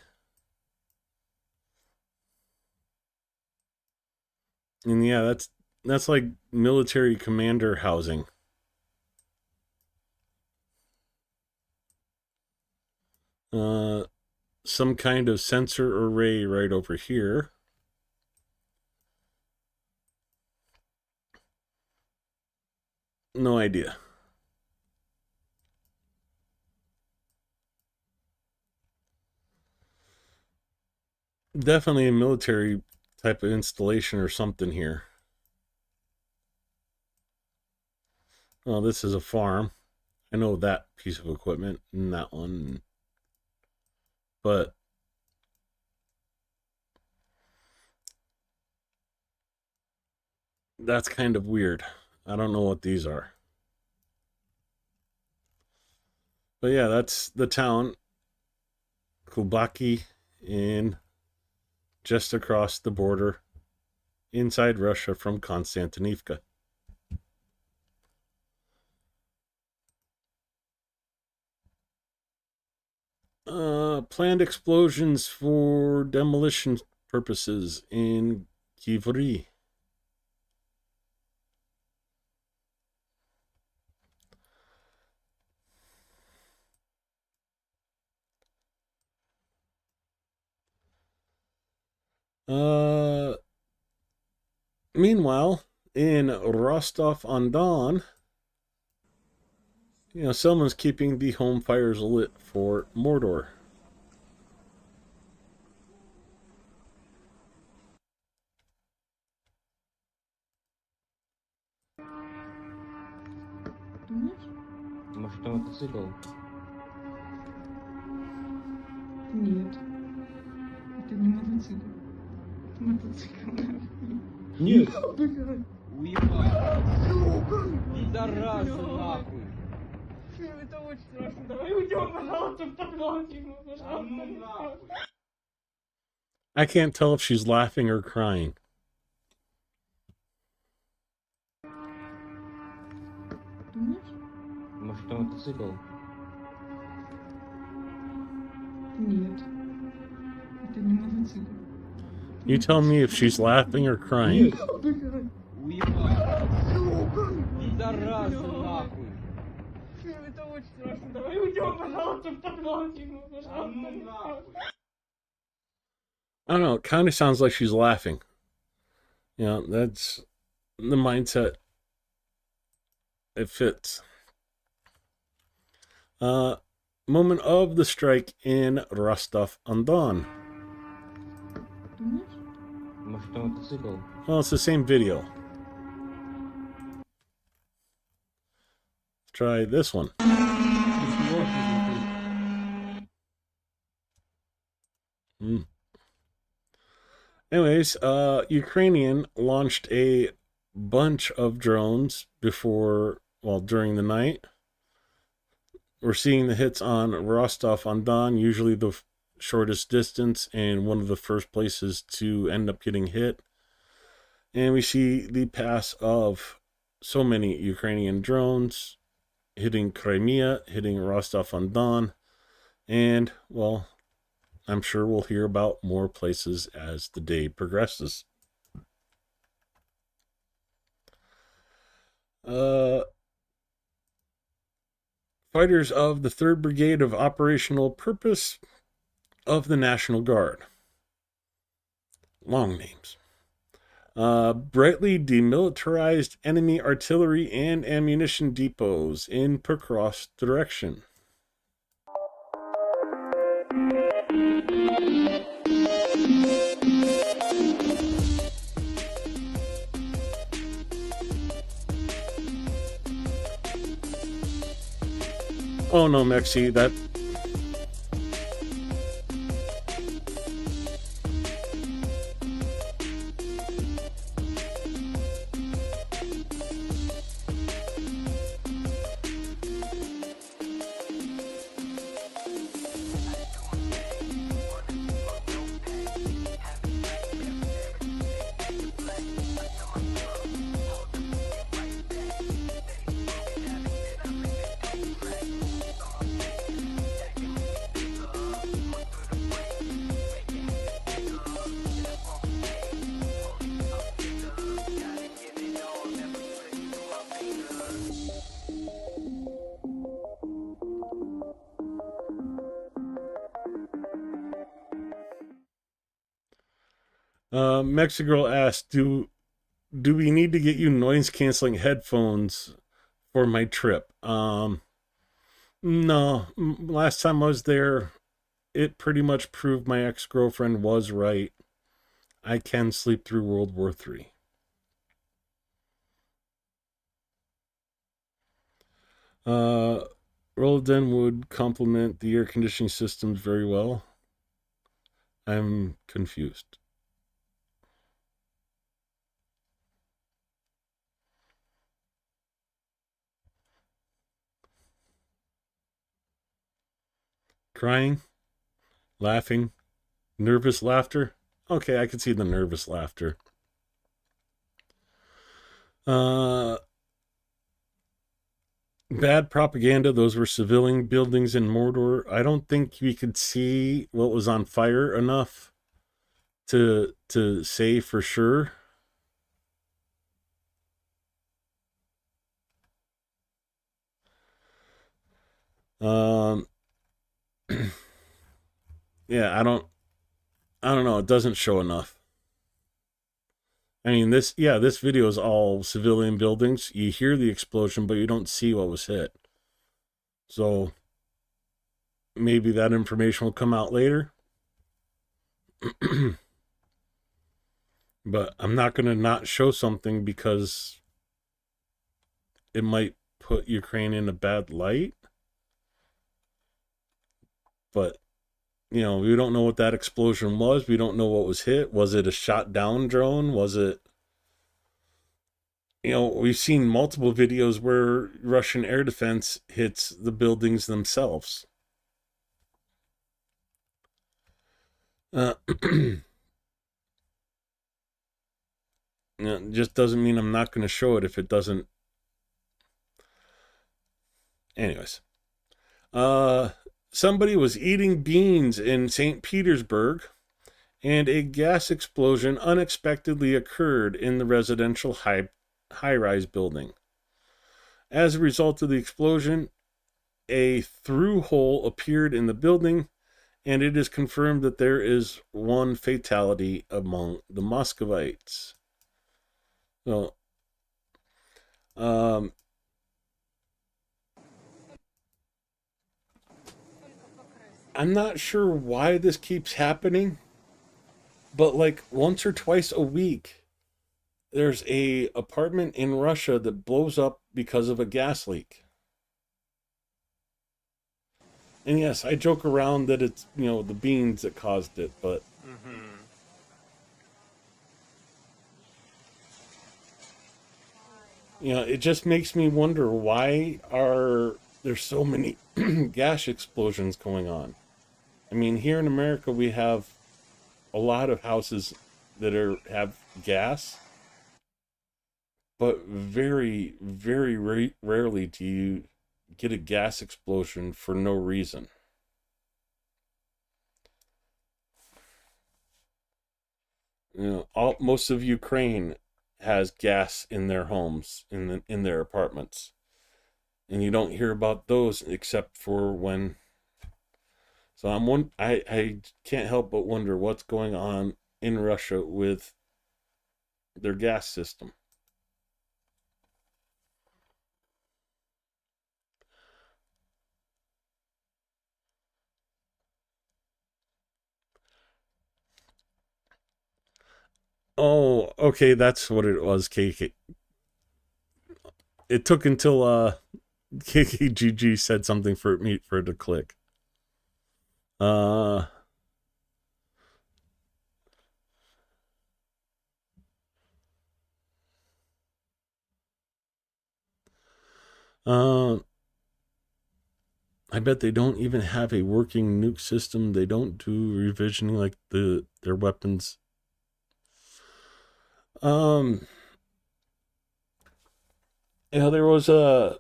And yeah, that's like military commander housing. Some kind of sensor array right over here. No idea. Definitely a military type of installation or something here. Oh, this is a farm. I know that piece of equipment and that one. But that's kind of weird. I don't know what these are. But yeah, that's the town, Kulbaki, in just across the border inside Russia from Konstantinivka. Planned explosions for demolition purposes in Kivri. Meanwhile, in Rostov-on-Don, someone's keeping the home fires lit for Mordor. Может, это мотоцикл? Нет. Это не мотоцикл. Мотоцикл. Нет! Уебать! Пидорасы нахуй! Это очень страшно. Давай уйдем, пожалуйста, в подвал. Пожалуйста. I can't tell if she's laughing or crying. Может, это мотоцикл? Нет. Это не мотоцикл. You tell me if she's laughing or crying. Уебать! Пидорасы нахуй! Это очень страшно. Давай уйдем, пожалуйста, в подвал. Пожалуйста. I don't know, it kind of sounds like she's laughing. That's the mindset. It fits. Moment of the strike in Rostov-on-Don. Может, это мотоцикл? Well, it's the same video. Let's try this one. Anyways, Ukrainian launched a bunch of drones during the night. We're seeing the hits on Rostov-on-Don, usually the shortest distance and one of the first places to end up getting hit. And we see the pass of so many Ukrainian drones hitting Crimea, hitting Rostov-on-Don, and, well, I'm sure we'll hear about more places as the day progresses. Fighters of the 3rd Brigade of Operational Purpose of the National Guard. Long names. Brightly demilitarized enemy artillery and ammunition depots in Pokrovsk direction. Oh no, Mexi, that... Mexigirl asked, do we need to get you noise canceling headphones for my trip? No. Last time I was there, it pretty much proved my ex-girlfriend was right. I can sleep through World War III. Roldan would complement the air conditioning systems very well. I'm confused. Crying, laughing, nervous laughter. Okay, I can see the nervous laughter. Bad propaganda. Those were civilian buildings in Mordor. I don't think we could see what was on fire enough to say for sure. Um yeah, I don't know, it doesn't show enough. I mean, this video is all civilian buildings. You hear the explosion, but you don't see what was hit. So maybe that information will come out later. But I'm not going to not show something because it might put Ukraine in a bad light. But, you know, we don't know what that explosion was. We don't know what was hit. Was it a shot down drone? Was it, you know, we've seen multiple videos where Russian air defense hits the buildings themselves. It just doesn't mean I'm not going to show it if it doesn't. Anyways. Somebody was eating beans in St. Petersburg, and a gas explosion unexpectedly occurred in the residential high-rise building. As a result of the explosion, a through hole appeared in the building, and it is confirmed that there is one fatality among the Muscovites. So, I'm not sure why this keeps happening, but like once or twice a week, there's a apartment in Russia that blows up because of a gas leak. And yes, I joke around that it's, you know, the beans that caused it, but you know, it just makes me wonder, why are there so many gas explosions going on? I mean, here in America, we have a lot of houses that have gas, but very, very rarely do you get a gas explosion for no reason. You know, most of Ukraine has gas in their homes, in their apartments, and you don't hear about those except for when. So I can't help but wonder what's going on in Russia with their gas system. Oh, okay, that's what it was, KK. It took until KKGG said something for it to click. Uh I bet they don't even have a working nuke system. They don't do revisioning like their weapons. You know, there was a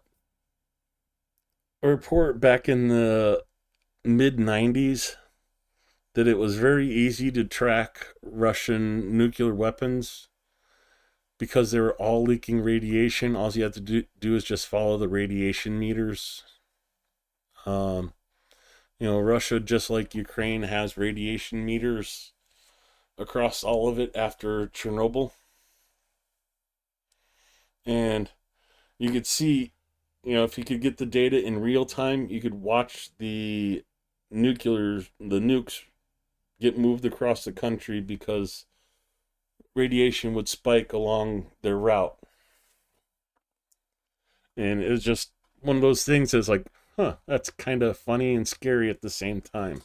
report back in the mid 90s that it was very easy to track Russian nuclear weapons because they were all leaking radiation. All you have to do is just follow the radiation meters. You know, Russia, just like Ukraine, has radiation meters across all of it after Chernobyl. And you could see, you know, if you could get the data in real time, you could watch the nukes get moved across the country because radiation would spike along their route. And it was just one of those things that's like, huh, that's kind of funny and scary at the same time.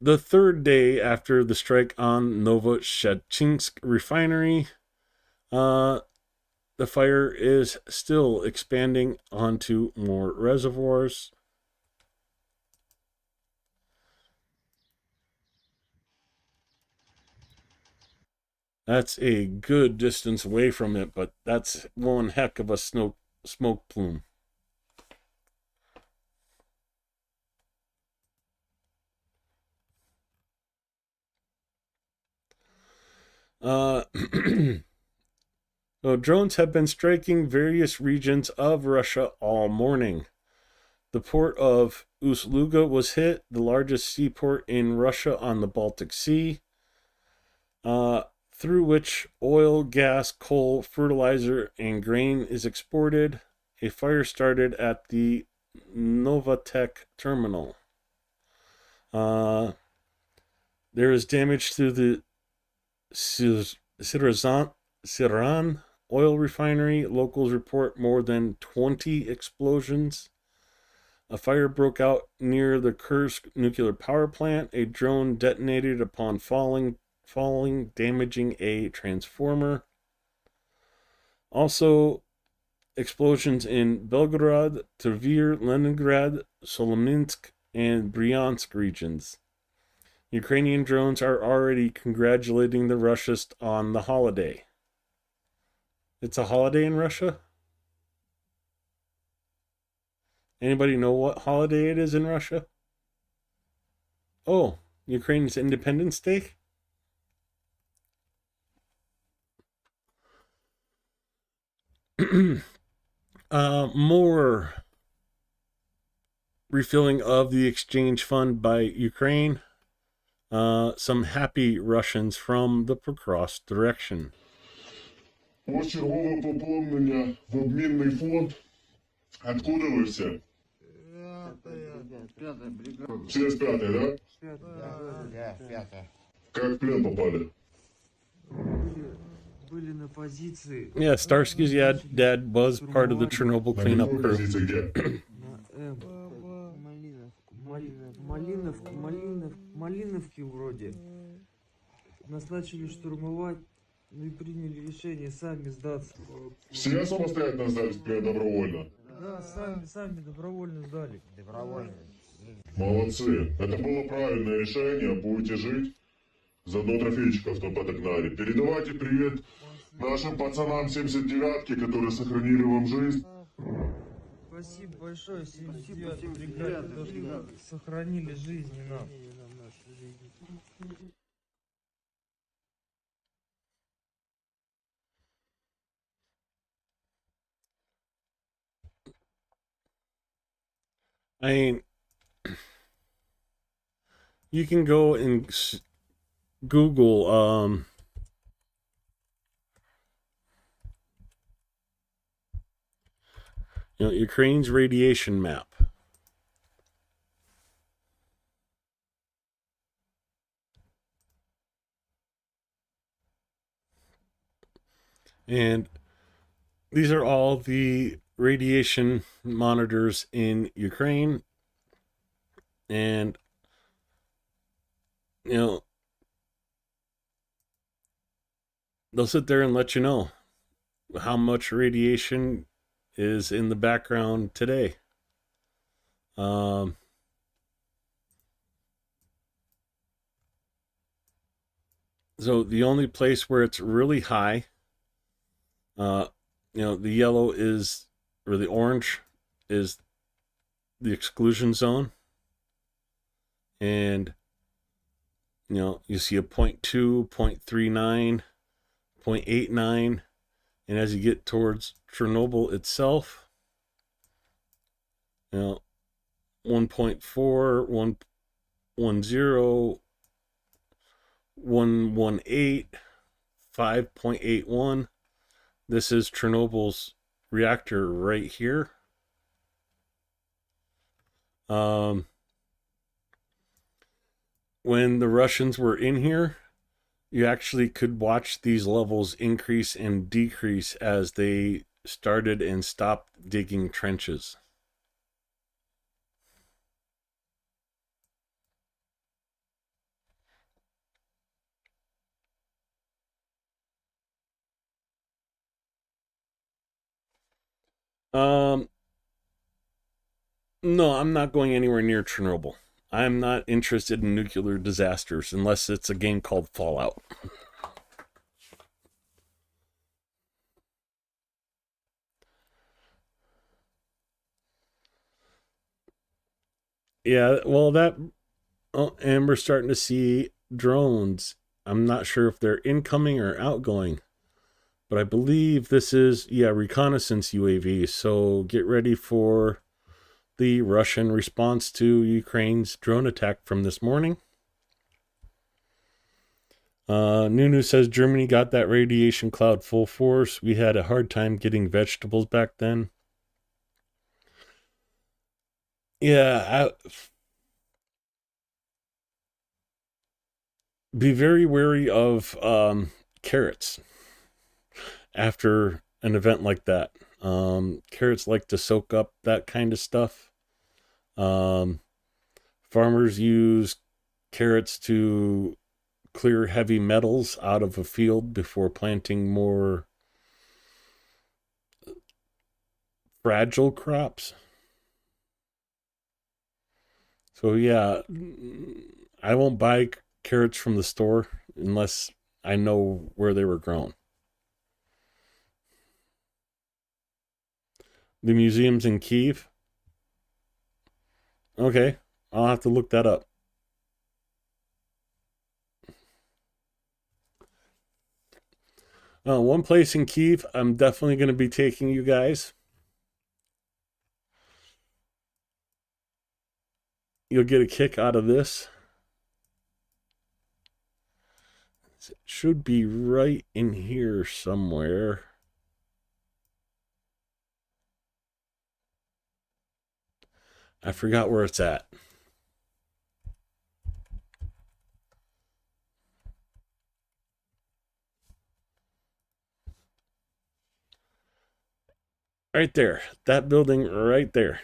The third day after the strike on Novoshatchinsk refinery, the fire is still expanding onto more reservoirs. That's a good distance away from it, but that's one heck of a smoke plume. Uh, so drones have been striking various regions of Russia all morning. The port of Ust-Luga was hit, the largest seaport in Russia on the Baltic Sea, through which oil, gas, coal, fertilizer, and grain is exported. A fire started at the Novatek terminal. There is damage to the Siran oil refinery. Locals report more than 20 explosions. A fire broke out near the Kursk nuclear power plant. A drone detonated upon falling, damaging a transformer. Also, explosions in Belgorod, Tver, Leningrad, Solominsk, and Bryansk regions. Ukrainian drones are already congratulating the Russians on the holiday. It's a holiday in Russia? Anybody know what holiday it is in Russia? Oh, Ukraine's Independence Day? More refilling of the exchange fund by Ukraine. Some happy Russians from the cross direction. Чергове поповнення в обмінний фонд. Откуда вы все? 65-й, да? Да, пятая. Как в плен попали? Были на позиции. Yeah, Starsky's dad was part of the Chernobyl На cleanup какой crew. позиции где? Малиновки вроде. Нас начали штурмовать, ну и приняли решение сами сдаться. Все самостоятельно сдались в плен добровольно? Да, сами добровольно сдали. Добровольно. Молодцы. Это было правильное решение. Будете жить. Заодно трофейчиков там подогнали. Передавайте привет нашим пацанам 79-ки, которые сохранили вам жизнь. Спасибо большое, 79 бригад, то, что сохранили жизни нам. I mean, you can go and Google Ukraine's radiation map. And these are all the radiation monitors in Ukraine. And, they'll sit there and let you know how much radiation is in the background today. So the only place where it's really high, the yellow is, or the orange is the exclusion zone. And, you see a 0.2, 0.39, 0.89. And as you get towards Chernobyl itself, 1.4, 1.10, 1.18, 5.81. This is Chernobyl's reactor right here. When the Russians were in here, you actually could watch these levels increase and decrease as they started and stopped digging trenches. No, I'm not going anywhere near Chernobyl. I'm not interested in nuclear disasters unless it's a game called Fallout. Yeah, well, and we're starting to see drones. I'm not sure if they're incoming or outgoing, but I believe this is, reconnaissance UAV. So get ready for the Russian response to Ukraine's drone attack from this morning. Nunu says Germany got that radiation cloud full force. We had a hard time getting vegetables back then. Yeah, be very wary of carrots after an event like that. Carrots like to soak up that kind of stuff. Farmers use carrots to clear heavy metals out of a field before planting more fragile crops. So yeah, I won't buy carrots from the store unless I know where they were grown. The museums in Kyiv? Okay, I'll have to look that up. One place in Kyiv I'm definitely going to be taking you guys. You'll get a kick out of this. It should be right in here somewhere. I forgot where it's at. Right there. That building right there.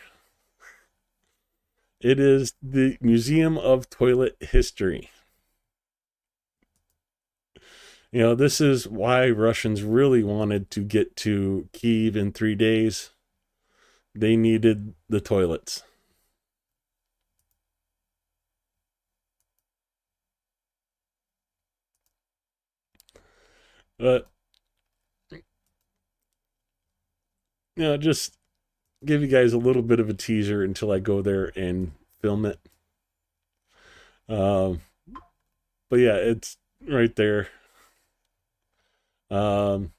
It is the Museum of Toilet History. You know, this is why Russians really wanted to get to Kyiv in 3 days. They needed the toilets. But, just give you guys a little bit of a teaser until I go there and film it. But yeah, it's right there. Those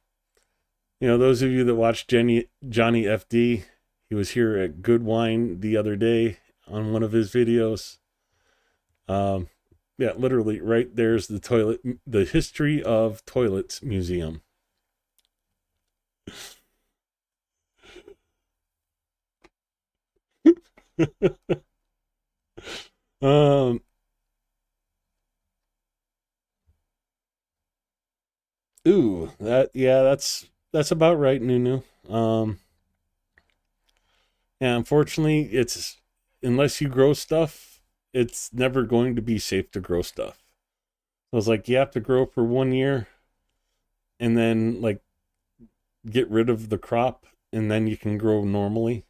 of you that watched Johnny FD, he was here at Good Wine the other day on one of his videos. Literally right there's the History of Toilets Museum. That's about right, Nunu. Unfortunately, it's unless you grow stuff, it's never going to be safe to grow stuff. So it's like you have to grow for 1 year and then like get rid of the crop and then you can grow normally.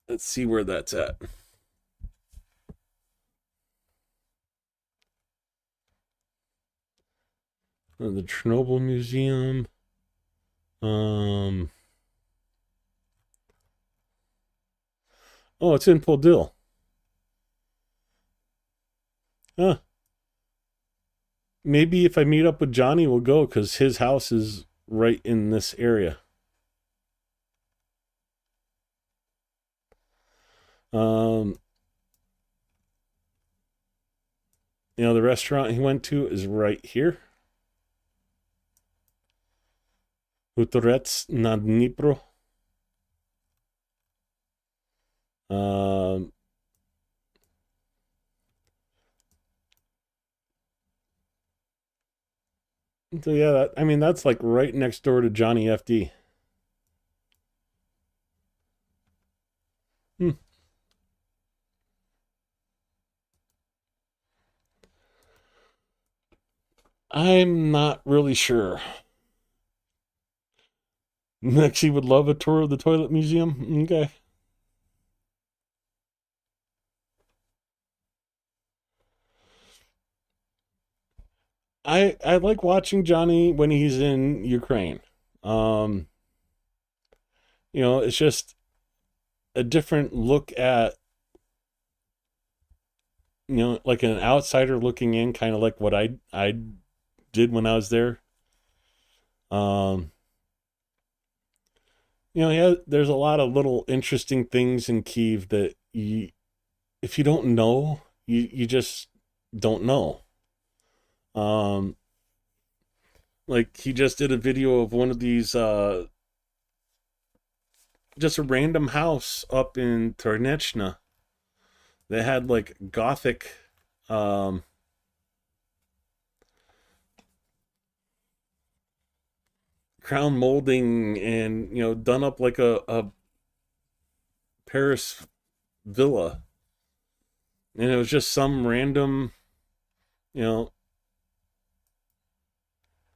Let's see where that's at. The Chernobyl Museum. Oh, it's in Podil. Huh. Maybe if I meet up with Johnny, we'll go because his house is right in this area. The restaurant he went to is right here. Utorets na Dnipro. So yeah, that's like right next door to Johnny FD. I'm not really sure. Nexie would love a tour of the toilet museum. Okay. I like watching Johnny when he's in Ukraine. Um, it's just a different look at, like an outsider looking in, kind of like what I did when I was there. Um, yeah, there's a lot of little interesting things in Kyiv that if you don't know, you just don't know. Um, like he just did a video of one of these, just a random house up in Ternechna that had like Gothic, um, crown molding and, done up like a Paris villa. And it was just some random, you know,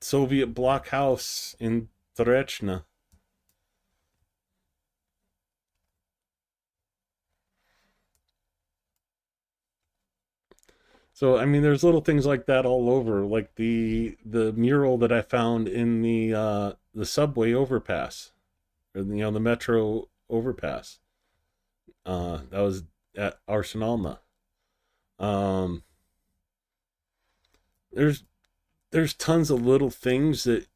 Soviet block house in Therechna. So I mean, there's little things like that all over, like the mural that I found in the subway overpass, or the metro overpass. That was at Arsenalna. Um, there's there's tons of little things that,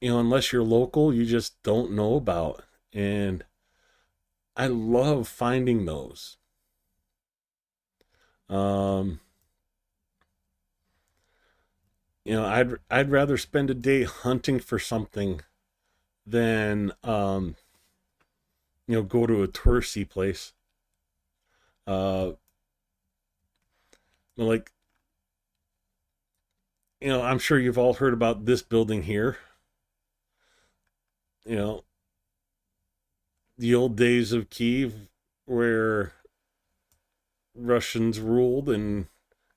unless you're local, you just don't know about, and I love finding those. Um, I'd rather spend a day hunting for something than go to a touristy place. Uh, like, I'm sure you've all heard about this building here. You know, the old days of Kyiv where Russians ruled and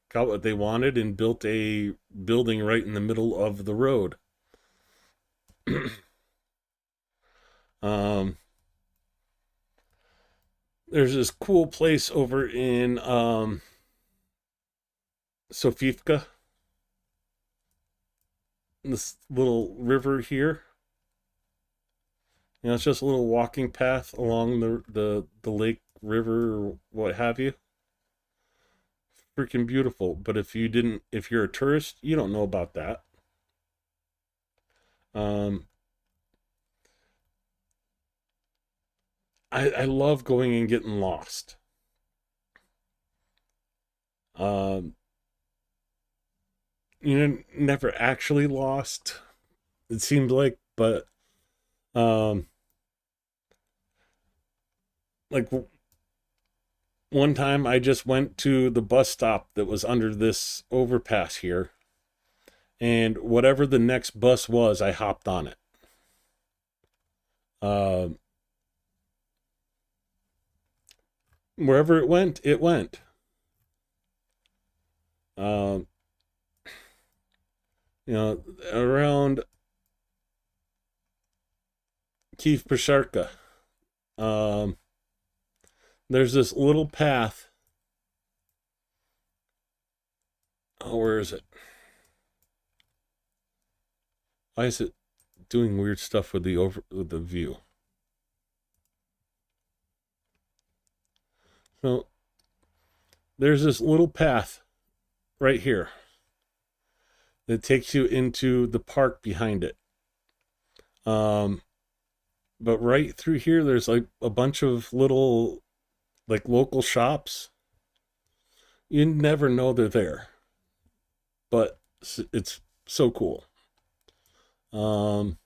got what they wanted and built a building right in the middle of the road. um, there's this cool place over in Sofivka, this little river here. It's just a little walking path along the lake, river, or what have you. Freaking beautiful. But if you're a tourist, you don't know about that. Um, I love going and getting lost. Um, never actually lost, it seemed like, but like one time I just went to the bus stop that was under this overpass here, and whatever the next bus was, I hopped on it. Wherever it went, it went. Um, around Kiev Pesharka, there's this little path. Oh, where is it? Why is it doing weird stuff with the view? So there's this little path right here that takes you into the park behind it. But right through here, there's like a bunch of little, like, local shops. You never know they're there, but it's so cool. The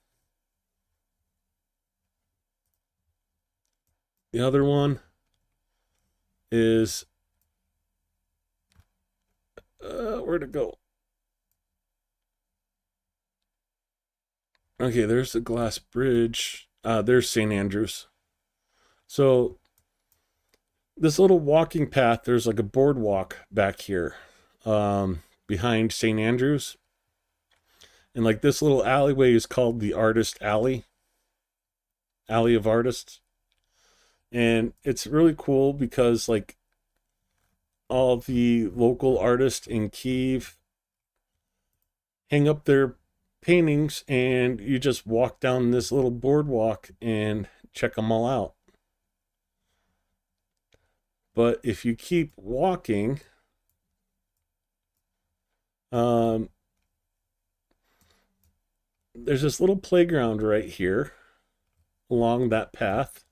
other one is where to go? Okay, there's the glass bridge. There's St. Andrews. So this little walking path, there's like a boardwalk back here, behind St. Andrews. And like this little alleyway is called the Artist Alley of Artists. And it's really cool because like all the local artists in Kyiv hang up their paintings, and you just walk down this little boardwalk and check them all out. But if you keep walking, there's this little playground right here along that path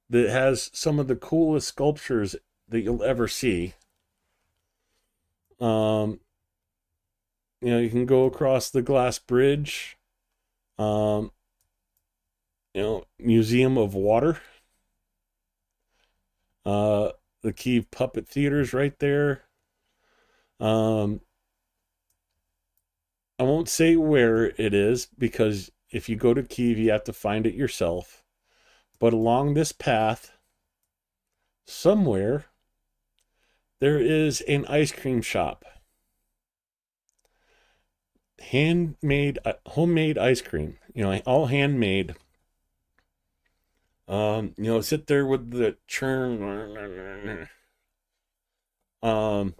that has some of the coolest sculptures that you'll ever see. You can go across the glass bridge. Museum of Water. The Kyiv Puppet Theater's right there. I won't say where it is, because if you go to Kyiv, you have to find it yourself. But along this path, somewhere, there is an ice cream shop. Homemade ice cream. All handmade. Sit there with the churn. And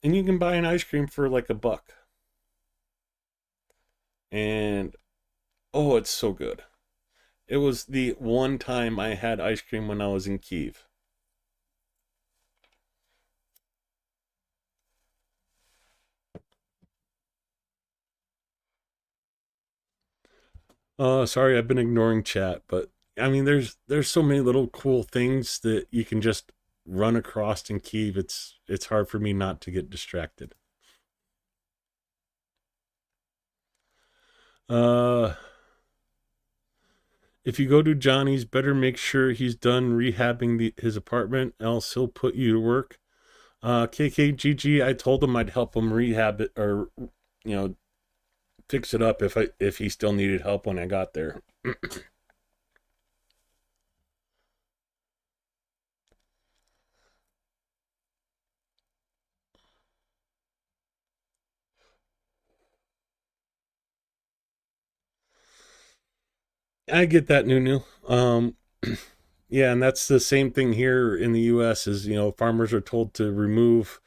you can buy an ice cream for like $1. And oh, it's so good. It was the one time I had ice cream when I was in Kyiv. Sorry, I've been ignoring chat, but I mean, there's so many little cool things that you can just run across in Kyiv. It's hard for me not to get distracted. If you go to Johnny's, better make sure he's done rehabbing his apartment, else he'll put you to work. KKGG, I told him I'd help him rehab it, or fix it up if he still needed help when I got there. I get that, Nunu. Yeah, and that's the same thing here in the U.S. is, farmers are told to remove,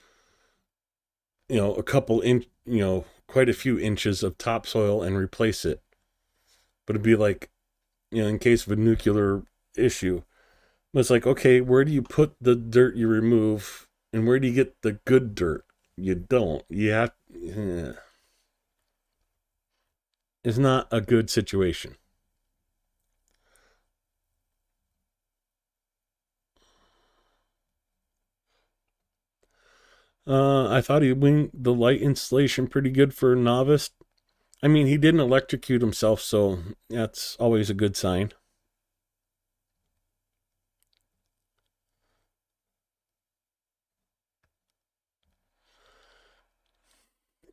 a couple quite a few inches of topsoil and replace it. But it'd be like, in case of a nuclear issue, it's like, okay, where do you put the dirt you remove, and where do you get the good dirt? You don't. You have. It's not a good situation. I thought he winged the light installation pretty good for a novice. I mean, he didn't electrocute himself, so that's always a good sign.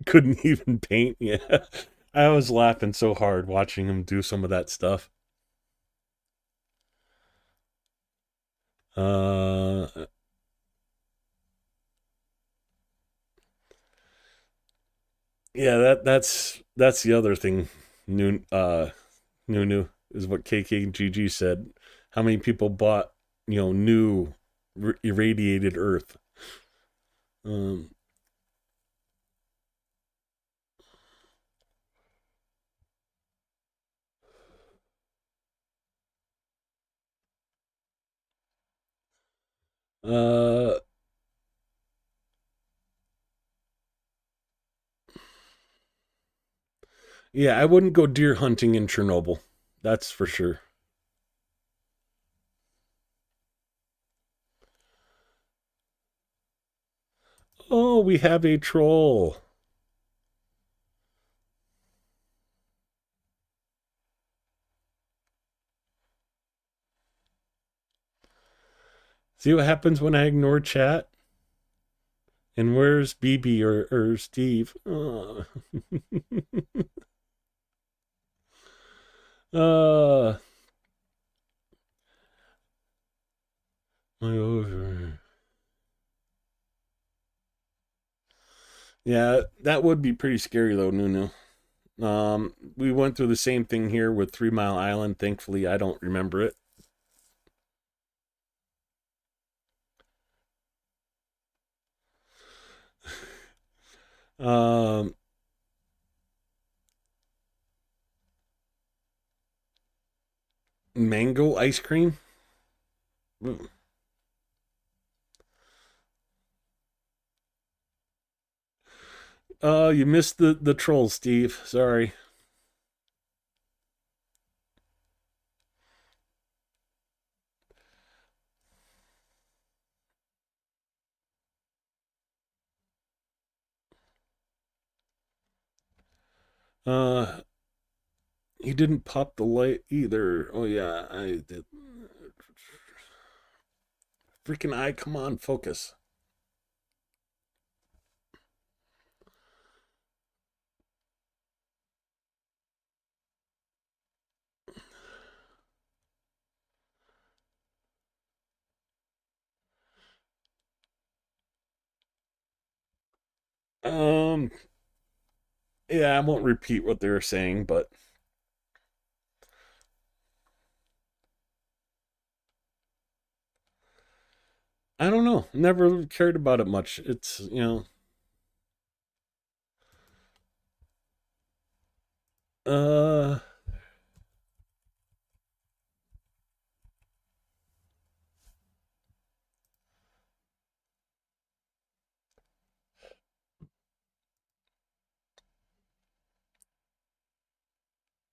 Couldn't even paint. Yeah. I was laughing so hard watching him do some of that stuff. Yeah, that's the other thing. Nunu is what KKGG said. How many people bought, new irradiated Earth? Yeah, I wouldn't go deer hunting in Chernobyl. That's for sure. Oh, we have a troll. See what happens when I ignore chat? And where's BB or Steve? Oh. My over. Yeah, that would be pretty scary though, Nunu. We went through the same thing here with 3 Mile Island. Thankfully, I don't remember it. Um, mango ice cream. You missed the troll, Steve. Sorry. Uh, he didn't pop the light either. Oh yeah, I did. Freaking eye, come on, focus. Um, yeah, I won't repeat what they were saying, but I don't know. Never cared about it much. It's, uh,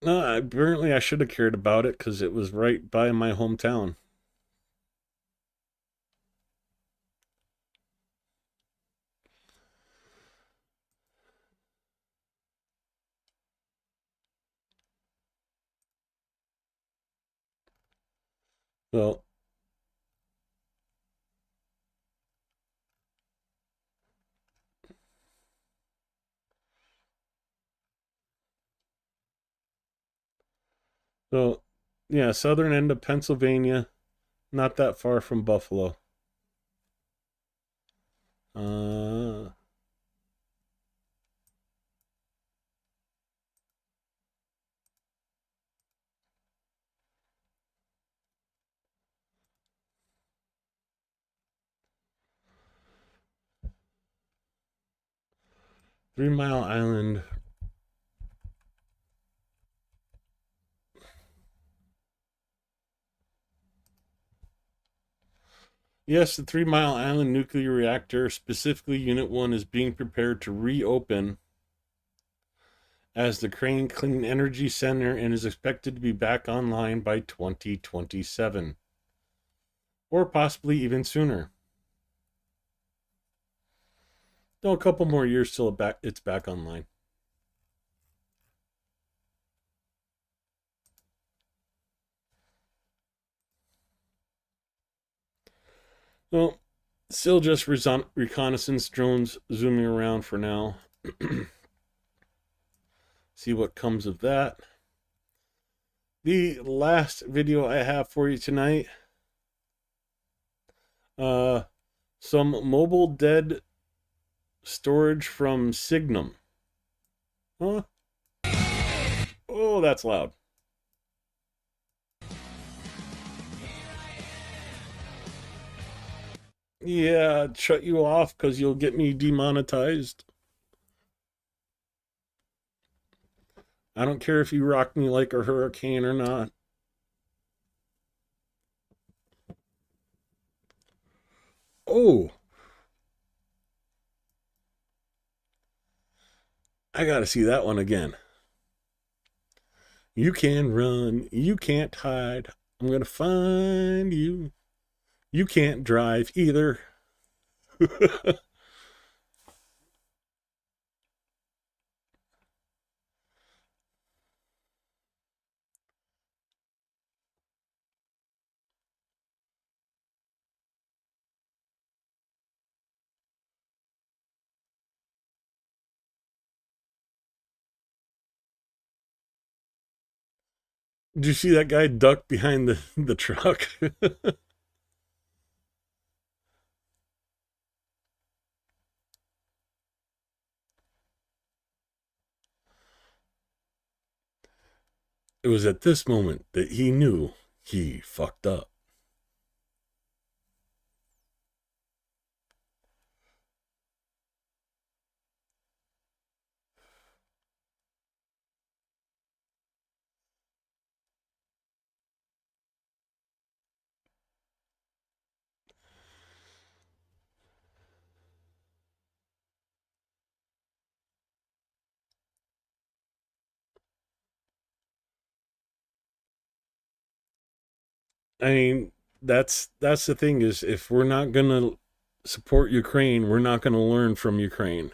no, apparently I should have cared about it because it was right by my hometown. So, so yeah, southern end of Pennsylvania, not that far from Buffalo. Uh, 3 Mile Island. Yes, the 3 Mile Island nuclear reactor, specifically Unit 1, is being prepared to reopen as the Crane Clean Energy Center and is expected to be back online by 2027, or possibly even sooner. No, a couple more years till it's back online. Well, still just reconnaissance drones zooming around for now. See what comes of that. The last video I have for you tonight. Some mobile dead storage from Signum. Huh? Oh, that's loud. Yeah, shut you off because you'll get me demonetized. I don't care if you rock me like a hurricane or not. Oh, I gotta see that one again. You can run, you can't hide. I'm gonna find you. You can't drive either. Did you see that guy duck behind the truck? It was at this moment that he knew he fucked up. I mean, that's the thing is, if we're not going to support Ukraine, we're not going to learn from Ukraine.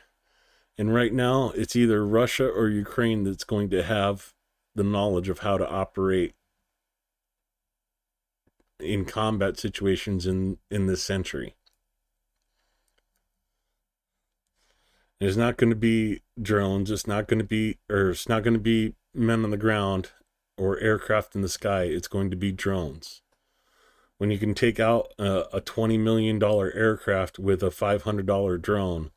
And right now, it's either Russia or Ukraine that's going to have the knowledge of how to operate in combat situations in this century. It's not going to be drones. It's not going to be men on the ground or aircraft in the sky. It's going to be drones. When you can take out a $20 million aircraft with a $500 drone,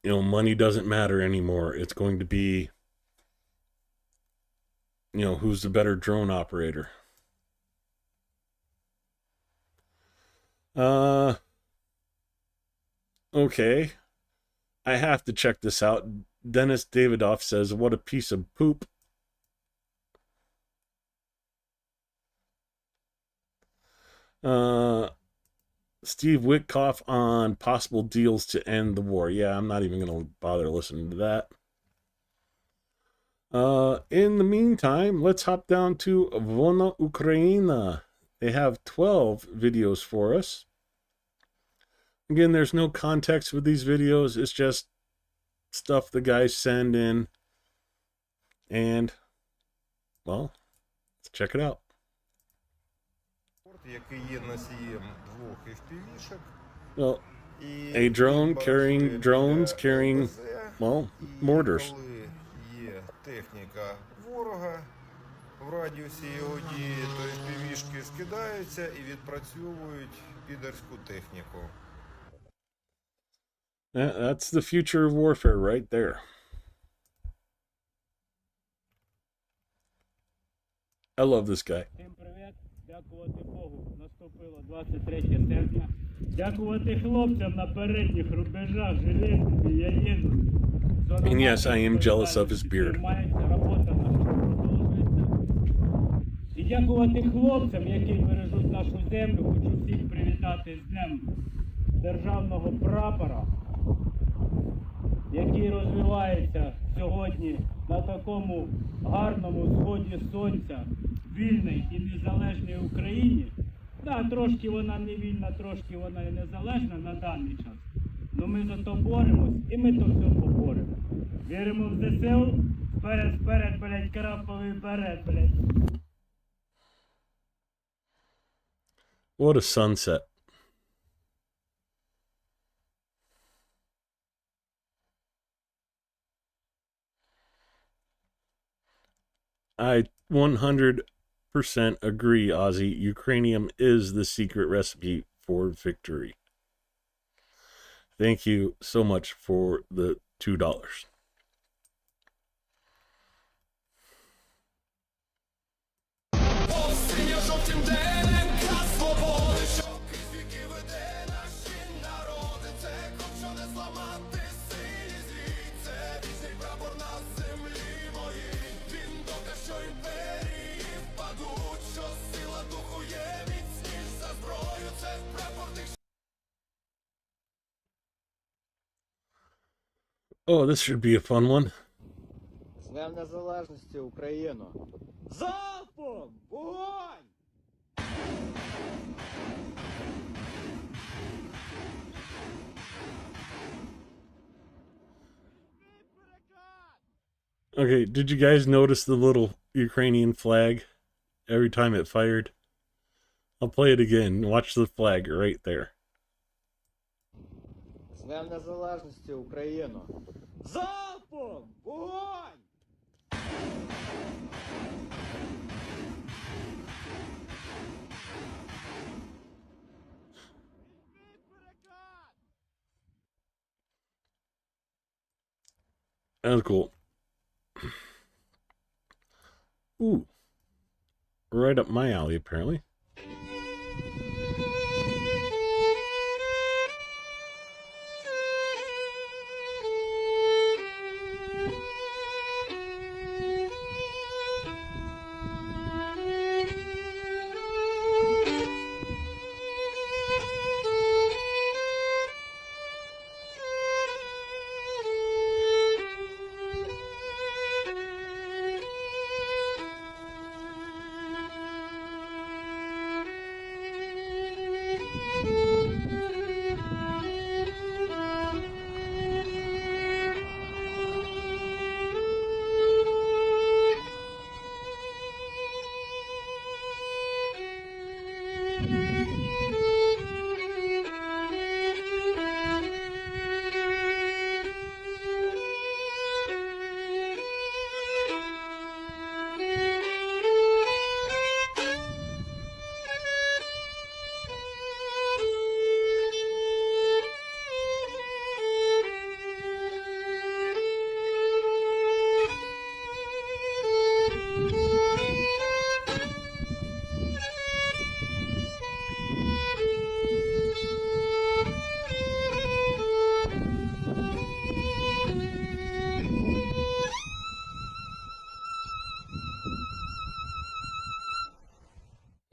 money doesn't matter anymore. It's going to be, who's the better drone operator. Okay. I have to check this out. Dennis Davidoff says, what a piece of poop. Steve Witkoff on possible deals to end the war. Yeah, I'm not even going to bother listening to that. In the meantime, let's hop down to Vona Ukraina. They have 12 videos for us. Again, there's no context with these videos. It's just stuff the guys send in. And, well, let's check it out. Well, a drone carrying drones carrying, well, mortars. Техніка ворога в радіусі його дії, то FPV-шки скидаються і відпрацьовують підерську техніку. That's the future of warfare right there. I love this guy. Всім привіт, дякувати Богу, наступило 23 серпня. Дякувати хлопцям на передніх рубежах, железні, я їду. And yes, I am jealous of his beard. Робота наша продовжується. І дякувати хлопцям, які бережуть нашу землю. Хочу всіх привітати з Днем Державного прапора, який розвивається сьогодні на такому гарному сході сонця, вільній і незалежній Україні. Так, трошки вона не вільна, трошки вона і незалежна на даний час. Но ми за то боремось і ми то все поборемо. Віримо в ЗСУ, вперед, блядь, краповий вперед, блядь. What a sunset. I 100% agree, Ozzy. Ukrainian is the secret recipe for victory. Thank you so much for the $2. Oh, this should be a fun one. З Днем Незалежності Україну! Залпом! Вогонь! Okay, did you guys notice the little Ukrainian flag every time it fired? I'll play it again. Watch the flag right there. З Днем Незалежності Україну! Залпом! Вогонь! That was cool. Ooh. Right up my alley, apparently.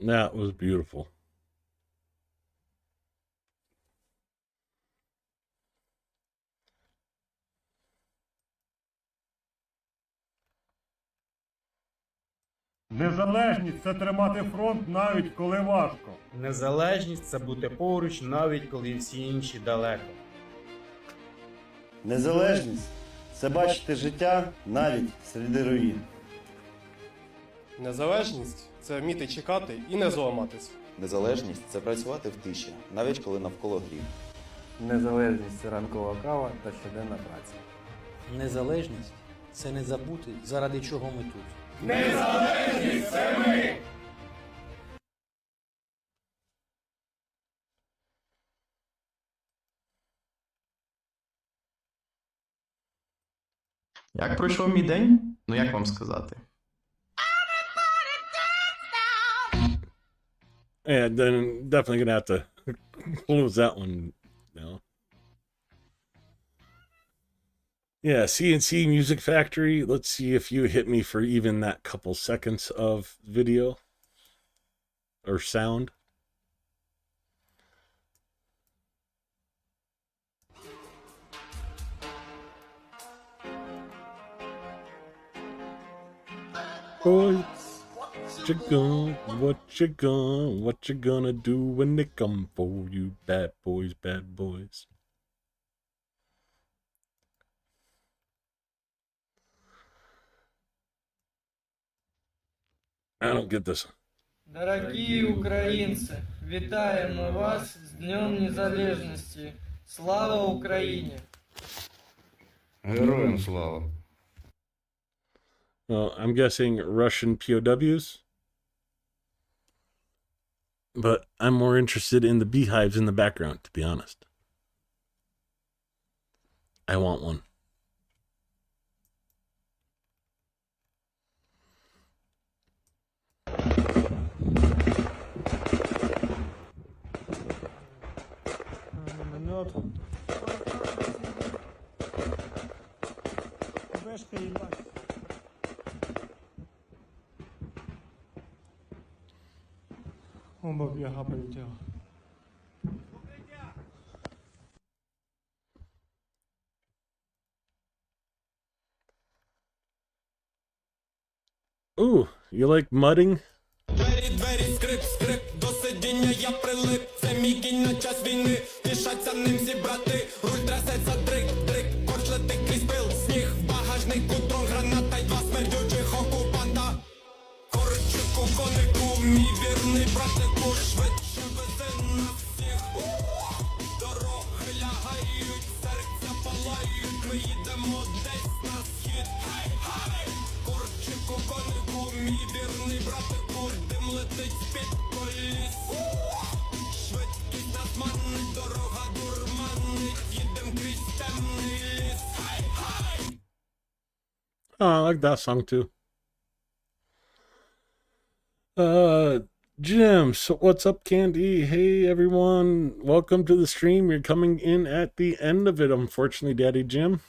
That was beautiful. Незалежність – це тримати фронт навіть коли важко. Незалежність – це бути поруч, навіть коли всі інші далеко. Незалежність – це бачити життя навіть серед руїн. Незалежність – це вміти чекати і не зламатись. Незалежність – це працювати в тиші, навіть коли навколо грім. Незалежність – це ранкова кава та щоденна праця. Незалежність – це не забути, заради чого ми тут. Незалежність – це ми! Як пройшов мій день? Ну як вам сказати? Yeah, then definitely gonna have to close that one now. Yeah, CNC Music Factory. Let's see if you hit me for even that couple seconds of video or sound. Boys, what you gonna do when they come for you, bad boys, bad boys. I don't get this. Дорогі українці, вітаємо вас з Днем Незалежності. Слава Україні! Героям слава. Well, I'm guessing Russian POWs. But I'm more interested in the beehives in the background, to be honest. I want one. Ooh, you like mudding? Двері, скрип, скрип, до сидіння я прилип. Це мій кінь на час війни, тішаться ним всі брати. Руль трясеться, дрик, дрик, корч летить крізь пил. Сніг в багажнику, дрон, граната й два смердючих окупанта. Корчику, конику, мій вірний братику, швидше вези нас всіх. Дороги лягають, серця палають, ми їдемо десь на схід. Корчику, конику, мій вірний братику, дим летить з-під коліс. Швидкість нас манить, дорога дурманить, їдем крізь темний ліс. Oh, I like that song too. Jim, so what's up, Candy? Hey, everyone. Welcome to the stream. You're coming in at the end of it, unfortunately, Daddy Jim.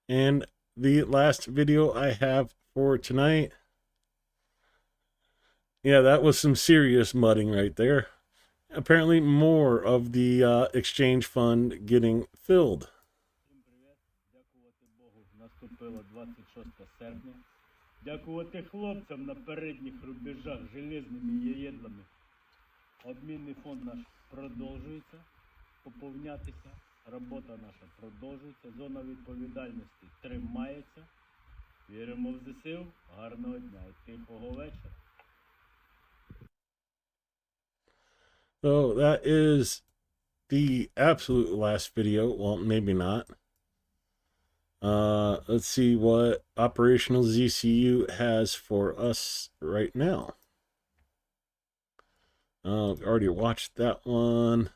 And the last video I have for tonight. Yeah, that was some serious mudding right there. Apparently more of the exchange fund getting filled. Наступило 26 серпня. Дякувати хлопцям на передніх рубежах железними яєдлами. Обмінний фонд наш продовжується поповнятися. Робота наша продовжується. Зона відповідальності тримається. Віримо в ЗСУ. Гарного дня і тихого вечора. So that is the absolute last video. Well, maybe not. Let's see what Operational ZCU has for us right now. Already watched that one.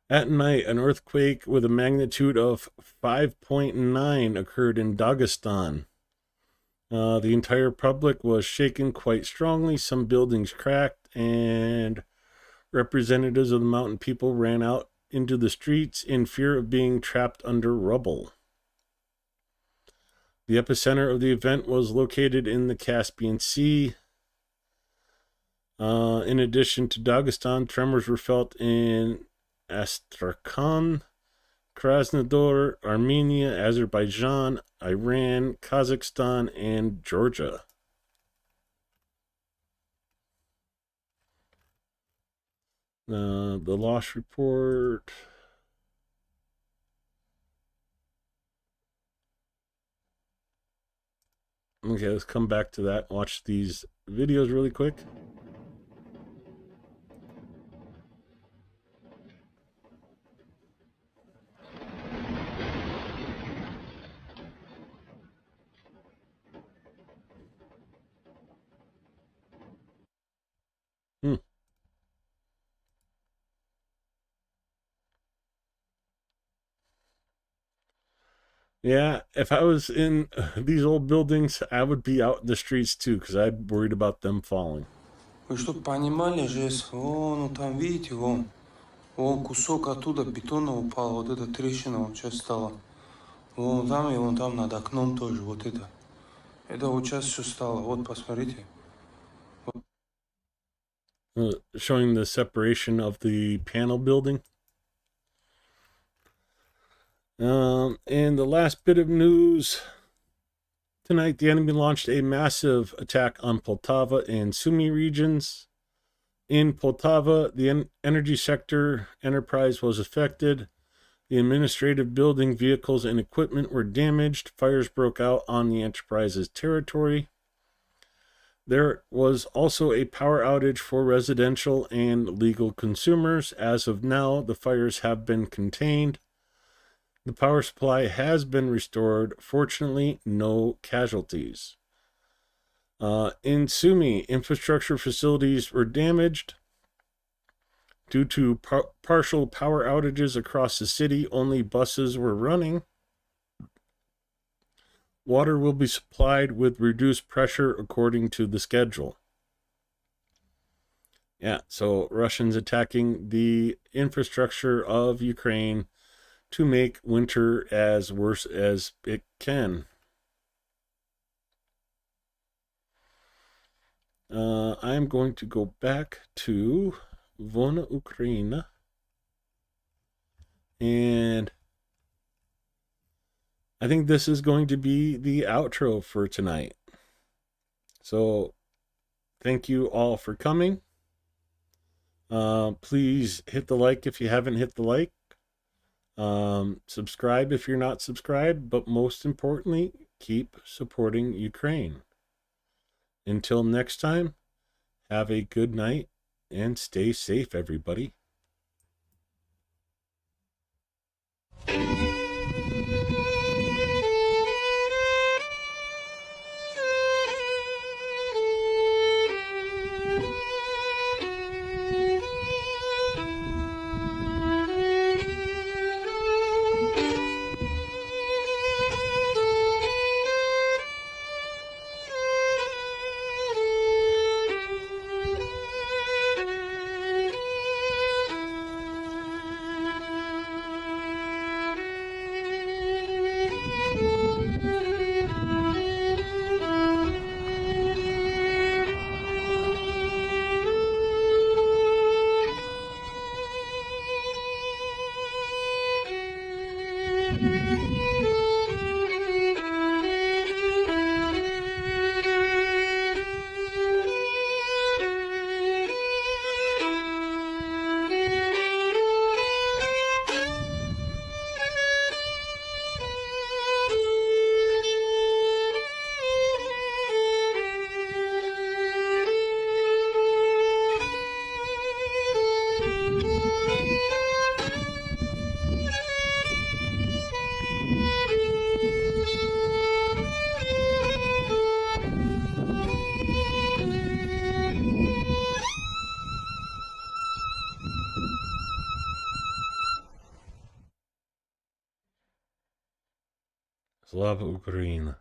At night, an earthquake with a magnitude of 5.9 occurred in Dagestan. The entire public was shaken quite strongly. Some buildings cracked, and representatives of the mountain people ran out into the streets in fear of being trapped under rubble. The epicenter of the event was located in the Caspian Sea. In addition to Dagestan, tremors were felt in Astrakhan, Krasnodar, Armenia, Azerbaijan, Iran, Kazakhstan, and Georgia. The loss report. Okay, let's come back to that. Watch these videos really quick. Yeah, if I was in these old buildings, I would be out in the streets too, because I'm worried about them falling. Вы что, понимали, жесть? Вон, там, видите, вон. Вон кусок оттуда бетона упал, вот эта трещина, вот сейчас стала. Вон там и вон там над окном тоже, вот это. Это вот сейчас все стало, вот посмотрите. Showing the separation of the panel building. And the last bit of news. Tonight, the enemy launched a massive attack on Poltava and Sumy regions. In Poltava, the energy sector enterprise was affected. The administrative building, vehicles, and equipment were damaged. Fires broke out on the enterprise's territory. There was also a power outage for residential and legal consumers. As of now, the fires have been contained. The power supply has been restored. Fortunately, no casualties. In Sumy, infrastructure facilities were damaged. Due to partial power outages across the city, only buses were running. Water will be supplied with reduced pressure according to the schedule. Yeah, so Russians attacking the infrastructure of Ukraine to make winter as worse as it can. I'm going to go back to Vona Ukraina, and I think this is going to be the outro for tonight. So thank you all for coming. Please hit the like if you haven't hit the like. Subscribe if you're not subscribed, but most importantly, keep supporting Ukraine. Until next time, have a good night and stay safe, everybody. Slava Ukraina.